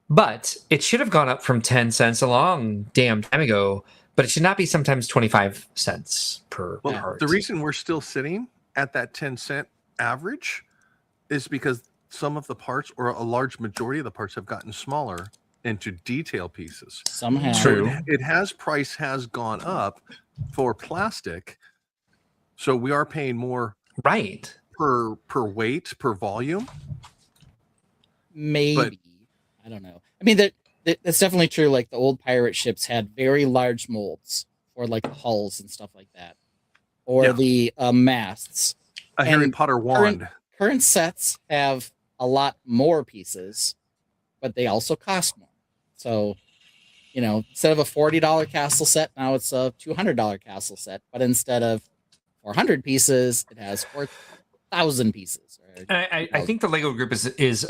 But it should have gone up from 10 cents a long damn time ago, but it should not be sometimes 25 cents per part. The reason we're still sitting at that 10-cent average is because some of the parts, or a large majority of the parts, have gotten smaller into detail pieces. Somehow. True. Price has gone up for plastic, so we are paying more right per weight, per volume. Maybe. But- I don't know. I mean, that's definitely true. Like the old pirate ships had very large molds for like the hulls and stuff like that, or the masts. A Harry Potter wand. Current sets have a lot more pieces, but they also cost more. So, instead of a $40 castle set, now it's a $200 castle set. But instead of 400 pieces, it has 4,000 pieces. I think the Lego group is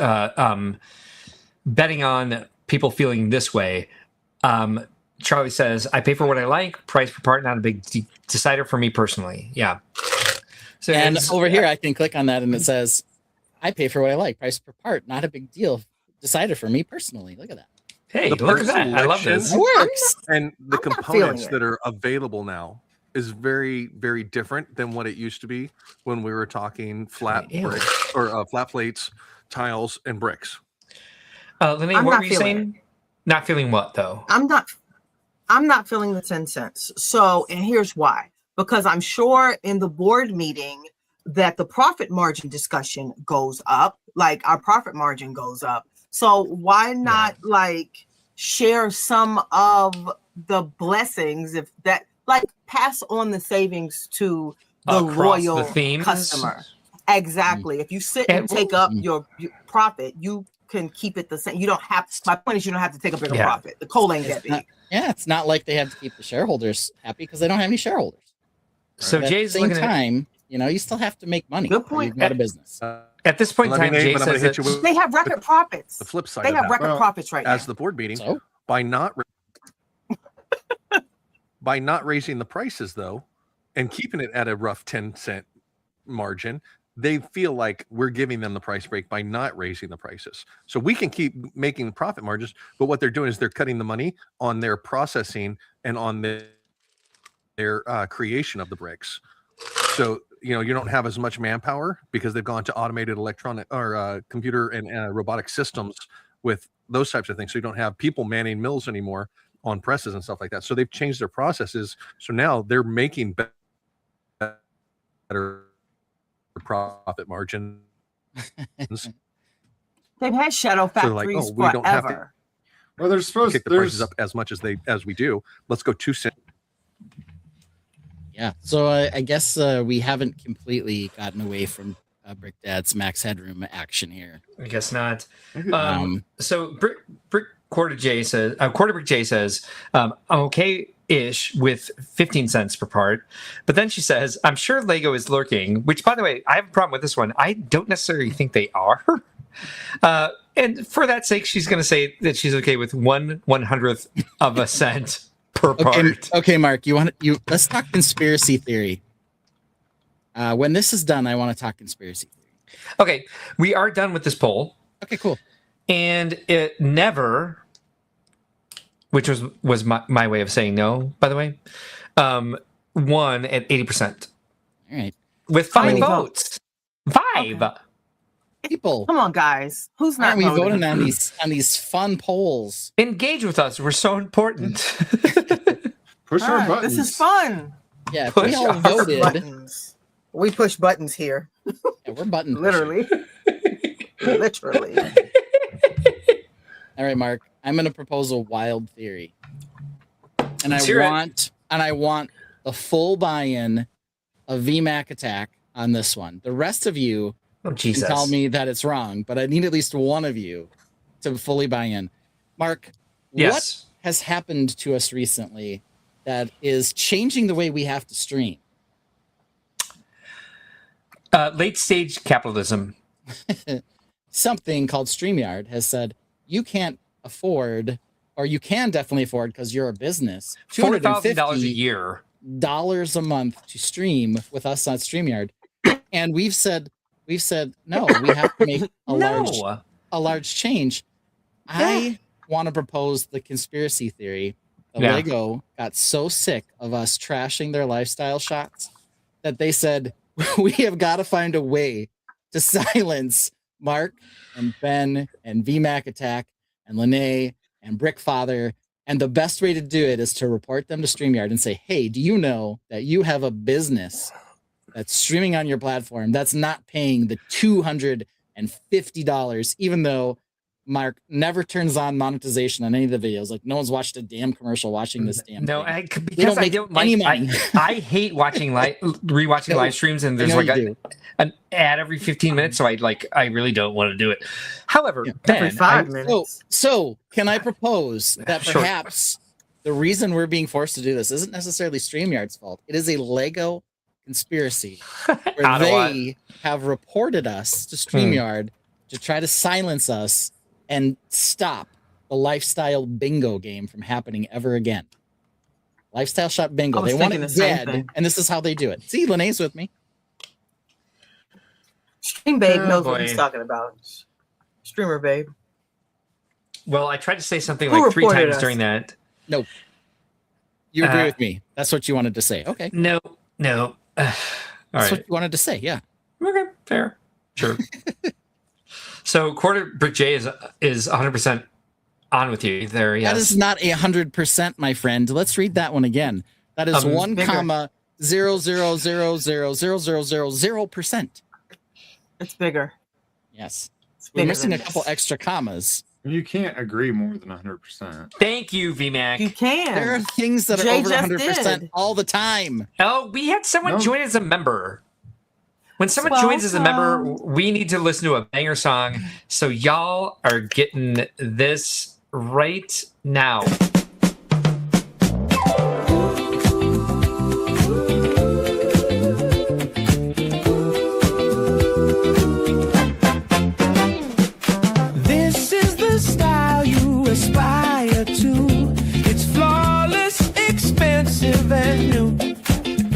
betting on people feeling this way. Charlie says, I pay for what I like. Price per part, not a big decider for me personally. Yeah. So And over here, I can click on that and it says, I pay for what I like. Price per part, not a big deal. Decided for me personally. Look at that. Hey, The look at part that. I love selection this. It works. And the I'm not components feeling that are available now is very, very different than what it used to be when we were talking flat Ew. bricks or flat plates, tiles, and bricks. Lene, I'm what not were you feeling saying? Not feeling what, though? I'm not feeling the 10 cents. So, and here's why. Because I'm sure in the board meeting that the profit margin discussion goes up, like our profit margin goes up. So why not like share some of the blessings, if that, like pass on the savings to the Across loyal the themes? customer. Exactly. If you sit and take up your profit, you can keep it the same. You don't have, my point is you don't have to take a bigger Yeah. profit. The coal ain't that big. It's not like they have to keep the shareholders happy because they don't have any shareholders. So But at Jay's the same looking at, you still have to make money. Good or point. You've got a business. at this point in Let me time, name, Jay but I'm gonna says hit that you with They have record profits. the flip side They of have that. record profits right As now. the board meeting, So by not raising the prices though, and keeping it at a rough 10-cent margin, they feel like we're giving them the price break by not raising the prices. So we can keep making profit margins, but what they're doing is they're cutting the money on their processing and on their creation of the bricks. So you don't have as much manpower because they've gone to automated electronic or computer and robotic systems with those types of things. So you don't have people manning mills anymore on presses and stuff like that. So they've changed their processes. So now they're making better profit margins They've had shadow So they're like, factories oh, we don't have to forever. Well, they're supposed kick the prices up as much as we do. Let's go 2 cents. Yeah. So I guess we haven't completely gotten away from Brick Dad's max headroom action here. I guess not. Um, So Quarter Brick J says, I'm okay-ish with 15 cents per part. But then she says, I'm sure Lego is lurking, which, by the way, I have a problem with this one. I don't necessarily think they are. And for that sake, she's going to say that she's okay with 1/100th of a cent per part. Okay, Mark, let's talk conspiracy theory. When this is done, I want to talk conspiracy theory. Okay, we are done with this poll. Okay, cool. And it never, which was my way of saying no, by the way, won at 80%. All right. With 5 votes. 5. Okay. People, come on, guys. Who's not aren't we voting? voting on these fun polls? Engage with us. We're so important. Push our buttons. This is fun. Yeah, if we all voted. Buttons. We push buttons here. Yeah, we're button pushing. Literally. Literally. All right, Mark. I'm going to propose a wild theory, and Let's hear I want the full buy-in of VMAC Attack on this one. The rest of you can tell me that it's wrong, but I need at least one of you to fully buy in. Mark, what has happened to us recently that is changing the way we have to stream? Late stage capitalism. Something called StreamYard has said you can't afford, or you can definitely afford because you're a business, $4,000 a year. $4,000 a month to stream with us on StreamYard. And we've said no, we have to make a large change. I want to propose the conspiracy theory that Lego got so sick of us trashing their lifestyle shots that they said we have got to find a way to silence Mark and Ben and VMAC Attack and Lene and Brickfather. And the best way to do it is to report them to StreamYard and say, hey, do you know that you have a business that's streaming on your platform that's not paying the $250, even though Mark never turns on monetization on any of the videos. Like, no one's watched a damn commercial watching this damn No, thing. because I don't like I hate watching rewatching live streams, and there's like an ad every 15 minutes, so I really don't want to do it. However, every 5 minutes. So can I propose that perhaps the reason we're being forced to do this isn't necessarily StreamYard's fault. It is a Lego conspiracy where they have reported us to StreamYard to try to silence us and stop the lifestyle bingo game from happening ever again. Lifestyle shop bingo. They want it dead, and this is how they do it. See, Lene's with me. Stream Babe knows what he's talking about. Streamer Babe. Well, I tried to say something like 3 times during that. No. You agree with me. That's what you wanted to say. Okay. No. All That's right. what you wanted to say. Yeah. Okay, fair. Sure. So Quarter Brick J is 100% on with you there. Yes. That is not 100%, my friend. Let's read that one again. That is 1,000,000,000%. It's bigger. Yes. It's We're bigger missing than a couple this. extra commas. You can't agree more than 100%. Thank you, VMAC. You can. There are things that are Jay over just 100% did. all the time. Oh, we had someone join as a member. When someone joins as a member, we need to listen to a banger song. So y'all are getting this right now. This is the style you aspire to. It's flawless, expensive, and new.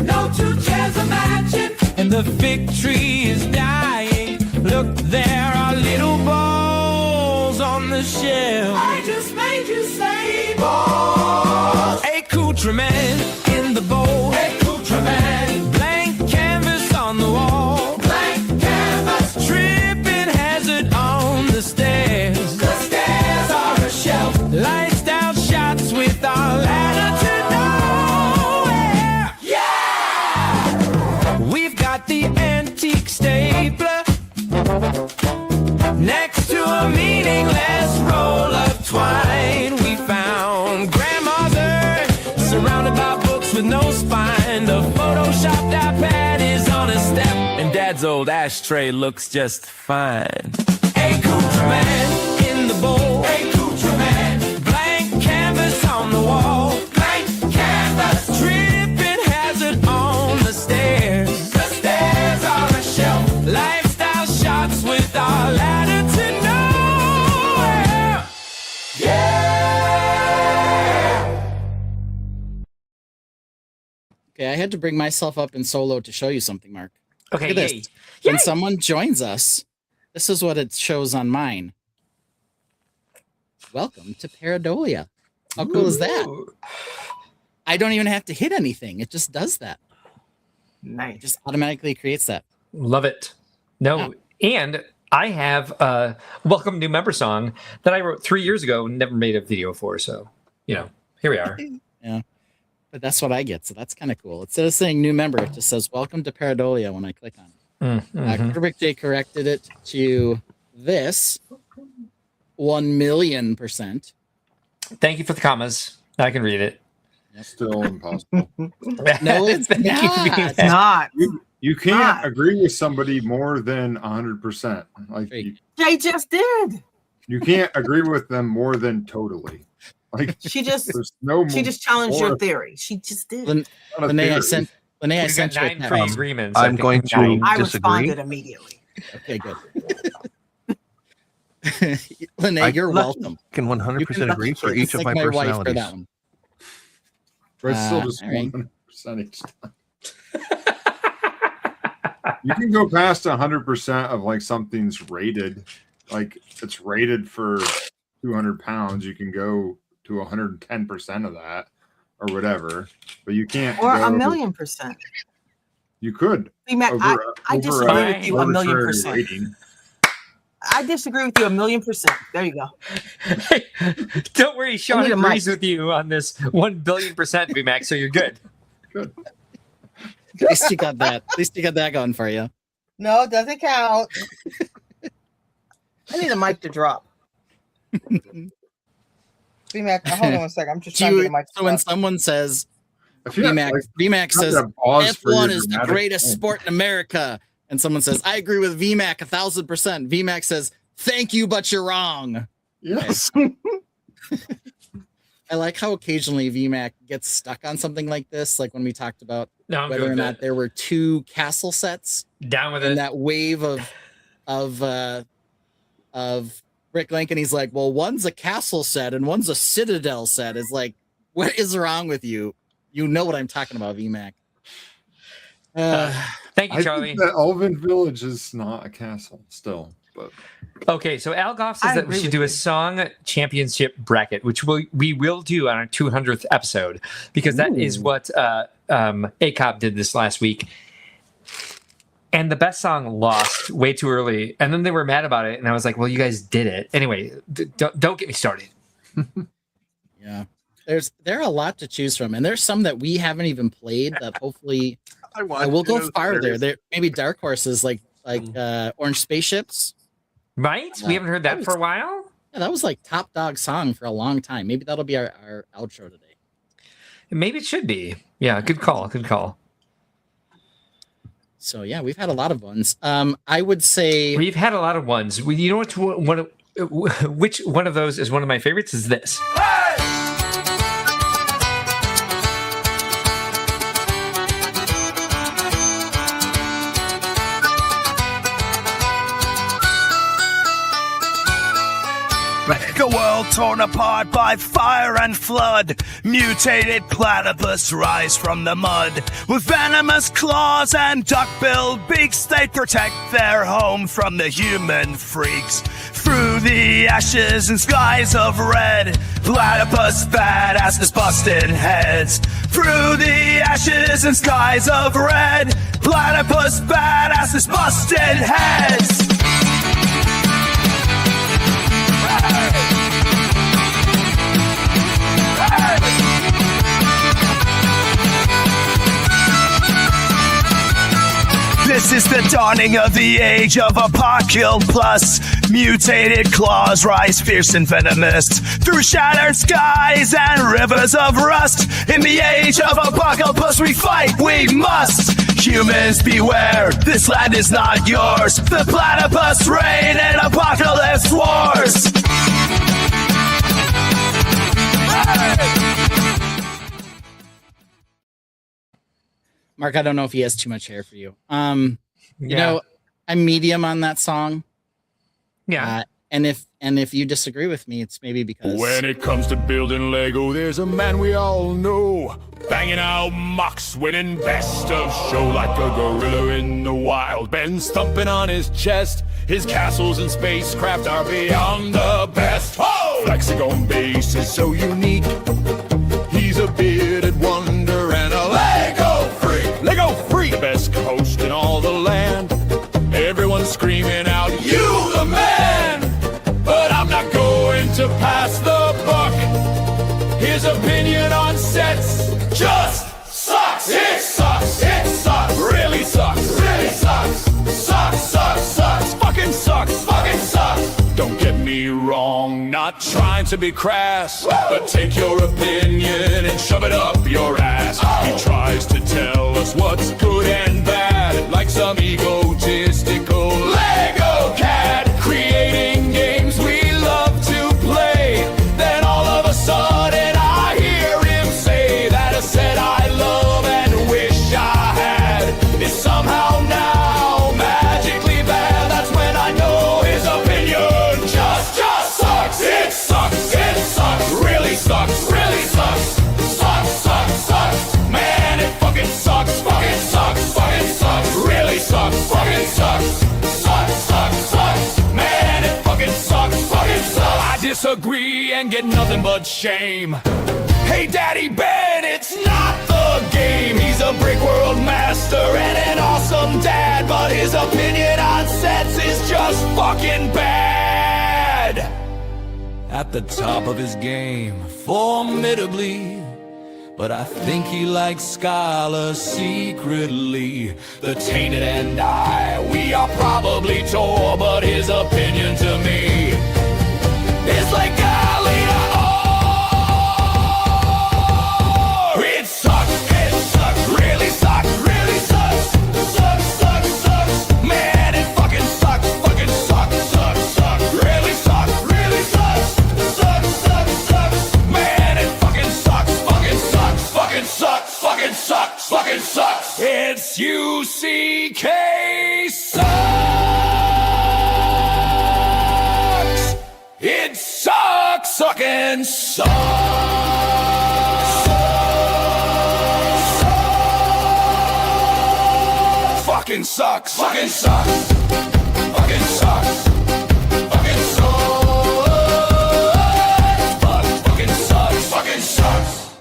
No 2 chairs are matching, and the fig tree is dying. Look, there are little balls on the shelf. I just made you say balls. Accoutrement in the bowl. Accoutrement. Blank canvas on the wall. Blank canvas. Tripping hazard on the stairs. The stairs are a shelf. Lifestyle shots with our ladder to nowhere. Yeah! We've got the antique stapler next to a old ashtray looks just fine. Accoutrement in the bowl. Accoutrement. Blank canvas on the wall. Blank canvas. Tripping hazard on the stairs. The stairs are a shelf. Lifestyle shots with our ladder to nowhere. Yeah. Okay, I had to bring myself up in solo to show you something, Mark. Okay, Look at yay. this. When someone joins us, this is what it shows on mine. Welcome to Paradolia. How cool is that? I don't even have to hit anything. It just does that. Nice. It just automatically creates that. Love it. No, and I have a welcome new member song that I wrote 3 years ago and never made a video for. So, here we are. Yeah. But that's what I get. So that's kind of cool. Instead of saying new member, it just says welcome to Paradolia when I click on it. Quarterback J corrected it to this 1,000,000%. Thank you for the commas. I can read it. Still impossible. No, it's Thank you, not. VMAX. It's not. You can't Not. agree with somebody more than 100%. Like Great. Jay just did. you can't agree with them more than totally. Like She just there's no. she just challenged more- your theory. She just did. not a Lene, I theory. sent We've got you a 9 text. pre-agreements. I I'm think going to 9. I disagree. responded immediately. Okay, good. Lene, I- you're welcome. Can 100% agree for each It's of like my my wife for personalities. that one. But it's still Uh, just all right. 100% each time. You can go past 100% of like something's rated, like it's rated for 200 pounds. You can go to 110% of that or whatever, but you can't. Or go, 1,000,000%. You could. VMAX, I disagree with you 1,000,000%. rating. I disagree with you 1,000,000%. There you go. Don't worry, Sean need a agrees mic. with you on this 1,000,000,000%, VMAX, so you're good. Good. At least you got that. At least you got that going for you. No, it doesn't count. I need a mic to drop. VMAX, hold on one second. I'm just trying to get a mic to So when drop. someone says I feel VMAX, like VMAX not says to pause for F1 your is the dramatic greatest thing. sport in America, and someone says I agree with VMAX 1,000%. VMAX says thank you, but you're wrong. Yes. I like how occasionally VMAX gets stuck on something like this, like when we talked about No, I'm whether good or with not it. there were 2 castle sets Down with in it. that wave of Rick Lincoln. He's like, well, one's a castle set and one's a citadel set. It's like, what is wrong with you? You know what I'm talking about, VMAX. Thank you, I Charlie. think that Elven Village is not a castle still, but Okay, so Al Goff says I that we agree should with do you. a song championship bracket, which we will do on our 200th episode, because that is what ACOP did this last week. And the best song lost way too early, and then they were mad about it, and I was like, "Well, you guys did it anyway. Don't get me started." Yeah, there are a lot to choose from, and there's some that we haven't even played that hopefully we'll go farther. There maybe dark horses like Orange Spaceships. Right? We haven't heard that for a while. Yeah, that was like top dog song for a long time. Maybe that'll be our outro today. Maybe it should be. Yeah, good call. Good call. So yeah, we've had a lot of ones. I would say We've had a lot of ones. You know which one of those is one of my favorites? Is this? A world torn apart by fire and flood. Mutated platypus rise from the mud. With venomous claws and duck-billed beaks, they protect their home from the human freaks. Through the ashes and skies of red, platypus badasses busted heads. Through the ashes and skies of red, platypus badasses busted heads. This is the dawning of the age of Apocalypse. Mutated claws rise fierce and venomous through shattered skies and rivers of rust. In the age of Apocalypse, we fight, we must. Humans beware, this land is not yours. The platypus reign and apocalypse wars. Mark, I don't know if he has too much hair for you. You know, I'm medium on that song. Yeah. And if you disagree with me, it's maybe because When it comes to building Lego, there's a man we all know, banging out mocks, winning best of show like a gorilla in the wild. Ben thumping on his chest, his castles and spacecraft are beyond the best. Oh! Flexagon base is so unique. He's a bearded wonder and a Lego freak. Lego freak, the best coast in all the land. Everyone's screaming out, "You the man!" But I'm not going to pass the buck. His opinion on sets just sucks. It sucks. It sucks. Really sucks. Really sucks. Sucks. Sucks. Sucks. Fucking sucks. Fucking sucks. Don't get me wrong, not trying to be crass, but take your opinion and shove it up your ass. He tries to tell us what's good and bad, like some egotistical Lego cat, creating games we love to play. Then all of a sudden I hear him say that a set I love and wish I had is somehow now magically bad. That's when I know his opinion just sucks. It sucks. It sucks. Really sucks. Really sucks. Sucks. Sucks. Sucks. Man, it fucking sucks. Fucking sucks. Fucking sucks. Really sucks. Fucking sucks. Sucks. Sucks. Sucks. Man, it fucking sucks. Fucking sucks. I disagree and get nothing but shame. Hey, Daddy Ben, it's not the game. He's a Brickworld master and an awesome dad, but his opinion on sets is just fucking bad. At the top of his game, formidably, but I think he likes Skylar secretly. The Tainted and I, we are probably tore, but his opinion to me is like Gallia. It sucks, really sucks, really sucks. Sucks, sucks, sucks. Man, it fucking sucks, sucks. Really sucks, really sucks. Sucks, sucks. Man, it fucking sucks, fucking sucks. It's UCK sucks. It sucks, sucking sucks. Fucking sucks, fucking sucks. Fucking sucks. Fucking sucks. Fucking sucks, fucking sucks.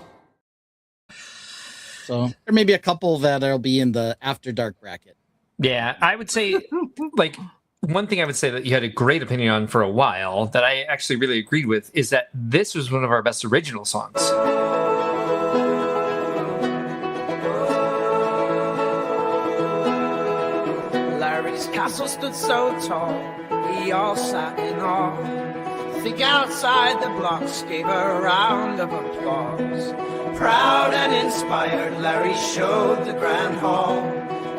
So there may be a couple that'll be in the after dark bracket. Yeah, I would say, like, one thing I would say that you had a great opinion on for a while that I actually really agreed with is that this was one of our best original songs. Larry's castle stood so tall, we all sat in awe. Think outside the blocks gave a round of applause. Proud and inspired, Larry showed the grand hall.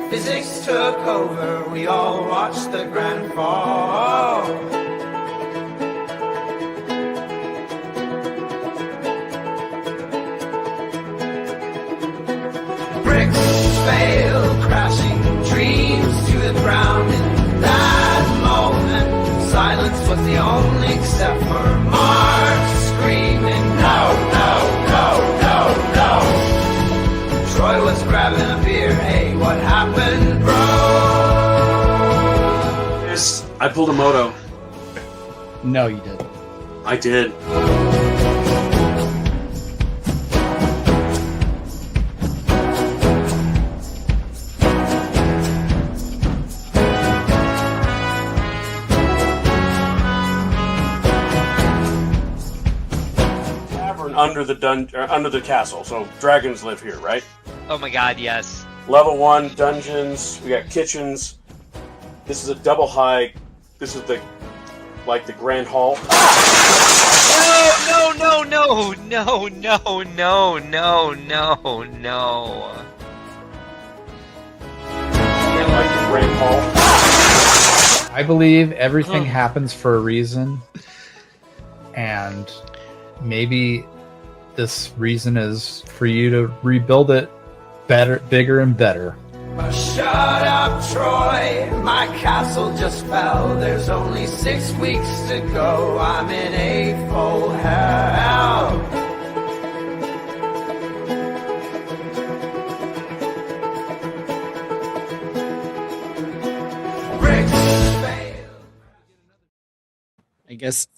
Physics took over, we all watched the grand fall. Bricks fail, crashing dreams to the ground. In that moment, silence was the only except for Mark screaming, no, no, no, no, no. Troy was grabbing a beer, hey, what happened, bro? Yes, I pulled a moto. No, you didn't. I did. Under the castle. So dragons live here, right? Oh my god, yes. Level 1 dungeons. We got kitchens. This is a double high. This is the grand hall. No, no, no, no, no, no, no, no, no, no. Grandpa. I believe everything happens for a reason, and maybe this reason is for you to rebuild it better, bigger and better. Shut up, Troy. My castle just fell. There's only 6 weeks to go. I'm in a full hell.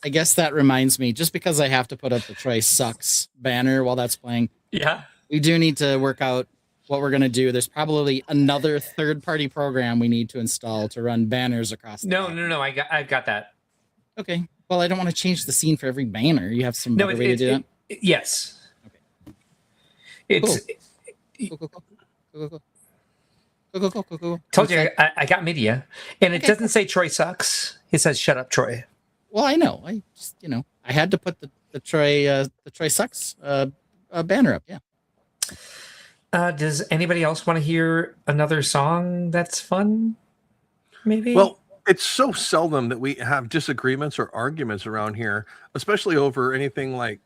I guess that reminds me, just because I have to put up the Troy Sucks banner while that's playing. Yeah. We do need to work out what we're going to do. There's probably another third-party program we need to install to run banners across the No. I got that. Okay. Well, I don't want to change the scene for every banner. You have some better way to do that? Yes. Okay. It's Cool. Told you I got media, and it doesn't say Troy sucks. It says shut up, Troy. Well, I know. I just, I had to put the Troy Sucks banner up. Yeah. Does anybody else want to hear another song that's fun? Maybe. Well, it's so seldom that we have disagreements or arguments around here, especially over anything like,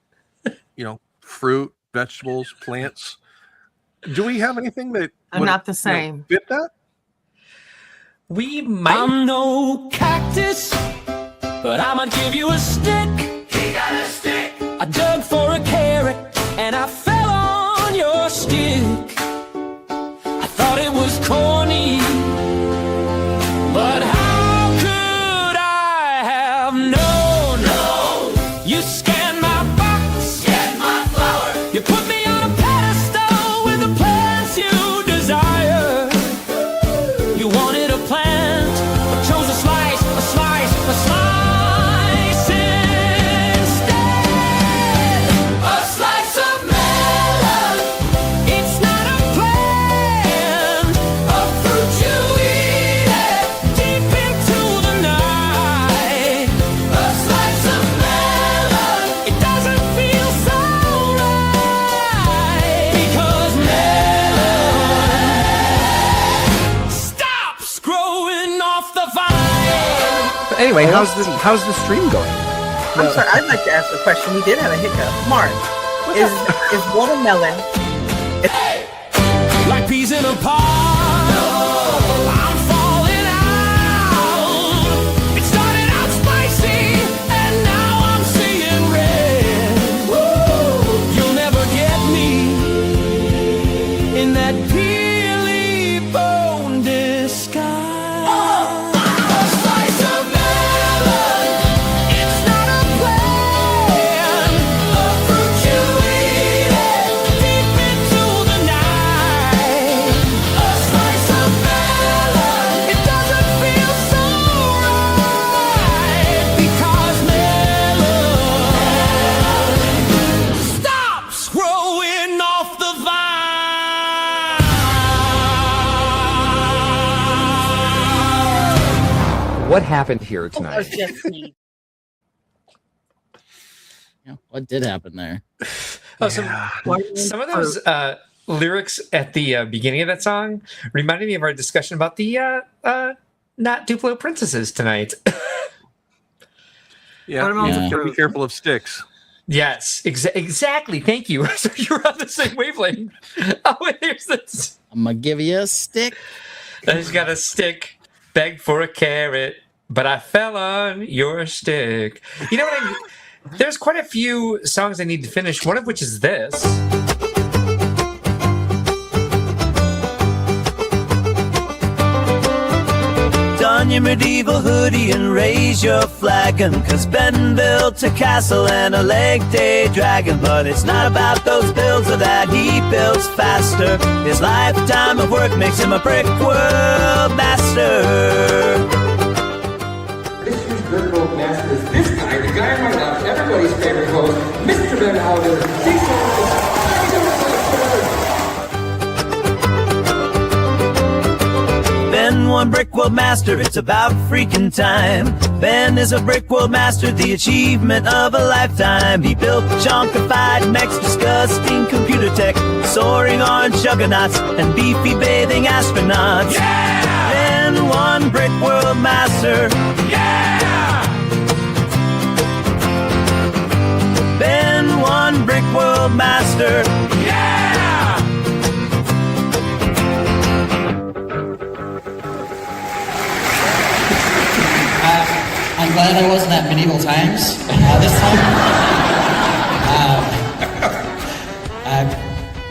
fruit, vegetables, plants. Do we have anything that I'm not the same. Fit that? We might. I'm no cactus, but I'ma give you a stick. He got a stick. I dug for a carrot and I fell on your stick. I thought it was corny, but how could I have known? No. You scanned my box, scanned my flower. You put me on a pedestal with the plants you desire. You wanted a plant, but chose a slice instead. A slice of melon. It's not a plant, a fruit you eat it deep into the night. A slice of melon. It doesn't feel so right because melon stops growing off the vine. Anyway, how's the stream going? I'm sorry, I'd like to ask a question. We did have a hiccup. Mark, is watermelon Like peas in a pod. I'm falling out. It started out spicy, and now I'm seeing red. You'll never get me in that peely bone disguise. A slice of melon. It's not a plant, a fruit you eat it deep into the night. A slice of melon. It doesn't feel so right because melon stops growing off the vine. What happened here tonight? What did happen there? Some of those lyrics at the beginning of that song reminded me of our discussion about the not Duplo princesses tonight. Yeah, be careful of sticks. Yes, exactly. Thank you. So you're on the same wavelength. Oh, and here's this. I'm gonna give you a stick. I just got a stick, begged for a carrot, but I fell on your stick. You know what there's quite a few songs I need to finish, one of which is this. Don your medieval hoodie and raise your flagon, 'cause Ben built a castle and a leg day dragon. But it's not about those builds or that he builds faster. His lifetime of work makes him a Brickworld master. This year's Brickworld Master is this guy, the guy in my lap, everybody's favorite host, Mr. Ben Howard. Ben won Brickworld Master, it's about freaking time. Ben is a Brickworld Master, the achievement of a lifetime. He built chonkified mechs, disgusting computer tech, soaring orange juggernauts, and beefy bathing astronauts. Yeah! Ben Ben one Brickworld master. Yeah! Ben one Brickworld master. Yeah! I'm glad I wasn't at medieval times this time.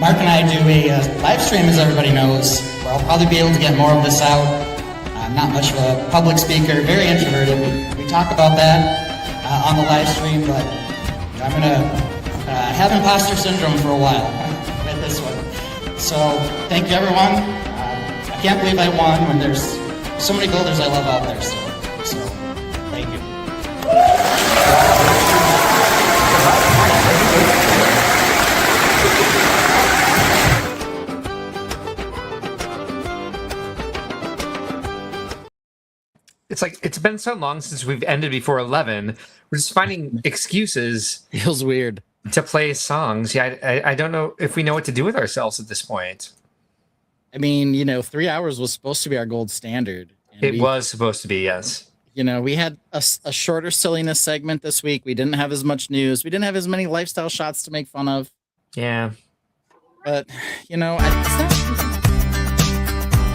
Mark and I do a live stream, as everybody knows, where I'll probably be able to get more of this out. I'm not much of a public speaker, very introverted. We talk about that on the live stream, but I'm going to have imposter syndrome for a while with this one. So thank you, everyone. I can't believe I won when there's so many builders I love out there still. So thank you. It's like it's been so long since we've ended before 11. We're just finding excuses. Feels weird to play songs. Yeah, I don't know if we know what to do with ourselves at this point. I mean, 3 hours was supposed to be our gold standard. It was supposed to be, yes. We had a shorter silliness segment this week. We didn't have as much news. We didn't have as many lifestyle shots to make fun of. Yeah. But,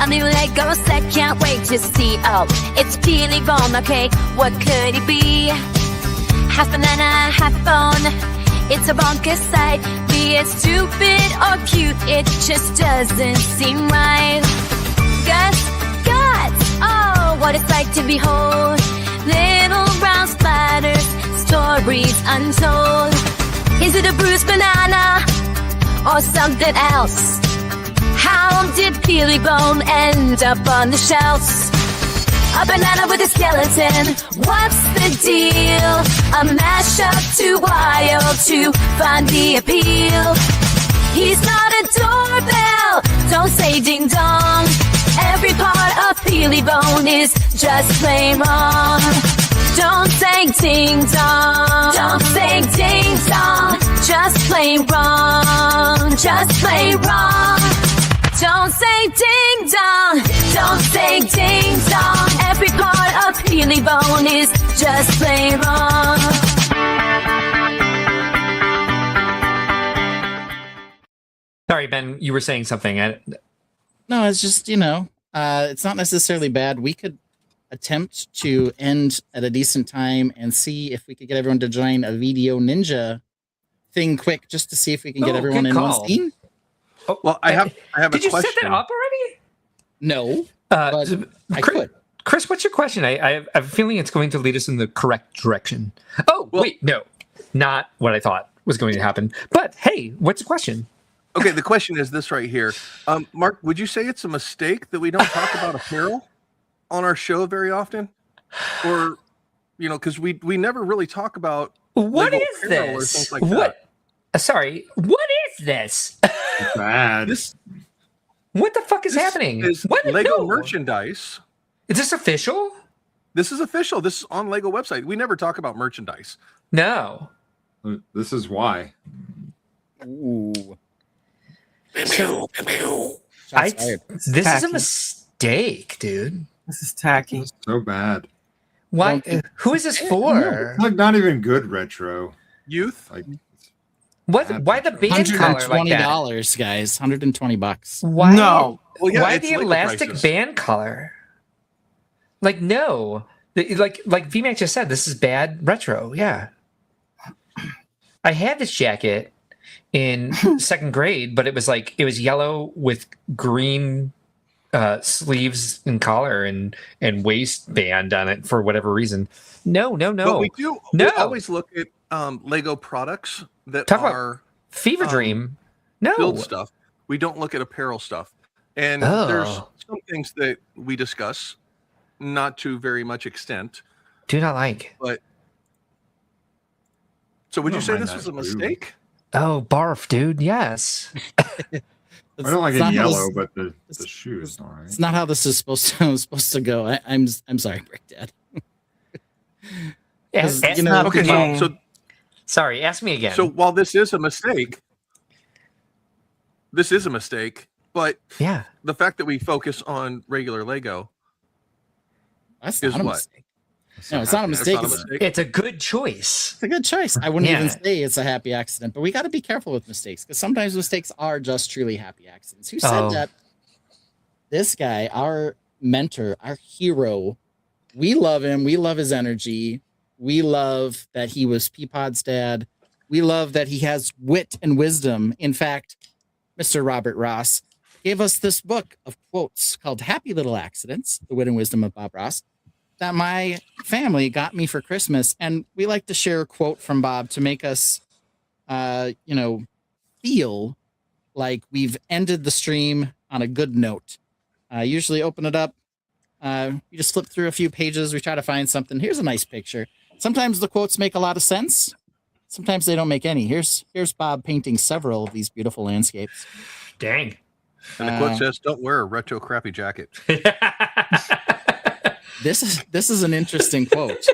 A new Lego set, can't wait to see. Oh, it's Peely Bomb, okay, what could it be? Half banana, half bone. It's a bonkers sight. Be it stupid or cute, it just doesn't seem right. Guts, oh, what it's like to behold. Little brown splatters, stories untold. Is it a bruised banana or something else? How did Peely Bone end up on the shelves? A banana with a skeleton, what's the deal? A mashup too wild to find the appeal. He's not a doorbell, don't say ding dong. Every part of Peely Bone is just plain wrong. Don't say ding dong, don't say ding dong. Just plain wrong, just plain wrong. Don't say ding dong, don't say ding dong. Every part of Peely Bone is just plain wrong. Sorry, Ben, you were saying something. No, it's just, it's not necessarily bad. We could attempt to end at a decent time and see if we could get everyone to join a video ninja thing quick, just to see if we can get everyone in one scene. Oh, well, I have a Did you question. set that up already? No, but I could. Chris, what's your question? I have a feeling it's going to lead us in the correct direction. Oh, wait, no. Not what I thought was going to happen. But hey, what's the question? Okay, the question is this right here. Mark, would you say it's a mistake that we don't talk about apparel on our show very often? Or, because we never really talk about what Lego is apparel or this? things like What? that. Sorry, what is this? Bad. What the fuck is happening? What Lego merchandise. Is this official? This is official. This is on Lego website. We never talk about merchandise. No. This is why. Ooh. This is a mistake, dude. This is tacky. So bad. Why? Who is this for? It's like not even good retro. Youth. Like what? Why the band color like that? $120, guys. $120. Why? No. Well, yeah, why it's the Lego elastic prices. band color? Like no. Like VMAX just said, this is bad retro. Yeah. I had this jacket in second grade, but it was yellow with green sleeves and collar and waistband on it for whatever reason. No. But we do. No. We always look at Lego products that Talk about are Fever Dream. No. build stuff. We don't look at apparel stuff. And there's some things that we discuss, not to very much extent. Do not like. But so would I you don't say mind this that was a too. mistake? Oh, barf, dude. Yes. I don't like it yellow, but the shoes, all right. It's not how this is supposed to go. I'm sorry, Brick Dad. Okay, so sorry, ask me again. So while this is a mistake, but yeah, the fact that we focus on regular Lego That's Is not a what? mistake. No, it's not a mistake. That's not a mistake? It's a good choice. It's a good choice. I wouldn't Yeah. even say it's a happy accident, but we got to be careful with mistakes because sometimes mistakes are just truly happy accidents. Who said that? This guy, our mentor, our hero, we love him. We love his energy. We love that he was Peapod's dad. We love that he has wit and wisdom. In fact, Mr. Robert Ross gave us this book of quotes called Happy Little Accidents, The Wit and Wisdom of Bob Ross, that my family got me for Christmas. And we like to share a quote from Bob to make us, feel like we've ended the stream on a good note. Usually open it up. You just flip through a few pages. We try to find something. Here's a nice picture. Sometimes the quotes make a lot of sense. Sometimes they don't make any. Here's Bob painting several of these beautiful landscapes. Dang. And the quote says, "Don't wear a retro crappy jacket." This is an interesting quote.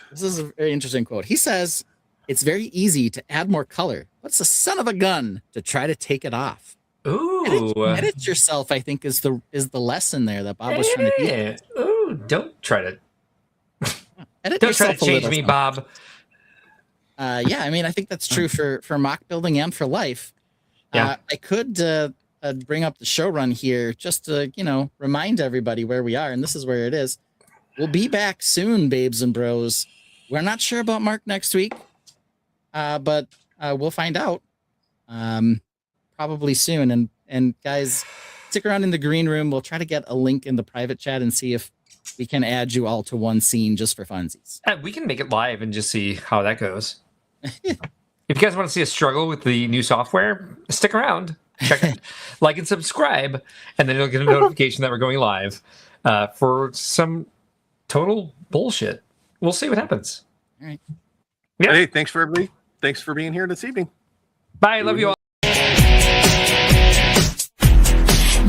This is a very interesting quote. He says, "It's very easy to add more color. What's the son of a gun to try to take it off?" Ooh. Edit yourself, I think, is the lesson there that Bob was trying to teach. Ooh, don't try to Edit don't try to yourself a change little, me, son. Bob. Yeah, I mean, I think that's true for mock building and for life. Yeah. I could bring up the show run here just to, remind everybody where we are, and this is where it is. We'll be back soon, babes and bros. We're not sure about Mark next week, but we'll find out probably soon. And guys, stick around in the green room. We'll try to get a link in the private chat and see if we can add you all to one scene just for funsies. We can make it live and just see how that goes. If you guys want to see us struggle with the new software, stick around. Check it, like and subscribe, and then you'll get a notification that we're going live for some total bullshit. We'll see what happens. All right. Yeah. Hey, thanks for everybody. Thanks for being here this evening. Bye. Love you all.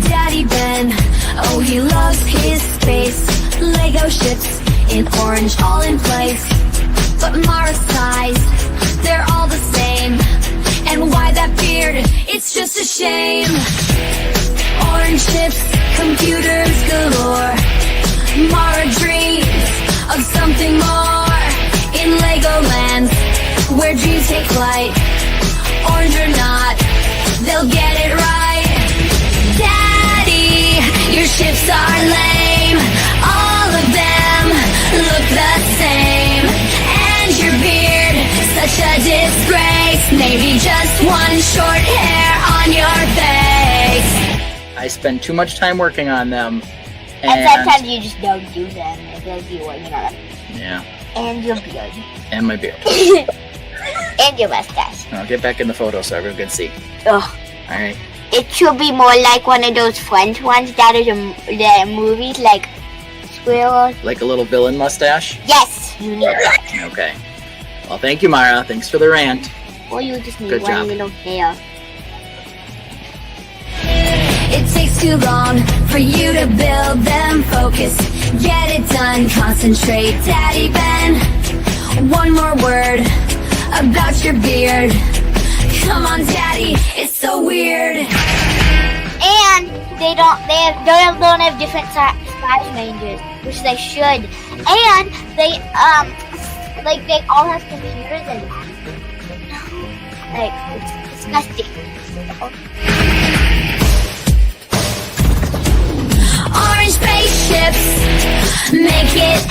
Daddy Ben, oh, he loves his space. Lego ships in orange, all in place. But Mara's size, they're all the same. And why that beard? It's just a shame. Orange ships, computers galore. Mara dreams of something more. In Legoland, where dreams take flight. Orange or not, they'll get it right. Daddy, your ships are lame. All of them look the same. And your beard, such a disgrace. Maybe just one short hair on your face. I spend too much time working on them. And sometimes you just don't do them. I feel like you want, Yeah. And your beard. And my beard. And your mustache. I'll get back in the photo so everyone can see. Ugh. All right. It should be more like one of those French ones that is in the movies, like squirrels. Like a little villain mustache? Yes, you need that. Okay. Well, thank you, Mara. Thanks for the rant. Or you just need Good one job. little hair. It takes too long for you to build them. Focus, get it done, concentrate, Daddy Ben. One more word about your beard. Come on, Daddy, it's so weird. And they don't have different size ranges, which they should. And they they all have computers and it's disgusting. Orange spaceships make it